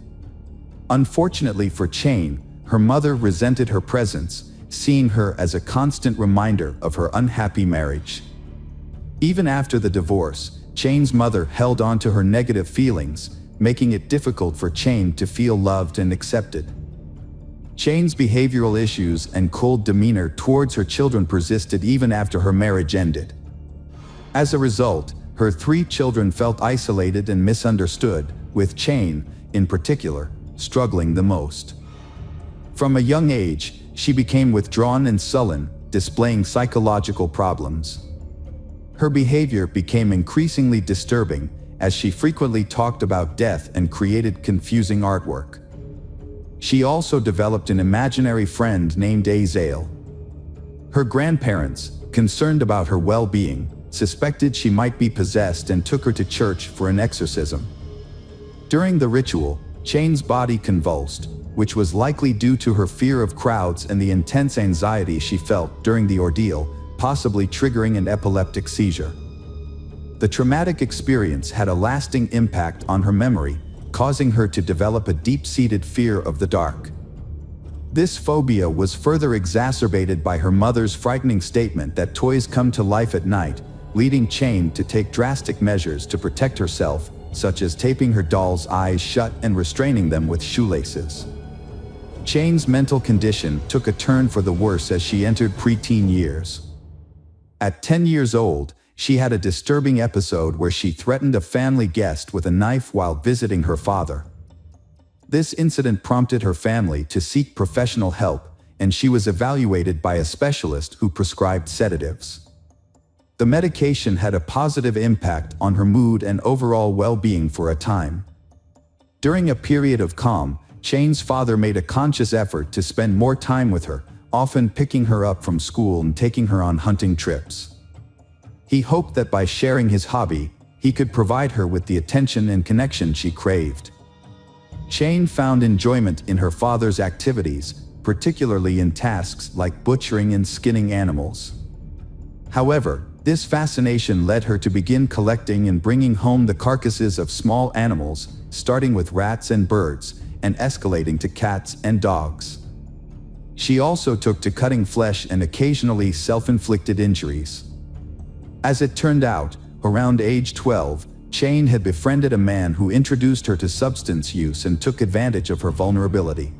Unfortunately for Jane, her mother resented her presence, seeing her as a constant reminder of her unhappy marriage. Even after the divorce, Jane's mother held on to her negative feelings, making it difficult for Jane to feel loved and accepted. Jane's behavioral issues and cold demeanor towards her children persisted even after her marriage ended. As a result, her 3 children felt isolated and misunderstood, with Jane, in particular, struggling the most. From a young age, she became withdrawn and sullen, displaying psychological problems. Her behavior became increasingly disturbing, as she frequently talked about death and created confusing artwork. She also developed an imaginary friend named Azael. Her grandparents, concerned about her well-being, suspected she might be possessed and took her to church for an exorcism. During the ritual, Chane's body convulsed, which was likely due to her fear of crowds and the intense anxiety she felt during the ordeal, possibly triggering an epileptic seizure. The traumatic experience had a lasting impact on her memory, causing her to develop a deep-seated fear of the dark. This phobia was further exacerbated by her mother's frightening statement that toys come to life at night, leading Chane to take drastic measures to protect herself, such as taping her doll's eyes shut and restraining them with shoelaces. Chane's mental condition took a turn for the worse as she entered preteen years. At 10 years old, she had a disturbing episode where she threatened a family guest with a knife while visiting her father. This incident prompted her family to seek professional help, and she was evaluated by a specialist who prescribed sedatives. The medication had a positive impact on her mood and overall well-being for a time. During a period of calm, Chane's father made a conscious effort to spend more time with her, often picking her up from school and taking her on hunting trips. He hoped that by sharing his hobby, he could provide her with the attention and connection she craved. Chane found enjoyment in her father's activities, particularly in tasks like butchering and skinning animals. However, this fascination led her to begin collecting and bringing home the carcasses of small animals, starting with rats and birds, and escalating to cats and dogs. She also took to cutting flesh and occasionally self-inflicted injuries. As it turned out, around age 12, Chane had befriended a man who introduced her to substance use and took advantage of her vulnerability.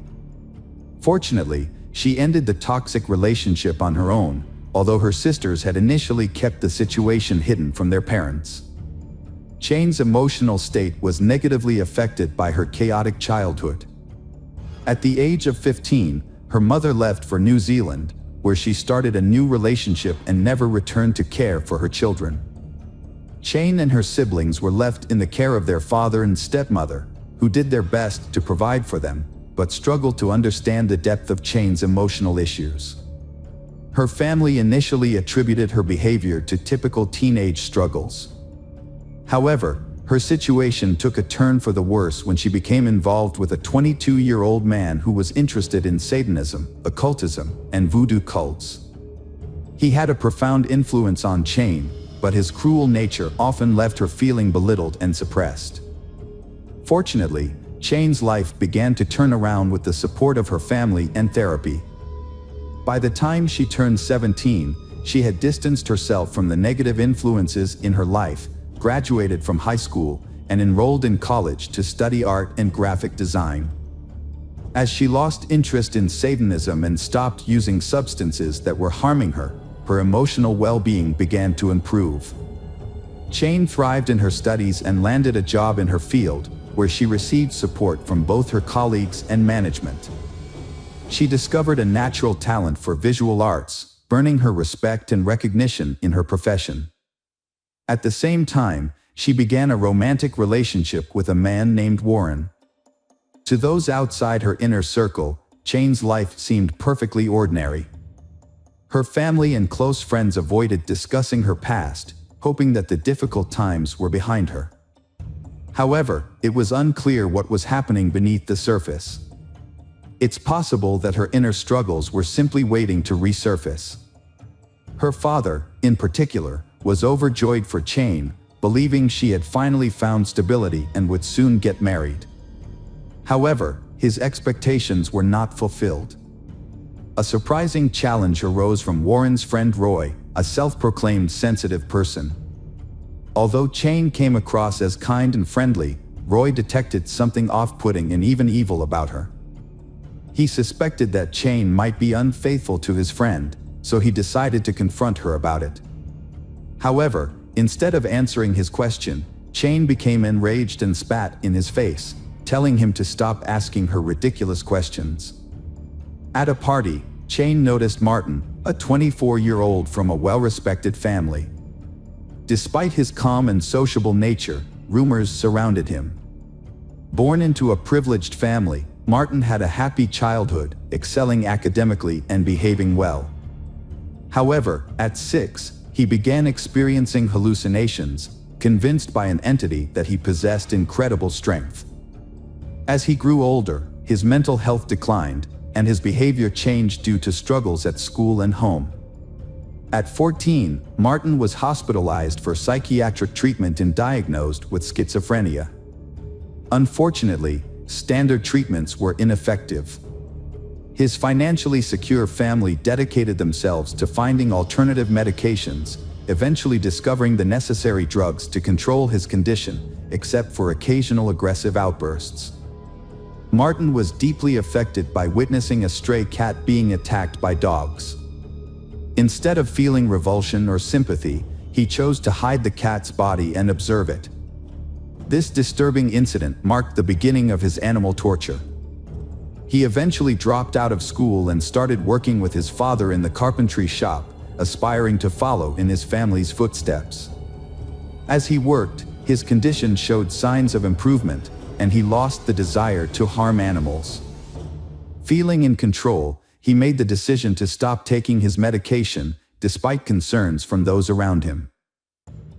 Fortunately, she ended the toxic relationship on her own, although her sisters had initially kept the situation hidden from their parents. Chane's emotional state was negatively affected by her chaotic childhood. At the age of 15, her mother left for New Zealand, where she started a new relationship and never returned to care for her children. Chane and her siblings were left in the care of their father and stepmother, who did their best to provide for them, but struggled to understand the depth of Chane's emotional issues. Her family initially attributed her behavior to typical teenage struggles. However, her situation took a turn for the worse when she became involved with a 22-year-old man who was interested in Satanism, occultism, and voodoo cults. He had a profound influence on Chane, but his cruel nature often left her feeling belittled and suppressed. Fortunately, Chane's life began to turn around with the support of her family and therapy. By the time she turned 17, she had distanced herself from the negative influences in her life, graduated from high school, and enrolled in college to study art and graphic design. As she lost interest in Satanism and stopped using substances that were harming her, her emotional well-being began to improve. Chane thrived in her studies and landed a job in her field, where she received support from both her colleagues and management. She discovered a natural talent for visual arts, earning her respect and recognition in her profession. At the same time, she began a romantic relationship with a man named Warren. To those outside her inner circle, Chane's life seemed perfectly ordinary. Her family and close friends avoided discussing her past, hoping that the difficult times were behind her. However, it was unclear what was happening beneath the surface. It's possible that her inner struggles were simply waiting to resurface. Her father, in particular, was overjoyed for Chane, believing she had finally found stability and would soon get married. However, his expectations were not fulfilled. A surprising challenge arose from Warren's friend Roy, a self-proclaimed sensitive person. Although Chane came across as kind and friendly, Roy detected something off-putting and even evil about her. He suspected that Chane might be unfaithful to his friend, so he decided to confront her about it. However, instead of answering his question, Chane became enraged and spat in his face, telling him to stop asking her ridiculous questions. At a party, Chane noticed Martin, a 24-year-old from a well-respected family. Despite his calm and sociable nature, rumors surrounded him. Born into a privileged family, Martin had a happy childhood, excelling academically and behaving well. However, at 6, he began experiencing hallucinations, convinced by an entity that he possessed incredible strength. As he grew older, his mental health declined, and his behavior changed due to struggles at school and home. At 14, Martin was hospitalized for psychiatric treatment and diagnosed with schizophrenia. Unfortunately, standard treatments were ineffective. His financially secure family dedicated themselves to finding alternative medications, eventually discovering the necessary drugs to control his condition, except for occasional aggressive outbursts. Martin was deeply affected by witnessing a stray cat being attacked by dogs. Instead of feeling revulsion or sympathy, he chose to hide the cat's body and observe it. This disturbing incident marked the beginning of his animal torture. He eventually dropped out of school and started working with his father in the carpentry shop, aspiring to follow in his family's footsteps. As he worked, his condition showed signs of improvement, and he lost the desire to harm animals. Feeling in control, he made the decision to stop taking his medication, despite concerns from those around him.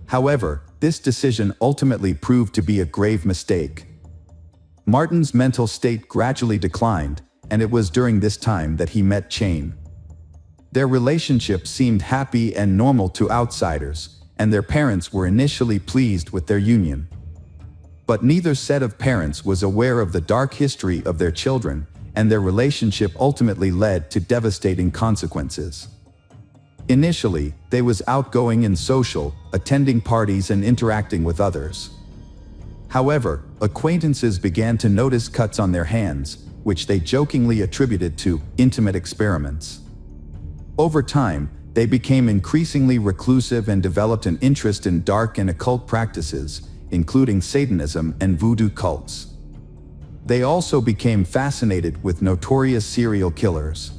However, this decision ultimately proved to be a grave mistake. Martin's mental state gradually declined, and it was during this time that he met Jane. Their relationship seemed happy and normal to outsiders, and their parents were initially pleased with their union. But neither set of parents was aware of the dark history of their children, and their relationship ultimately led to devastating consequences. Initially, they was outgoing and social, attending parties and interacting with others. However, acquaintances began to notice cuts on their hands, which they jokingly attributed to intimate experiments. Over time, they became increasingly reclusive and developed an interest in dark and occult practices, including Satanism and voodoo cults. They also became fascinated with notorious serial killers.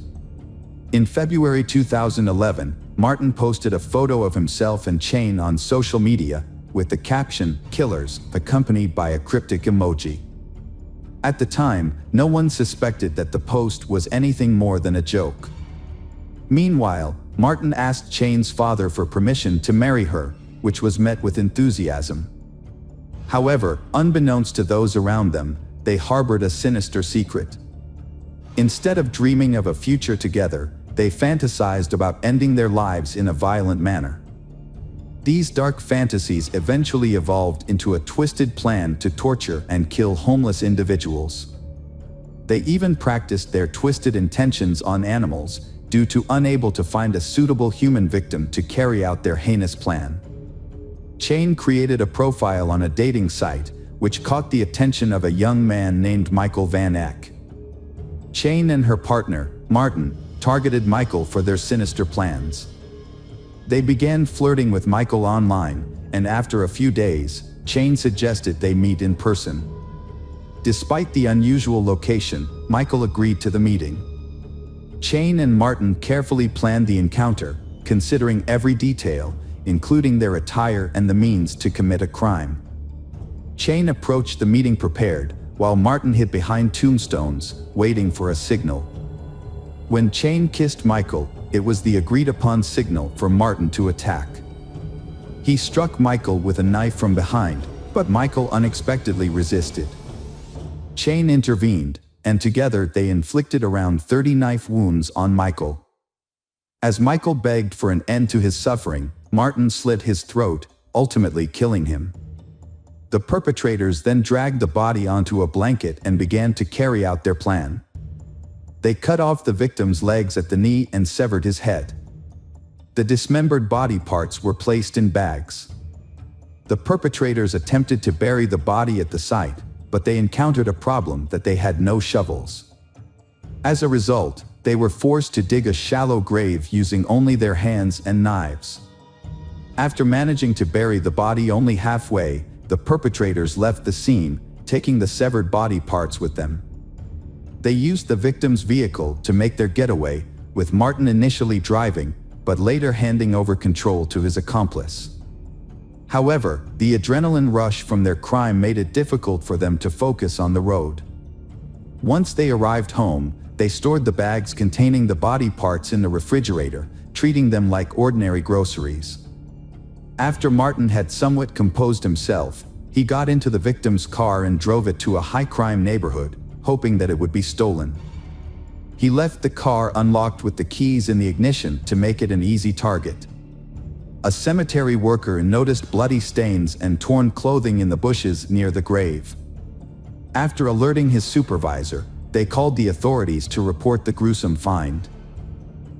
In February 2011, Martin posted a photo of himself and Jane on social media, with the caption, "Killers," accompanied by a cryptic emoji. At the time, no one suspected that the post was anything more than a joke. Meanwhile, Martin asked Jane's father for permission to marry her, which was met with enthusiasm. However, unbeknownst to those around them, they harbored a sinister secret. Instead of dreaming of a future together, they fantasized about ending their lives in a violent manner. These dark fantasies eventually evolved into a twisted plan to torture and kill homeless individuals. They even practiced their twisted intentions on animals, due to unable to find a suitable human victim to carry out their heinous plan. Jane created a profile on a dating site, which caught the attention of a young man named Michael Van Eck. Jane and her partner, Martin, targeted Michael for their sinister plans. They began flirting with Michael online, and after a few days, Jane suggested they meet in person. Despite the unusual location, Michael agreed to the meeting. Jane and Martin carefully planned the encounter, considering every detail, including their attire and the means to commit a crime. Jane approached the meeting prepared, while Martin hid behind tombstones, waiting for a signal. When Jane kissed Michael, it was the agreed-upon signal for Martin to attack. He struck Michael with a knife from behind, but Michael unexpectedly resisted. Jane intervened, and together they inflicted around 30 knife wounds on Michael. As Michael begged for an end to his suffering, Martin slit his throat, ultimately killing him. The perpetrators then dragged the body onto a blanket and began to carry out their plan. They cut off the victim's legs at the knee and severed his head. The dismembered body parts were placed in bags. The perpetrators attempted to bury the body at the site, but they encountered a problem that they had no shovels. As a result, they were forced to dig a shallow grave using only their hands and knives. After managing to bury the body only halfway, the perpetrators left the scene, taking the severed body parts with them. They used the victim's vehicle to make their getaway, with Martin initially driving, but later handing over control to his accomplice. However, the adrenaline rush from their crime made it difficult for them to focus on the road. Once they arrived home, they stored the bags containing the body parts in the refrigerator, treating them like ordinary groceries. After Martin had somewhat composed himself, he got into the victim's car and drove it to a high-crime neighborhood, hoping that it would be stolen. He left the car unlocked with the keys in the ignition to make it an easy target. A cemetery worker noticed bloody stains and torn clothing in the bushes near the grave. After alerting his supervisor, they called the authorities to report the gruesome find.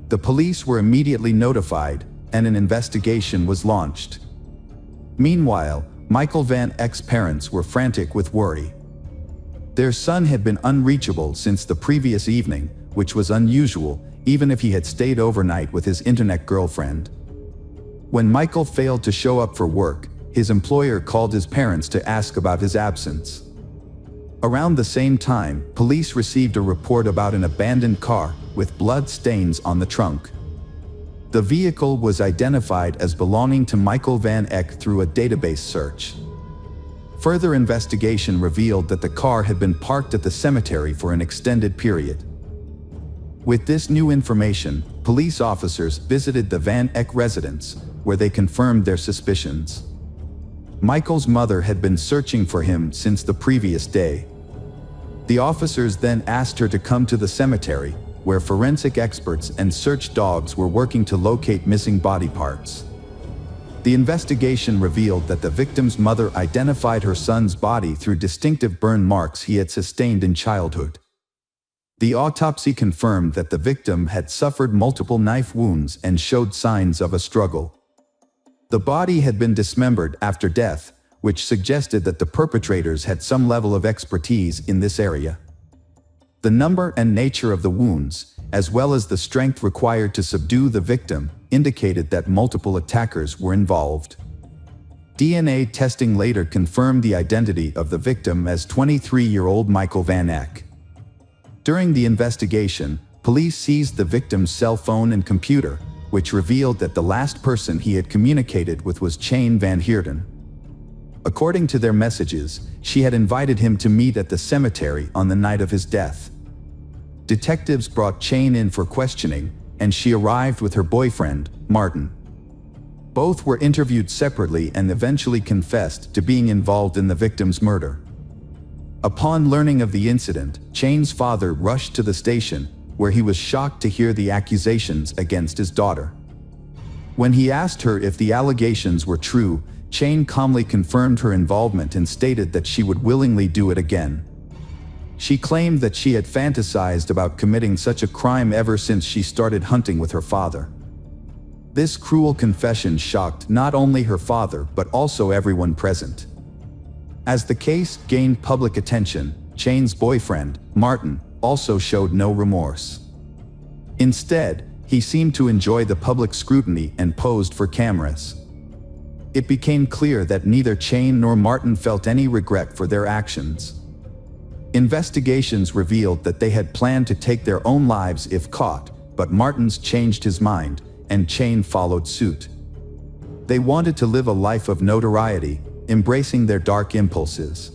The police were immediately notified, and an investigation was launched. Meanwhile, Michael Van Eck's parents were frantic with worry. Their son had been unreachable since the previous evening, which was unusual, even if he had stayed overnight with his internet girlfriend. When Michael failed to show up for work, his employer called his parents to ask about his absence. Around the same time, police received a report about an abandoned car with blood stains on the trunk. The vehicle was identified as belonging to Michael Van Eck through a database search. Further investigation revealed that the car had been parked at the cemetery for an extended period. With this new information, police officers visited the Van Eck residence, where they confirmed their suspicions. Michael's mother had been searching for him since the previous day. The officers then asked her to come to the cemetery, where forensic experts and search dogs were working to locate missing body parts. The investigation revealed that the victim's mother identified her son's body through distinctive burn marks he had sustained in childhood. The autopsy confirmed that the victim had suffered multiple knife wounds and showed signs of a struggle. The body had been dismembered after death, which suggested that the perpetrators had some level of expertise in this area. The number and nature of the wounds, as well as the strength required to subdue the victim, indicated that multiple attackers were involved. DNA testing later confirmed the identity of the victim as 23-year-old Michael Van Eck. During the investigation, police seized the victim's cell phone and computer, which revealed that the last person he had communicated with was Jane Van Heerden. According to their messages, she had invited him to meet at the cemetery on the night of his death. Detectives brought Jane in for questioning, and she arrived with her boyfriend, Martin. Both were interviewed separately and eventually confessed to being involved in the victim's murder. Upon learning of the incident, Jane's father rushed to the station, where he was shocked to hear the accusations against his daughter. When he asked her if the allegations were true, Jane calmly confirmed her involvement and stated that she would willingly do it again. She claimed that she had fantasized about committing such a crime ever since she started hunting with her father. This cruel confession shocked not only her father but also everyone present. As the case gained public attention, Jane's boyfriend, Martin, also showed no remorse. Instead, he seemed to enjoy the public scrutiny and posed for cameras. It became clear that neither Jane nor Martin felt any regret for their actions. Investigations revealed that they had planned to take their own lives if caught, but Martin's changed his mind, and Jane followed suit. They wanted to live a life of notoriety, embracing their dark impulses.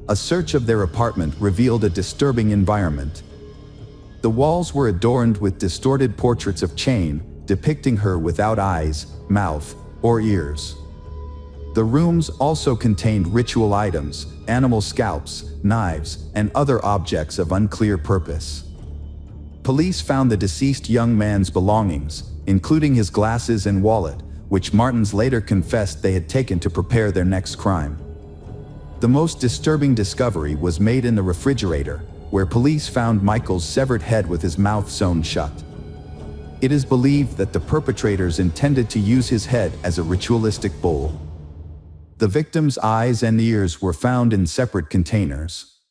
A search of their apartment revealed a disturbing environment. The walls were adorned with distorted portraits of Jane, depicting her without eyes, mouth, or ears. The rooms also contained ritual items, animal scalps, knives, and other objects of unclear purpose. Police found the deceased young man's belongings, including his glasses and wallet, which Martins later confessed they had taken to prepare their next crime. The most disturbing discovery was made in the refrigerator, where police found Michael's severed head with his mouth sewn shut. It is believed that the perpetrators intended to use his head as a ritualistic bowl. The victim's eyes and ears were found in separate containers.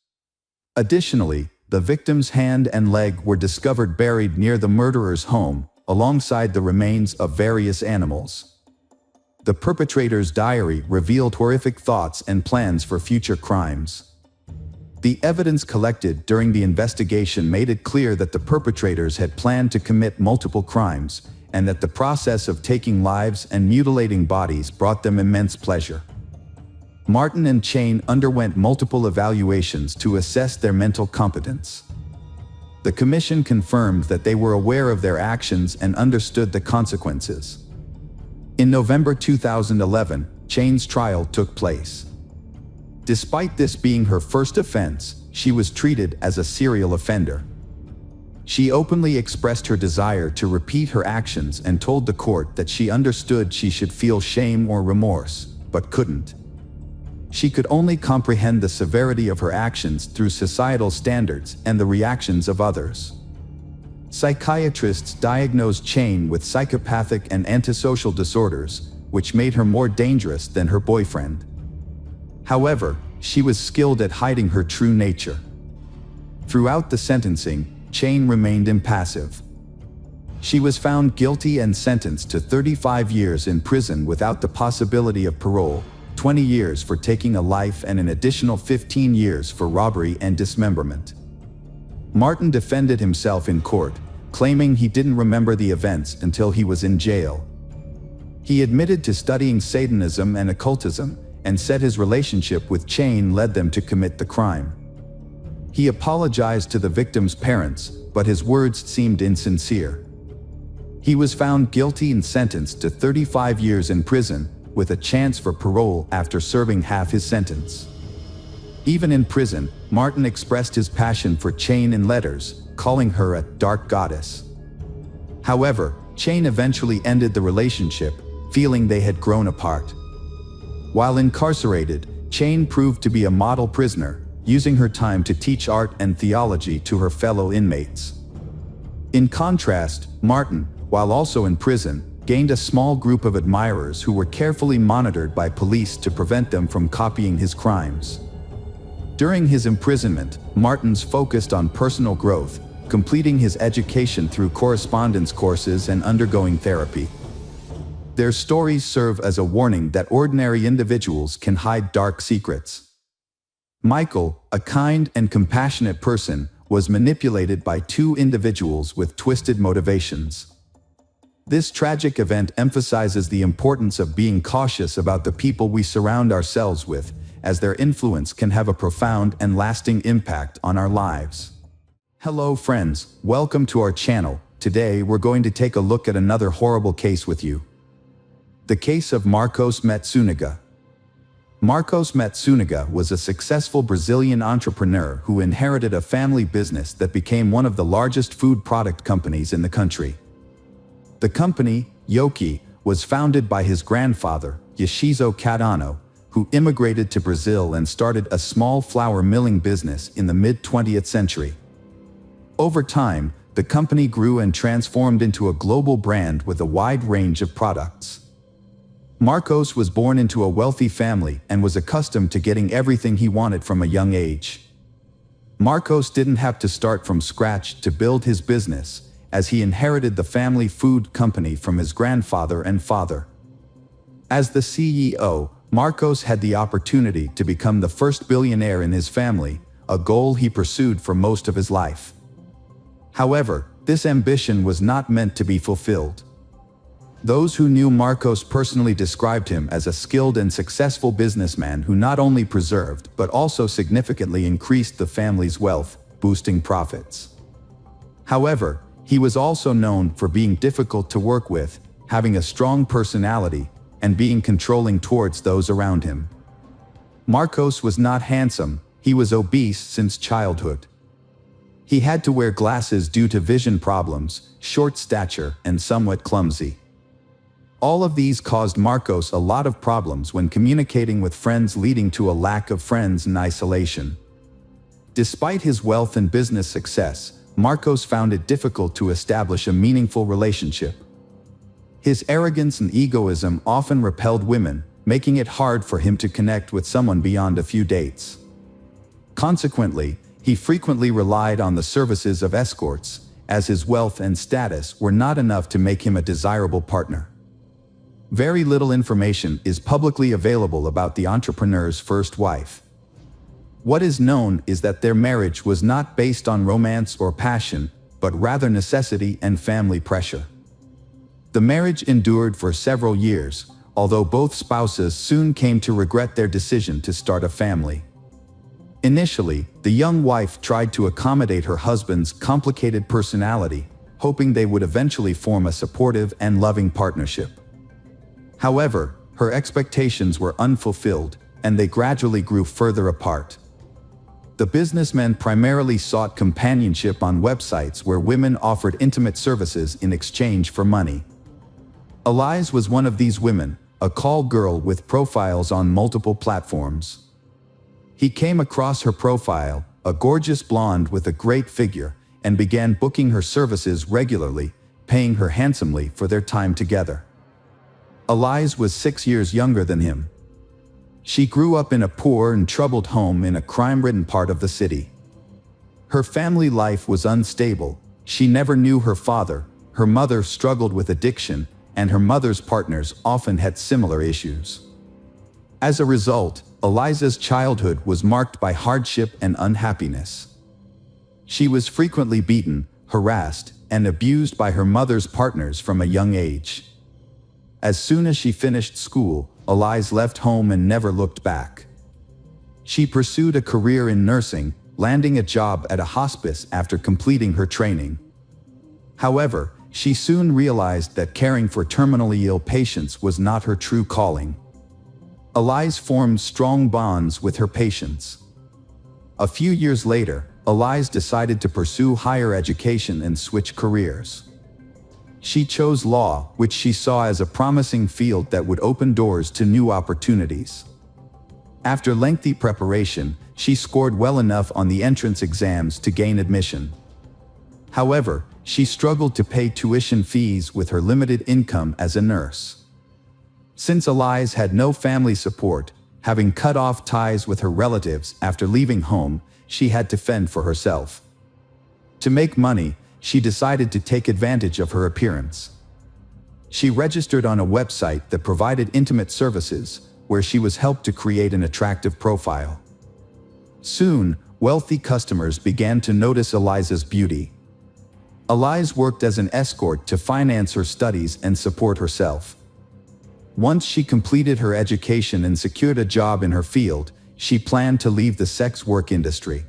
Additionally, the victim's hand and leg were discovered buried near the murderer's home, alongside the remains of various animals. The perpetrator's diary revealed horrific thoughts and plans for future crimes. The evidence collected during the investigation made it clear that the perpetrators had planned to commit multiple crimes, and that the process of taking lives and mutilating bodies brought them immense pleasure. Martin and Chain underwent multiple evaluations to assess their mental competence. The commission confirmed that they were aware of their actions and understood the consequences. In November 2011, Chain's trial took place. Despite this being her first offense, she was treated as a serial offender. She openly expressed her desire to repeat her actions and told the court that she understood she should feel shame or remorse, but couldn't. She could only comprehend the severity of her actions through societal standards and the reactions of others. Psychiatrists diagnosed Chain with psychopathic and antisocial disorders, which made her more dangerous than her boyfriend. However, she was skilled at hiding her true nature. Throughout the sentencing, Chain remained impassive. She was found guilty and sentenced to 35 years in prison without the possibility of parole, 20 years for taking a life and an additional 15 years for robbery and dismemberment. Martin defended himself in court, claiming he didn't remember the events until he was in jail. He admitted to studying Satanism and occultism, and said his relationship with Chain led them to commit the crime. He apologized to the victim's parents, but his words seemed insincere. He was found guilty and sentenced to 35 years in prison, with a chance for parole after serving half his sentence. Even in prison, Martin expressed his passion for Chain in letters, calling her a dark goddess. However, Chain eventually ended the relationship, feeling they had grown apart. While incarcerated, Chain proved to be a model prisoner, using her time to teach art and theology to her fellow inmates. In contrast, Martin, while also in prison, gained a small group of admirers who were carefully monitored by police to prevent them from copying his crimes. During his imprisonment, Martin's focused on personal growth, completing his education through correspondence courses and undergoing therapy. Their stories serve as a warning that ordinary individuals can hide dark secrets. Michael, a kind and compassionate person, was manipulated by two individuals with twisted motivations. This tragic event emphasizes the importance of being cautious about the people we surround ourselves with, as their influence can have a profound and lasting impact on our lives. Hello friends, welcome to our channel. Today we're going to take a look at another horrible case with you. The case of Marcos Matsunaga. Marcos Matsunaga was a successful Brazilian entrepreneur who inherited a family business that became one of the largest food product companies in the country. The company, Yoki, was founded by his grandfather, Yashizo Cadano, who immigrated to Brazil and started a small flour milling business in the mid-20th century. Over time, the company grew and transformed into a global brand with a wide range of products. Marcos was born into a wealthy family and was accustomed to getting everything he wanted from a young age. Marcos didn't have to start from scratch to build his business, as he inherited the family food company from his grandfather and father. As the CEO, Marcos had the opportunity to become the first billionaire in his family, a goal he pursued for most of his life. However, this ambition was not meant to be fulfilled. Those who knew Marcos personally described him as a skilled and successful businessman who not only preserved but also significantly increased the family's wealth, boosting profits. However, he was also known for being difficult to work with, having a strong personality, and being controlling towards those around him. Marcos was not handsome, he was obese since childhood. He had to wear glasses due to vision problems, short stature, and somewhat clumsy. All of these caused Marcos a lot of problems when communicating with friends, leading to a lack of friends and isolation. Despite his wealth and business success, Marcos found it difficult to establish a meaningful relationship. His arrogance and egoism often repelled women, making it hard for him to connect with someone beyond a few dates. Consequently, he frequently relied on the services of escorts, as his wealth and status were not enough to make him a desirable partner. Very little information is publicly available about the entrepreneur's first wife. What is known is that their marriage was not based on romance or passion, but rather necessity and family pressure. The marriage endured for several years, although both spouses soon came to regret their decision to start a family. Initially, the young wife tried to accommodate her husband's complicated personality, hoping they would eventually form a supportive and loving partnership. However, her expectations were unfulfilled, and they gradually grew further apart. The businessmen primarily sought companionship on websites where women offered intimate services in exchange for money. Eliza was one of these women, a call girl with profiles on multiple platforms. He came across her profile, a gorgeous blonde with a great figure, and began booking her services regularly, paying her handsomely for their time together. Eliza was 6 years younger than him. She grew up in a poor and troubled home in a crime-ridden part of the city. Her family life was unstable. She never knew her father, her mother struggled with addiction, and her mother's partners often had similar issues. As a result, Eliza's childhood was marked by hardship and unhappiness. She was frequently beaten, harassed, and abused by her mother's partners from a young age. As soon as she finished school, Eliza left home and never looked back. She pursued a career in nursing, landing a job at a hospice after completing her training. However, she soon realized that caring for terminally ill patients was not her true calling. Eliza formed strong bonds with her patients. A few years later, Eliza decided to pursue higher education and switch careers. She chose law, which she saw as a promising field that would open doors to new opportunities. After lengthy preparation, she scored well enough on the entrance exams to gain admission. However, she struggled to pay tuition fees with her limited income as a nurse. Since Eliza had no family support, having cut off ties with her relatives after leaving home, she had to fend for herself. To make money, she decided to take advantage of her appearance. She registered on a website that provided intimate services, where she was helped to create an attractive profile. Soon, wealthy customers began to notice Eliza's beauty. Eliza worked as an escort to finance her studies and support herself. Once she completed her education and secured a job in her field, she planned to leave the sex work industry.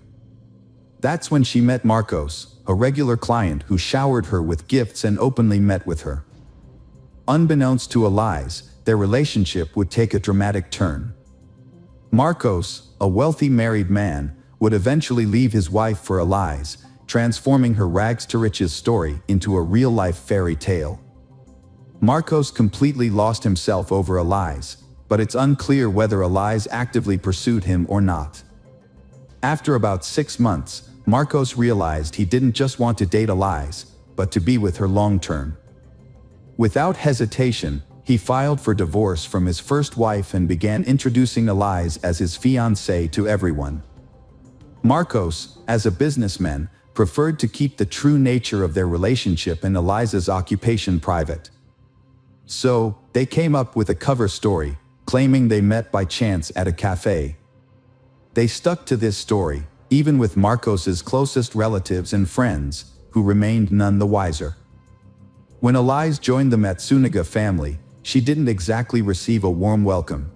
That's when she met Marcos, a regular client who showered her with gifts and openly met with her. Unbeknownst to Eliza, their relationship would take a dramatic turn. Marcos, a wealthy married man, would eventually leave his wife for Eliza, transforming her rags-to-riches story into a real-life fairy tale. Marcos completely lost himself over Eliza, but it's unclear whether Eliza actively pursued him or not. After about 6 months, Marcos realized he didn't just want to date Eliza, but to be with her long-term. Without hesitation, he filed for divorce from his first wife and began introducing Eliza as his fiancée to everyone. Marcos, as a businessman, preferred to keep the true nature of their relationship and Eliza's occupation private. So, they came up with a cover story, claiming they met by chance at a cafe. They stuck to this story, even with Marcos's closest relatives and friends, who remained none the wiser. When Eliza joined the Matsunaga family, she didn't exactly receive a warm welcome.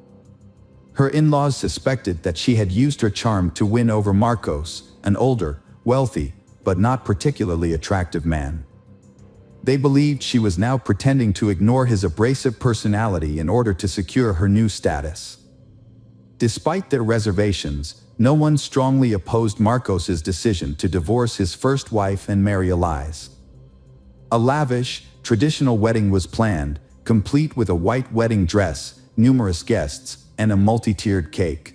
Her in-laws suspected that she had used her charm to win over Marcos, an older, wealthy, but not particularly attractive man. They believed she was now pretending to ignore his abrasive personality in order to secure her new status. Despite their reservations, no one strongly opposed Marcos's decision to divorce his first wife and marry Eliza. A lavish, traditional wedding was planned, complete with a white wedding dress, numerous guests, and a multi-tiered cake.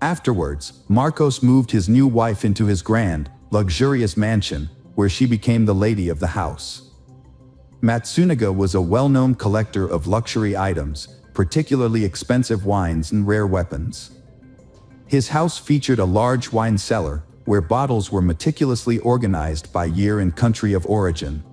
Afterwards, Marcos moved his new wife into his grand, luxurious mansion, where she became the lady of the house. Matsunaga was a well-known collector of luxury items, particularly expensive wines and rare weapons. His house featured a large wine cellar, where bottles were meticulously organized by year and country of origin.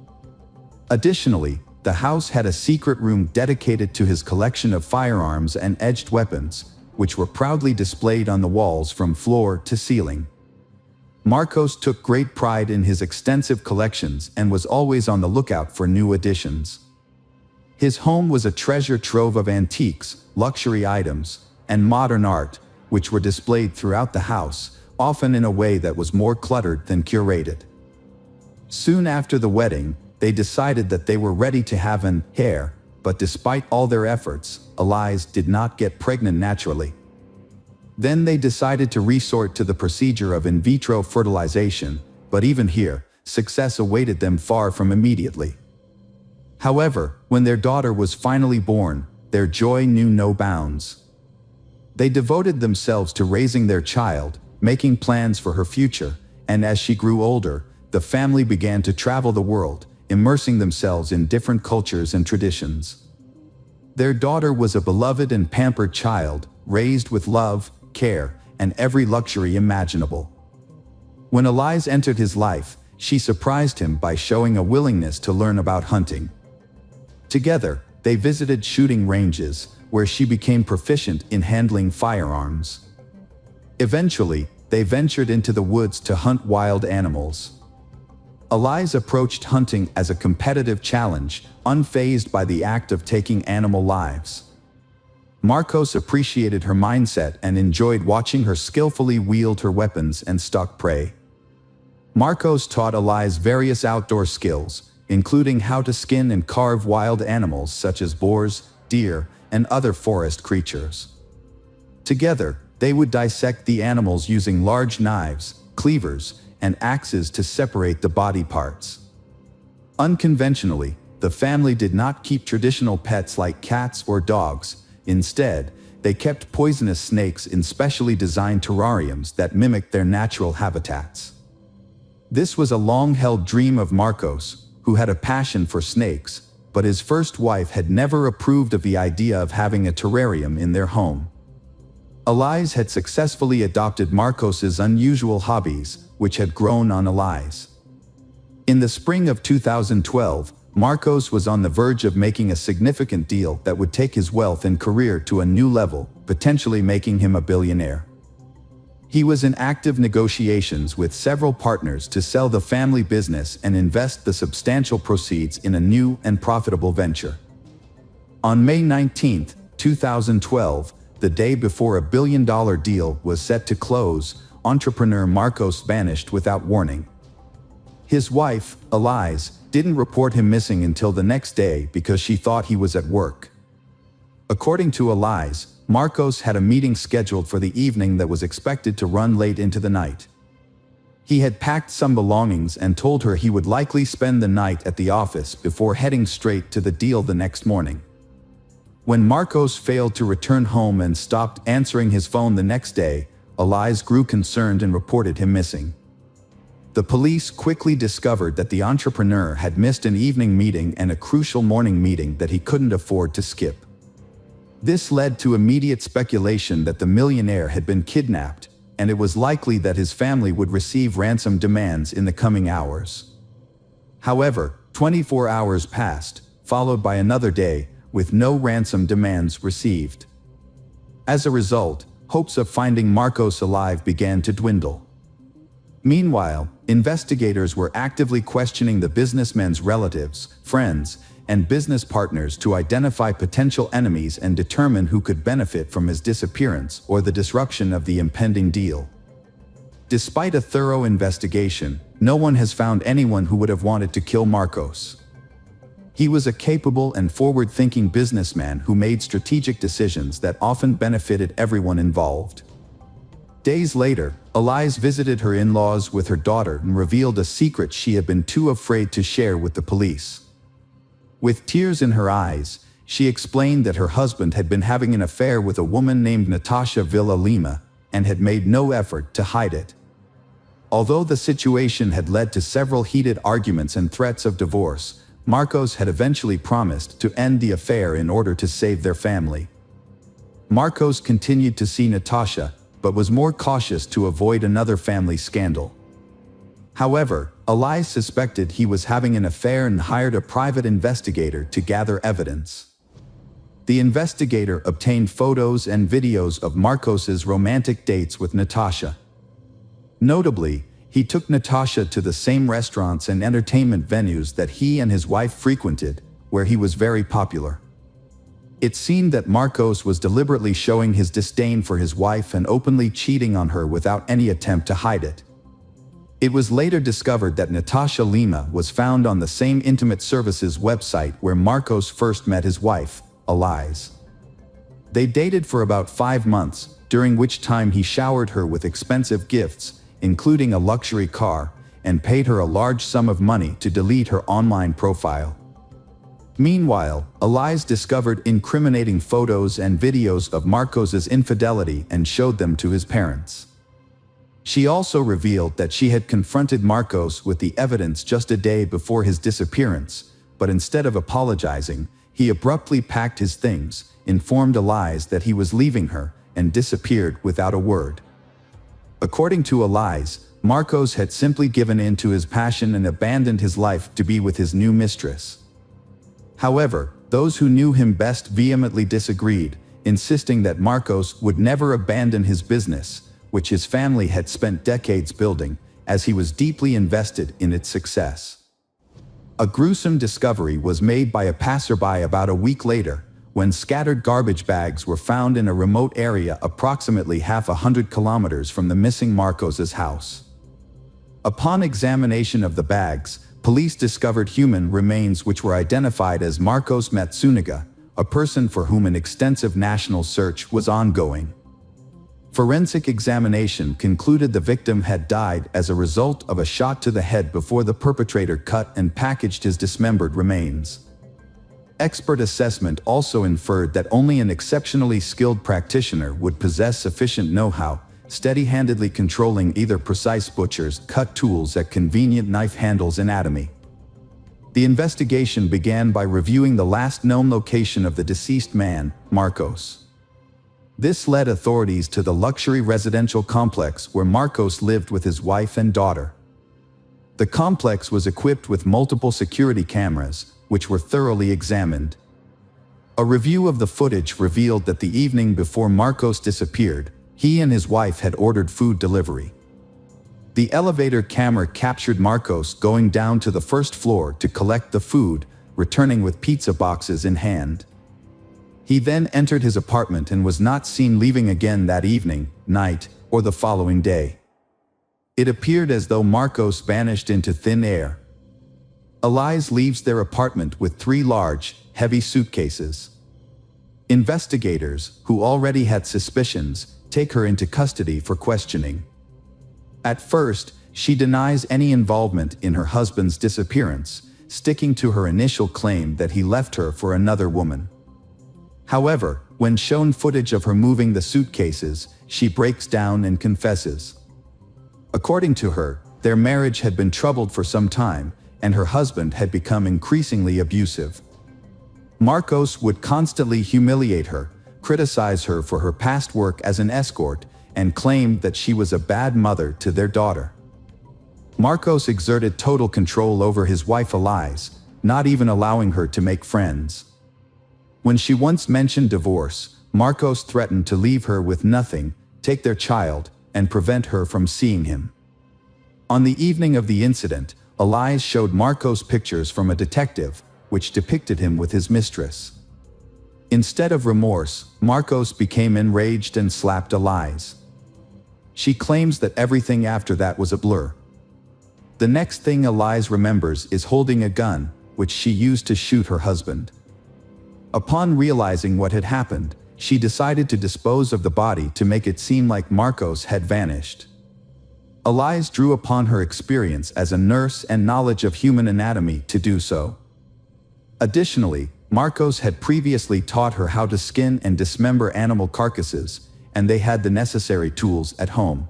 Additionally, the house had a secret room dedicated to his collection of firearms and edged weapons, which were proudly displayed on the walls from floor to ceiling. Marcos took great pride in his extensive collections and was always on the lookout for new additions. His home was a treasure trove of antiques, luxury items, and modern art, which were displayed throughout the house, often in a way that was more cluttered than curated. Soon after the wedding, they decided that they were ready to have an heir, but despite all their efforts, Eliza did not get pregnant naturally. Then they decided to resort to the procedure of in vitro fertilization, but even here, success awaited them far from immediately. However, when their daughter was finally born, their joy knew no bounds. They devoted themselves to raising their child, making plans for her future, and as she grew older, the family began to travel the world, immersing themselves in different cultures and traditions. Their daughter was a beloved and pampered child, raised with love, care, and every luxury imaginable. When Eliza entered his life, she surprised him by showing a willingness to learn about hunting. Together, they visited shooting ranges, where she became proficient in handling firearms. Eventually, they ventured into the woods to hunt wild animals. Eliza approached hunting as a competitive challenge, unfazed by the act of taking animal lives. Marcos appreciated her mindset and enjoyed watching her skillfully wield her weapons and stalk prey. Marcos taught Eliza various outdoor skills, including how to skin and carve wild animals such as boars, deer, and other forest creatures. Together, they would dissect the animals using large knives, cleavers, and axes to separate the body parts. Unconventionally, the family did not keep traditional pets like cats or dogs. Instead, they kept poisonous snakes in specially designed terrariums that mimicked their natural habitats. This was a long-held dream of Marcos, who had a passion for snakes, but his first wife had never approved of the idea of having a terrarium in their home. Eliza had successfully adopted Marcos's unusual hobbies, which had grown on Eliza. In the spring of 2012, Marcos was on the verge of making a significant deal that would take his wealth and career to a new level, potentially making him a billionaire. He was in active negotiations with several partners to sell the family business and invest the substantial proceeds in a new and profitable venture. On May 19, 2012, the day before a billion-dollar deal was set to close, entrepreneur Marcos vanished without warning. His wife, Eliza, didn't report him missing until the next day because she thought he was at work. According to Eliza, Marcos had a meeting scheduled for the evening that was expected to run late into the night. He had packed some belongings and told her he would likely spend the night at the office before heading straight to the deal the next morning. When Marcos failed to return home and stopped answering his phone the next day, Eliza grew concerned and reported him missing. The police quickly discovered that the entrepreneur had missed an evening meeting and a crucial morning meeting that he couldn't afford to skip. This led to immediate speculation that the millionaire had been kidnapped, and it was likely that his family would receive ransom demands in the coming hours. However, 24 hours passed, followed by another day, with no ransom demands received. As a result, hopes of finding Marcos alive began to dwindle. Meanwhile, investigators were actively questioning the businessman's relatives, friends, and business partners to identify potential enemies and determine who could benefit from his disappearance or the disruption of the impending deal. Despite a thorough investigation, no one has found anyone who would have wanted to kill Marcos. He was a capable and forward-thinking businessman who made strategic decisions that often benefited everyone involved. Days later, Eliza visited her in-laws with her daughter and revealed a secret she had been too afraid to share with the police. With tears in her eyes, she explained that her husband had been having an affair with a woman named Natasha Villalima and had made no effort to hide it. Although the situation had led to several heated arguments and threats of divorce, Marcos had eventually promised to end the affair in order to save their family. Marcos continued to see Natasha, but was more cautious to avoid another family scandal. However, Eliza suspected he was having an affair and hired a private investigator to gather evidence. The investigator obtained photos and videos of Marcos's romantic dates with Natasha. Notably, he took Natasha to the same restaurants and entertainment venues that he and his wife frequented, where he was very popular. It seemed that Marcos was deliberately showing his disdain for his wife and openly cheating on her without any attempt to hide it. It was later discovered that Natasha Lima was found on the same intimate services website where Marcos first met his wife, Eliz. They dated for about 5 months, during which time he showered her with expensive gifts, including a luxury car, and paid her a large sum of money to delete her online profile. Meanwhile, Eliz discovered incriminating photos and videos of Marcos's infidelity and showed them to his parents. She also revealed that she had confronted Marcos with the evidence just a day before his disappearance, but instead of apologizing, he abruptly packed his things, informed Eliz that he was leaving her, and disappeared without a word. According to Eliz, Marcos had simply given in to his passion and abandoned his life to be with his new mistress. However, those who knew him best vehemently disagreed, insisting that Marcos would never abandon his business, which his family had spent decades building, as he was deeply invested in its success. A gruesome discovery was made by a passerby about a week later, when scattered garbage bags were found in a remote area approximately 100 kilometers from the missing Marcos's house. Upon examination of the bags, police discovered human remains which were identified as Marcos Matsuniga, a person for whom an extensive national search was ongoing. Forensic examination concluded the victim had died as a result of a shot to the head before the perpetrator cut and packaged his dismembered remains. Expert assessment also inferred that only an exceptionally skilled practitioner would possess sufficient know-how, steady-handedly controlling either precise butcher's cut tools at convenient knife handles anatomy. The investigation began by reviewing the last known location of the deceased man, Marcos. This led authorities to the luxury residential complex where Marcos lived with his wife and daughter. The complex was equipped with multiple security cameras, which were thoroughly examined. A review of the footage revealed that the evening before Marcos disappeared, he and his wife had ordered food delivery. The elevator camera captured Marcos going down to the first floor to collect the food, returning with pizza boxes in hand. He then entered his apartment and was not seen leaving again that evening, night, or the following day. It appeared as though Marcos vanished into thin air. Eliz leaves their apartment with 3 large, heavy suitcases. Investigators, who already had suspicions, take her into custody for questioning. At first, she denies any involvement in her husband's disappearance, sticking to her initial claim that he left her for another woman. However, when shown footage of her moving the suitcases, she breaks down and confesses. According to her, their marriage had been troubled for some time, and her husband had become increasingly abusive. Marcos would constantly humiliate her, criticize her for her past work as an escort, and claimed that she was a bad mother to their daughter. Marcos exerted total control over his wife Eliz, not even allowing her to make friends. When she once mentioned divorce, Marcos threatened to leave her with nothing, take their child, and prevent her from seeing him. On the evening of the incident, Eliz showed Marcos pictures from a detective, which depicted him with his mistress. Instead of remorse, Marcos became enraged and slapped Eliz. She claims that everything after that was a blur. The next thing Eliz remembers is holding a gun, which she used to shoot her husband. Upon realizing what had happened, she decided to dispose of the body to make it seem like Marcos had vanished. Eliz drew upon her experience as a nurse and knowledge of human anatomy to do so. Additionally, Marcos had previously taught her how to skin and dismember animal carcasses, and they had the necessary tools at home.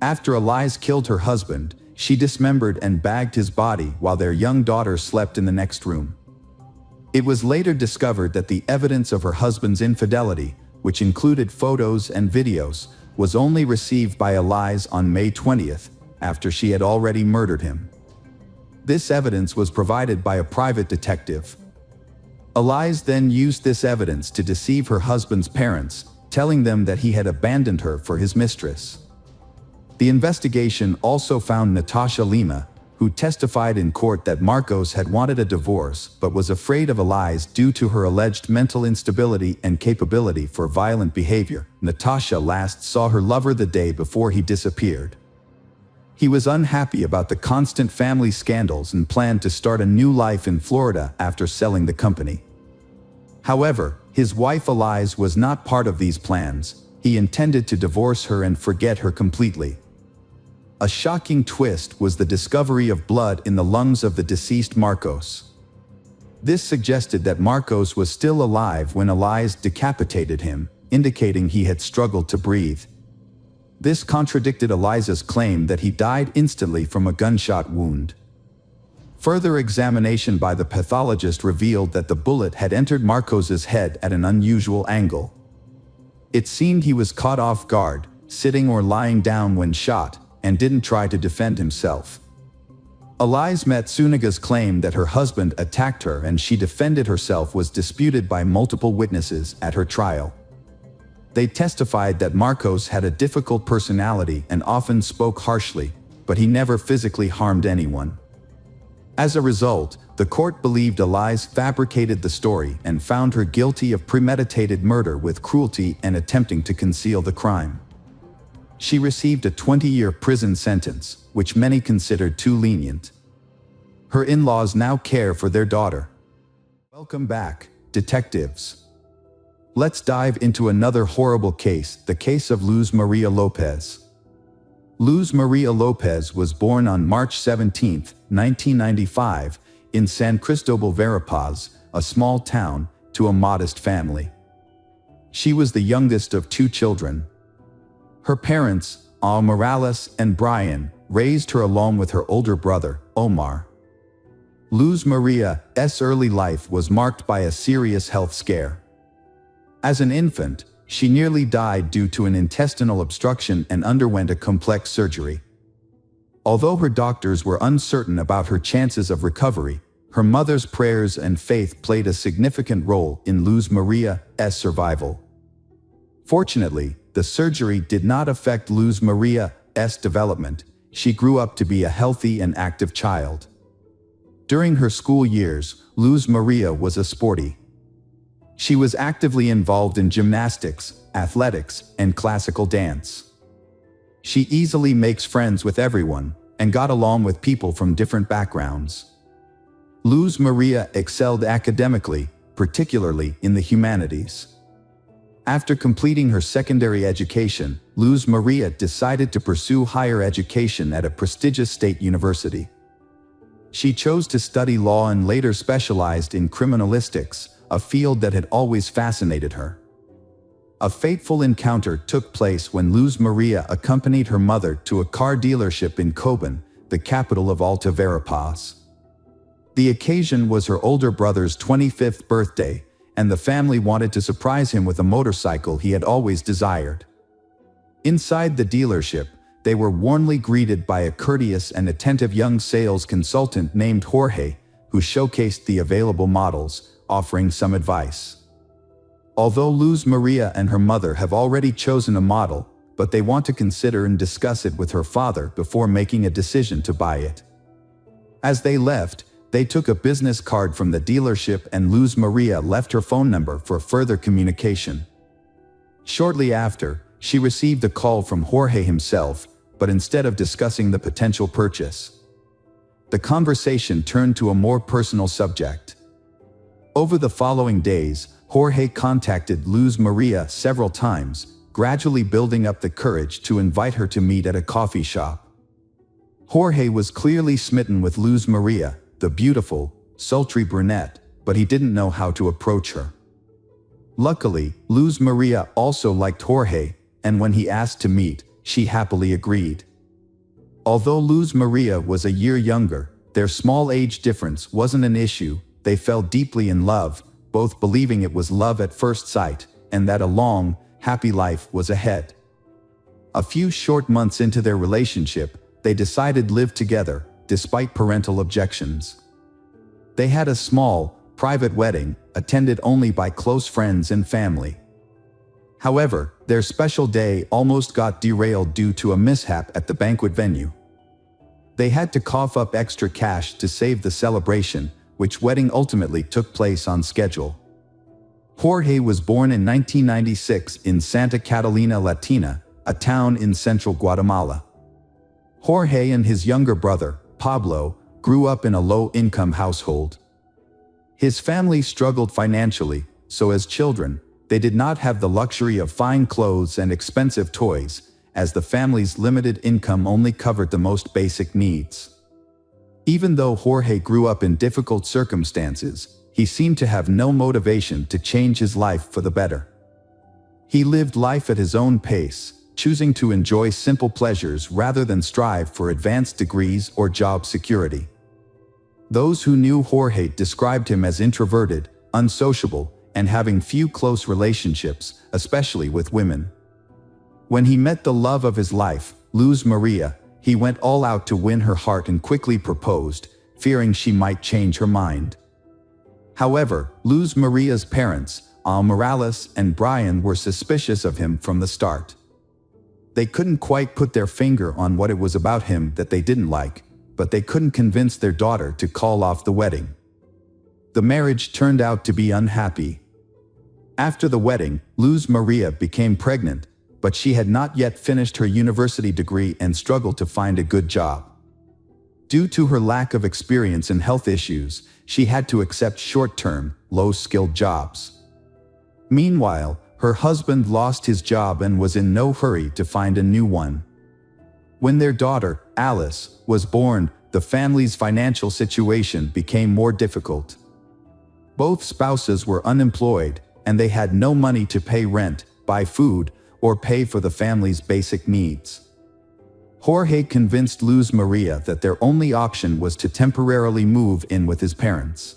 After Eliz killed her husband, she dismembered and bagged his body while their young daughter slept in the next room. It was later discovered that the evidence of her husband's infidelity, which included photos and videos, was only received by Eliz on May 20th, after she had already murdered him. This evidence was provided by a private detective. Eliz then used this evidence to deceive her husband's parents, telling them that he had abandoned her for his mistress. The investigation also found Natasha Lima, who testified in court that Marcos had wanted a divorce but was afraid of Elias due to her alleged mental instability and capability for violent behavior. Natasha last saw her lover the day before he disappeared. He was unhappy about the constant family scandals and planned to start a new life in Florida after selling the company. However, his wife Elias was not part of these plans. He intended to divorce her and forget her completely. A shocking twist was the discovery of blood in the lungs of the deceased Marcos. This suggested that Marcos was still alive when Elias decapitated him, indicating he had struggled to breathe. This contradicted Elias's claim that he died instantly from a gunshot wound. Further examination by the pathologist revealed that the bullet had entered Marcos's head at an unusual angle. It seemed he was caught off guard, sitting or lying down when shot, and didn't try to defend himself. Elias Matsunaga's claim that her husband attacked her and she defended herself was disputed by multiple witnesses at her trial. They testified that Marcos had a difficult personality and often spoke harshly, but he never physically harmed anyone. As a result, the court believed Elias fabricated the story and found her guilty of premeditated murder with cruelty and attempting to conceal the crime. She received a 20-year prison sentence, which many considered too lenient. Her in-laws now care for their daughter. Welcome back, detectives. Let's dive into another horrible case, the case of Luz Maria Lopez. Luz Maria Lopez was born on March 17, 1995, in San Cristobal Verapaz, a small town, to a modest family. She was the youngest of two children. Her parents, Morales and Brian, raised her along with her older brother, Omar. Luz Maria's early life was marked by a serious health scare. As an infant, she nearly died due to an intestinal obstruction and underwent a complex surgery. Although her doctors were uncertain about her chances of recovery, her mother's prayers and faith played a significant role in Luz Maria's survival. Fortunately, the surgery did not affect Luz Maria's development. She grew up to be a healthy and active child. During her school years, Luz Maria was a sporty. She was actively involved in gymnastics, athletics, and classical dance. She easily makes friends with everyone and got along with people from different backgrounds. Luz Maria excelled academically, particularly in the humanities. After completing her secondary education, Luz Maria decided to pursue higher education at a prestigious state university. She chose to study law and later specialized in criminalistics, a field that had always fascinated her. A fateful encounter took place when Luz Maria accompanied her mother to a car dealership in Coban, the capital of Alta Verapaz. The occasion was her older brother's 25th birthday, and the family wanted to surprise him with a motorcycle he had always desired. Inside the dealership, they were warmly greeted by a courteous and attentive young sales consultant named Jorge, who showcased the available models, offering some advice. Although Luz Maria and her mother have already chosen a model, but they want to consider and discuss it with her father before making a decision to buy it. As they left, they took a business card from the dealership and Luz Maria left her phone number for further communication. Shortly after, she received a call from Jorge himself, but instead of discussing the potential purchase, the conversation turned to a more personal subject. Over the following days, Jorge contacted Luz Maria several times, gradually building up the courage to invite her to meet at a coffee shop. Jorge was clearly smitten with Luz Maria, the beautiful, sultry brunette, but he didn't know how to approach her. Luckily, Luz Maria also liked Jorge, and when he asked to meet, she happily agreed. Although Luz Maria was a year younger, their small age difference wasn't an issue. They fell deeply in love, both believing it was love at first sight, and that a long, happy life was ahead. A few short months into their relationship, they decided to live together, despite parental objections. They had a small, private wedding, attended only by close friends and family. However, their special day almost got derailed due to a mishap at the banquet venue. They had to cough up extra cash to save the celebration, which wedding ultimately took place on schedule. Jorge was born in 1996 in Santa Catalina Latina, a town in central Guatemala. Jorge and his younger brother, Pablo, grew up in a low-income household. His family struggled financially, so as children, they did not have the luxury of fine clothes and expensive toys, as the family's limited income only covered the most basic needs. Even though Jorge grew up in difficult circumstances, he seemed to have no motivation to change his life for the better. He lived life at his own pace, choosing to enjoy simple pleasures rather than strive for advanced degrees or job security. Those who knew Jorge described him as introverted, unsociable, and having few close relationships, especially with women. When he met the love of his life, Luz Maria, he went all out to win her heart and quickly proposed, fearing she might change her mind. However, Luz Maria's parents, Al Morales and Brian, were suspicious of him from the start. They couldn't quite put their finger on what it was about him that they didn't like, but they couldn't convince their daughter to call off the wedding. The marriage turned out to be unhappy. After the wedding, Luz Maria became pregnant, but she had not yet finished her university degree and struggled to find a good job. Due to her lack of experience and health issues, she had to accept short-term, low-skilled jobs. Meanwhile, her husband lost his job and was in no hurry to find a new one. When their daughter, Alice, was born, the family's financial situation became more difficult. Both spouses were unemployed, and they had no money to pay rent, buy food, or pay for the family's basic needs. Jorge convinced Luz Maria that their only option was to temporarily move in with his parents.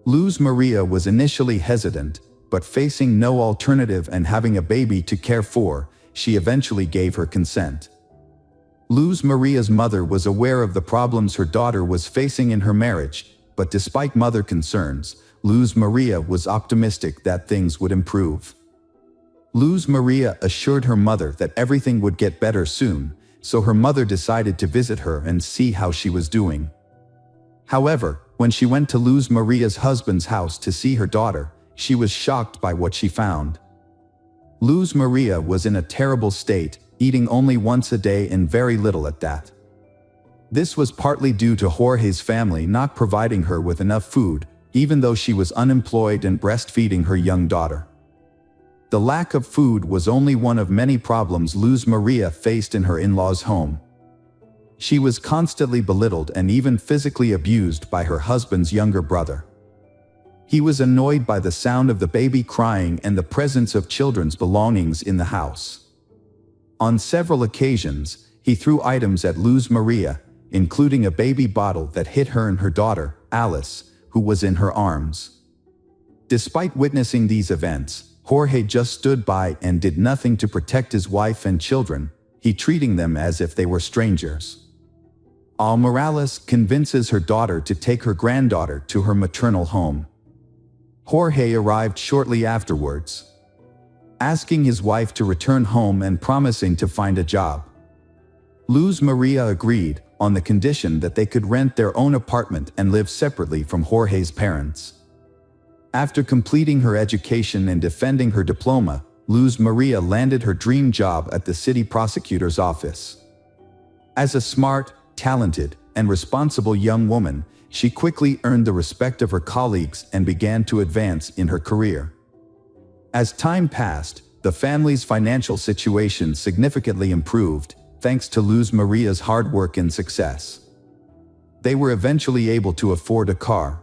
Luz Maria was initially hesitant, but facing no alternative and having a baby to care for, she eventually gave her consent. Luz Maria's mother was aware of the problems her daughter was facing in her marriage, but despite mother concerns, Luz Maria was optimistic that things would improve. Luz Maria assured her mother that everything would get better soon, so her mother decided to visit her and see how she was doing. However, when she went to Luz Maria's husband's house to see her daughter, she was shocked by what she found. Luz Maria was in a terrible state, eating only once a day and very little at that. This was partly due to Jorge's family not providing her with enough food, even though she was unemployed and breastfeeding her young daughter. The lack of food was only one of many problems Luz Maria faced in her in-laws' home. She was constantly belittled and even physically abused by her husband's younger brother. He was annoyed by the sound of the baby crying and the presence of children's belongings in the house. On several occasions, he threw items at Luz Maria, including a baby bottle that hit her and her daughter, Alice, who was in her arms. Despite witnessing these events, Jorge just stood by and did nothing to protect his wife and children, he treating them as if they were strangers. Al Morales convinces her daughter to take her granddaughter to her maternal home. Jorge arrived shortly afterwards, asking his wife to return home and promising to find a job. Luz Maria agreed, on the condition that they could rent their own apartment and live separately from Jorge's parents. After completing her education and defending her diploma, Luz Maria landed her dream job at the city prosecutor's office. As a smart, talented, and responsible young woman, she quickly earned the respect of her colleagues and began to advance in her career. As time passed, the family's financial situation significantly improved, thanks to Luz Maria's hard work and success. They were eventually able to afford a car.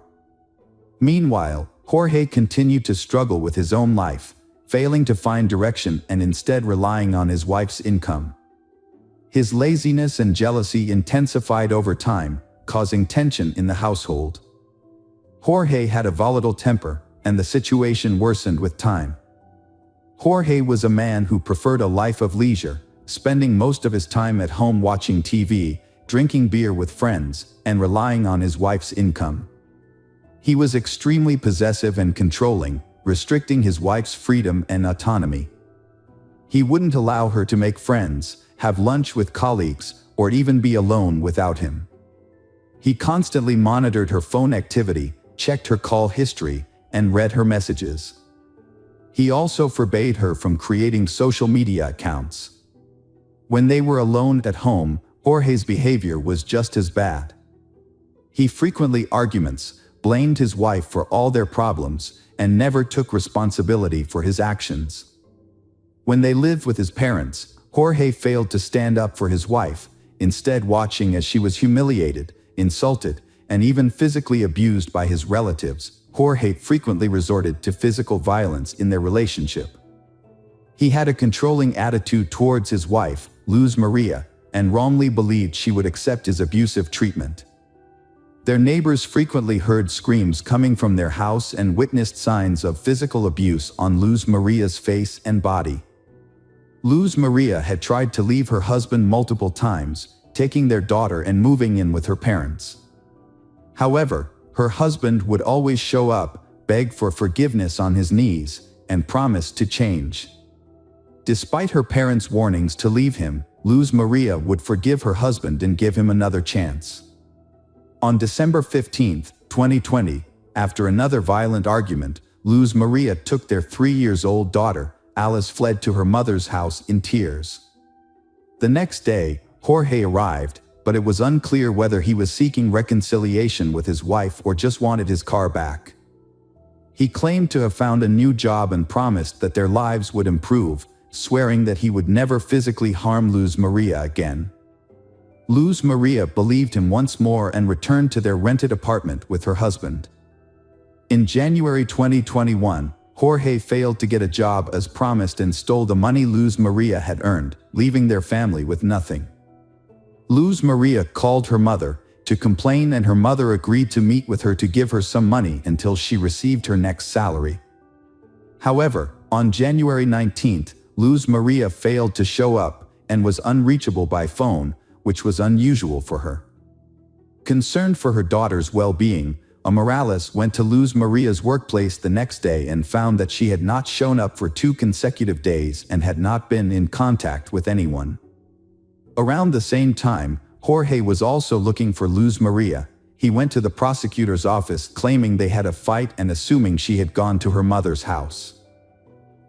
Meanwhile, Jorge continued to struggle with his own life, failing to find direction and instead relying on his wife's income. His laziness and jealousy intensified over time, causing tension in the household. Jorge had a volatile temper, and the situation worsened with time. Jorge was a man who preferred a life of leisure, spending most of his time at home watching TV, drinking beer with friends, and relying on his wife's income. He was extremely possessive and controlling, restricting his wife's freedom and autonomy. He wouldn't allow her to make friends, have lunch with colleagues, or even be alone without him. He constantly monitored her phone activity, checked her call history, and read her messages. He also forbade her from creating social media accounts. When they were alone at home, Jorge's behavior was just as bad. He frequently arguments, blamed his wife for all their problems, and never took responsibility for his actions. When they lived with his parents, Jorge failed to stand up for his wife, instead watching as she was humiliated, insulted, and even physically abused by his relatives. Jorge frequently resorted to physical violence in their relationship. He had a controlling attitude towards his wife, Luz Maria, and wrongly believed she would accept his abusive treatment. Their neighbors frequently heard screams coming from their house and witnessed signs of physical abuse on Luz Maria's face and body. Luz Maria had tried to leave her husband multiple times, taking their daughter and moving in with her parents. However, her husband would always show up, beg for forgiveness on his knees, and promise to change. Despite her parents' warnings to leave him, Luz Maria would forgive her husband and give him another chance. On December 15, 2020, after another violent argument, Luz Maria took their 3-year-old daughter, Alice, fled to her mother's house in tears. The next day, Jorge arrived, but it was unclear whether he was seeking reconciliation with his wife or just wanted his car back. He claimed to have found a new job and promised that their lives would improve, swearing that he would never physically harm Luz Maria again. Luz Maria believed him once more and returned to their rented apartment with her husband. In January 2021, Jorge failed to get a job as promised and stole the money Luz Maria had earned, leaving their family with nothing. Luz Maria called her mother to complain, and her mother agreed to meet with her to give her some money until she received her next salary. However, on January 19th, Luz Maria failed to show up and was unreachable by phone, which was unusual for her. Concerned for her daughter's well-being, Morales went to Luz Maria's workplace the next day and found that she had not shown up for 2 consecutive days and had not been in contact with anyone. Around the same time, Jorge was also looking for Luz Maria. He went to the prosecutor's office claiming they had a fight and assuming she had gone to her mother's house.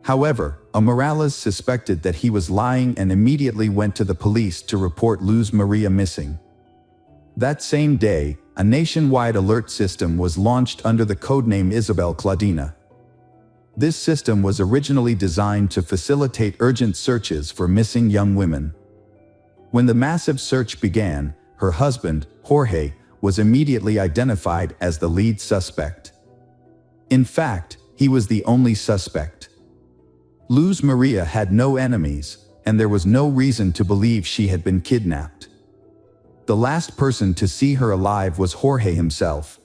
However, Morales suspected that he was lying and immediately went to the police to report Luz Maria missing. That same day, a nationwide alert system was launched under the codename Isabel Claudina. This system was originally designed to facilitate urgent searches for missing young women. When the massive search began, her husband, Jorge, was immediately identified as the lead suspect. In fact, he was the only suspect. Luz Maria had no enemies, and there was no reason to believe she had been kidnapped. The last person to see her alive was Jorge himself.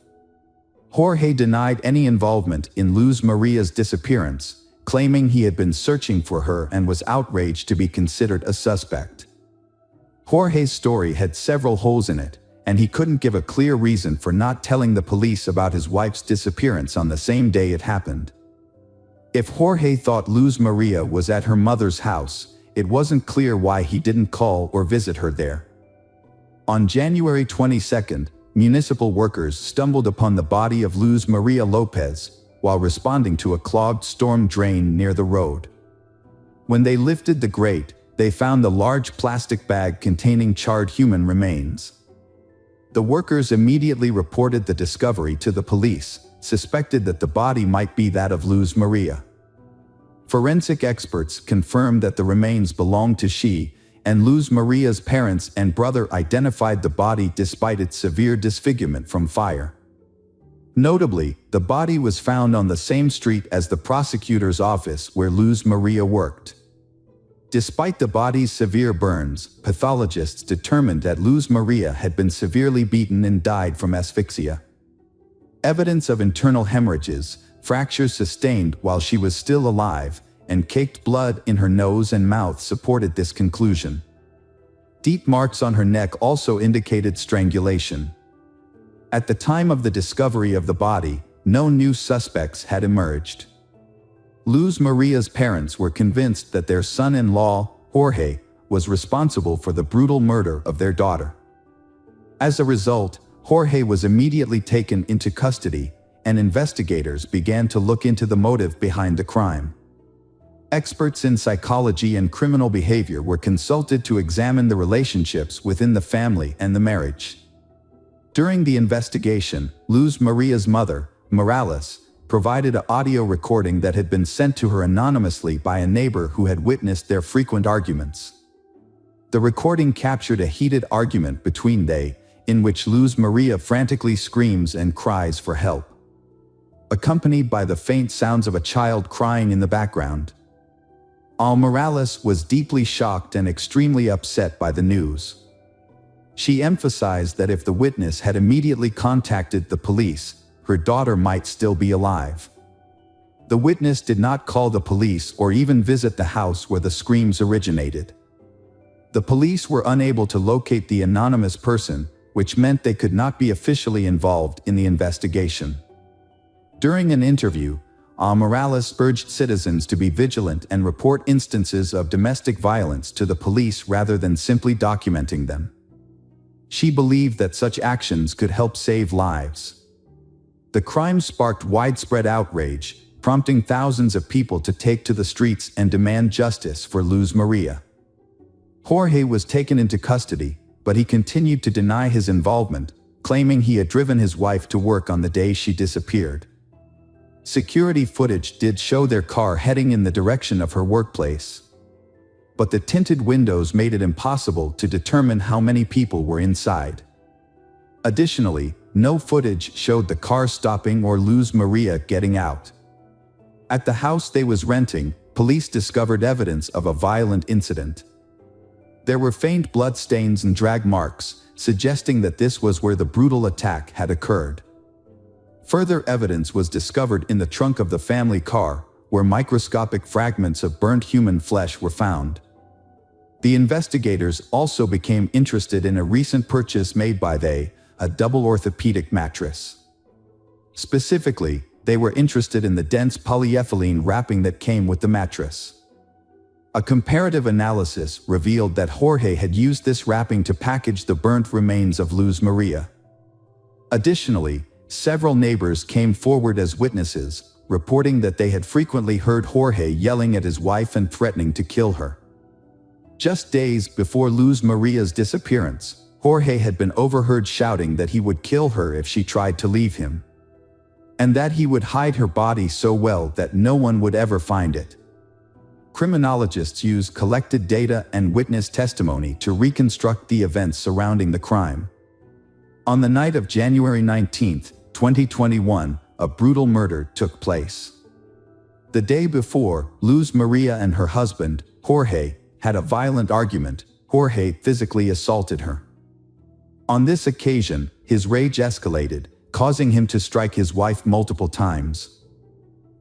Jorge denied any involvement in Luz Maria's disappearance, claiming he had been searching for her and was outraged to be considered a suspect. Jorge's story had several holes in it, and he couldn't give a clear reason for not telling the police about his wife's disappearance on the same day it happened. If Jorge thought Luz Maria was at her mother's house, it wasn't clear why he didn't call or visit her there. On January 22nd, municipal workers stumbled upon the body of Luz Maria Lopez while responding to a clogged storm drain near the road. When they lifted the grate, they found the large plastic bag containing charred human remains. The workers immediately reported the discovery to the police, suspected that the body might be that of Luz Maria. Forensic experts confirmed that the remains belonged to she, and Luz Maria's parents and brother identified the body despite its severe disfigurement from fire. Notably, the body was found on the same street as the prosecutor's office where Luz Maria worked. Despite the body's severe burns, pathologists determined that Luz Maria had been severely beaten and died from asphyxia. Evidence of internal hemorrhages, fractures sustained while she was still alive, and caked blood in her nose and mouth supported this conclusion. Deep marks on her neck also indicated strangulation. At the time of the discovery of the body, no new suspects had emerged. Luz Maria's parents were convinced that their son-in-law, Jorge, was responsible for the brutal murder of their daughter. As a result, Jorge was immediately taken into custody, and investigators began to look into the motive behind the crime. Experts in psychology and criminal behavior were consulted to examine the relationships within the family and the marriage. During the investigation, Luz Maria's mother, Morales, provided an audio recording that had been sent to her anonymously by a neighbor who had witnessed their frequent arguments. The recording captured a heated argument between they, in which Luz Maria frantically screams and cries for help, accompanied by the faint sounds of a child crying in the background. Morales was deeply shocked and extremely upset by the news. She emphasized that if the witness had immediately contacted the police, her daughter might still be alive. The witness did not call the police or even visit the house where the screams originated. The police were unable to locate the anonymous person, which meant they could not be officially involved in the investigation. During an interview, Morales urged citizens to be vigilant and report instances of domestic violence to the police rather than simply documenting them. She believed that such actions could help save lives. The crime sparked widespread outrage, prompting thousands of people to take to the streets and demand justice for Luz Maria. Jorge was taken into custody, but he continued to deny his involvement, claiming he had driven his wife to work on the day she disappeared. Security footage did show their car heading in the direction of her workplace, but the tinted windows made it impossible to determine how many people were inside. Additionally, no footage showed the car stopping or Luz Maria getting out. At the house they was renting, police discovered evidence of a violent incident. There were faint blood stains and drag marks, suggesting that this was where the brutal attack had occurred. Further evidence was discovered in the trunk of the family car, where microscopic fragments of burnt human flesh were found. The investigators also became interested in a recent purchase made by a double orthopedic mattress. Specifically, they were interested in the dense polyethylene wrapping that came with the mattress. A comparative analysis revealed that Jorge had used this wrapping to package the burnt remains of Luz Maria. Additionally, several neighbors came forward as witnesses, reporting that they had frequently heard Jorge yelling at his wife and threatening to kill her. Just days before Luz Maria's disappearance, Jorge had been overheard shouting that he would kill her if she tried to leave him, and that he would hide her body so well that no one would ever find it. Criminologists used collected data and witness testimony to reconstruct the events surrounding the crime. On the night of January 19, 2021, a brutal murder took place. The day before, Luz Maria and her husband, Jorge, had a violent argument. Jorge physically assaulted her. On this occasion, his rage escalated, causing him to strike his wife multiple times.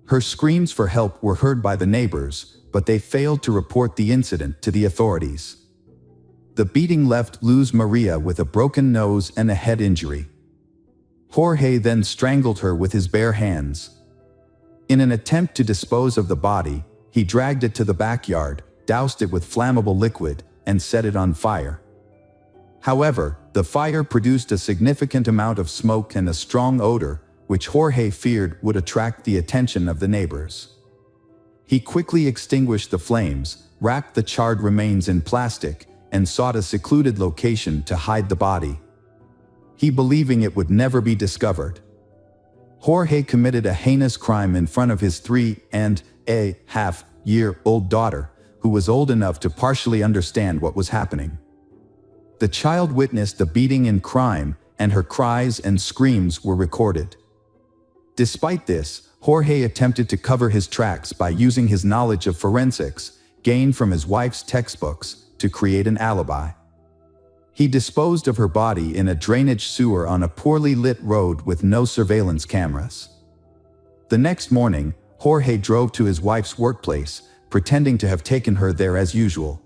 Her screams for help were heard by the neighbors, but they failed to report the incident to the authorities. The beating left Luz Maria with a broken nose and a head injury. Jorge then strangled her with his bare hands. In an attempt to dispose of the body, he dragged it to the backyard, doused it with flammable liquid, and set it on fire. However, the fire produced a significant amount of smoke and a strong odor, which Jorge feared would attract the attention of the neighbors. He quickly extinguished the flames, wrapped the charred remains in plastic, and sought a secluded location to hide the body, he believing it would never be discovered. Jorge committed a heinous crime in front of his 3.5-year-old daughter, who was old enough to partially understand what was happening. The child witnessed the beating and crime, and her cries and screams were recorded. Despite this, Jorge attempted to cover his tracks by using his knowledge of forensics, gained from his wife's textbooks, to create an alibi. He disposed of her body in a drainage sewer on a poorly lit road with no surveillance cameras. The next morning, Jorge drove to his wife's workplace, pretending to have taken her there as usual.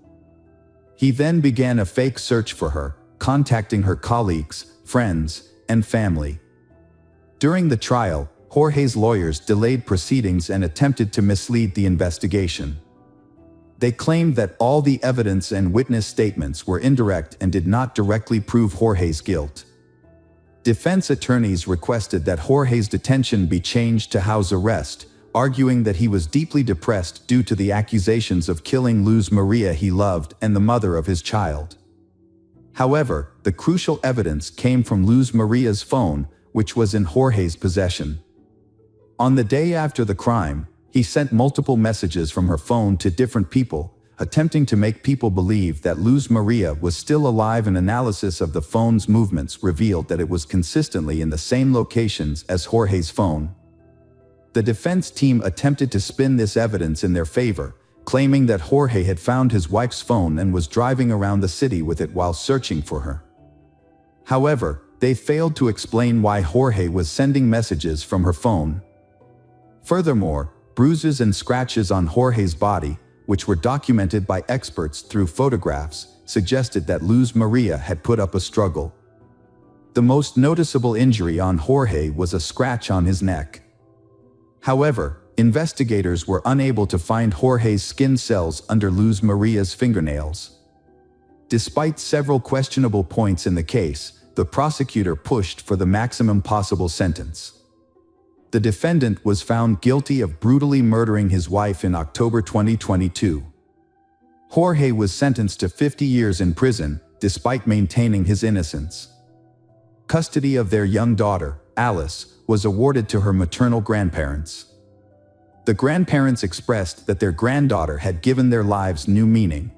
He then began a fake search for her, contacting her colleagues, friends, and family. During the trial, Jorge's lawyers delayed proceedings and attempted to mislead the investigation. They claimed that all the evidence and witness statements were indirect and did not directly prove Jorge's guilt. Defense attorneys requested that Jorge's detention be changed to house arrest, arguing that he was deeply depressed due to the accusations of killing Luz Maria he loved and the mother of his child. However, the crucial evidence came from Luz Maria's phone, which was in Jorge's possession. On the day after the crime, he sent multiple messages from her phone to different people, attempting to make people believe that Luz Maria was still alive. An analysis of the phone's movements revealed that it was consistently in the same locations as Jorge's phone. The defense team attempted to spin this evidence in their favor, claiming that Jorge had found his wife's phone and was driving around the city with it while searching for her. However, they failed to explain why Jorge was sending messages from her phone. Furthermore, bruises and scratches on Jorge's body, which were documented by experts through photographs, suggested that Luz Maria had put up a struggle. The most noticeable injury on Jorge was a scratch on his neck. However, investigators were unable to find Jorge's skin cells under Luz Maria's fingernails. Despite several questionable points in the case, the prosecutor pushed for the maximum possible sentence. The defendant was found guilty of brutally murdering his wife in October 2022. Jorge was sentenced to 50 years in prison, despite maintaining his innocence. Custody of their young daughter, Alice, was awarded to her maternal grandparents. The grandparents expressed that their granddaughter had given their lives new meaning,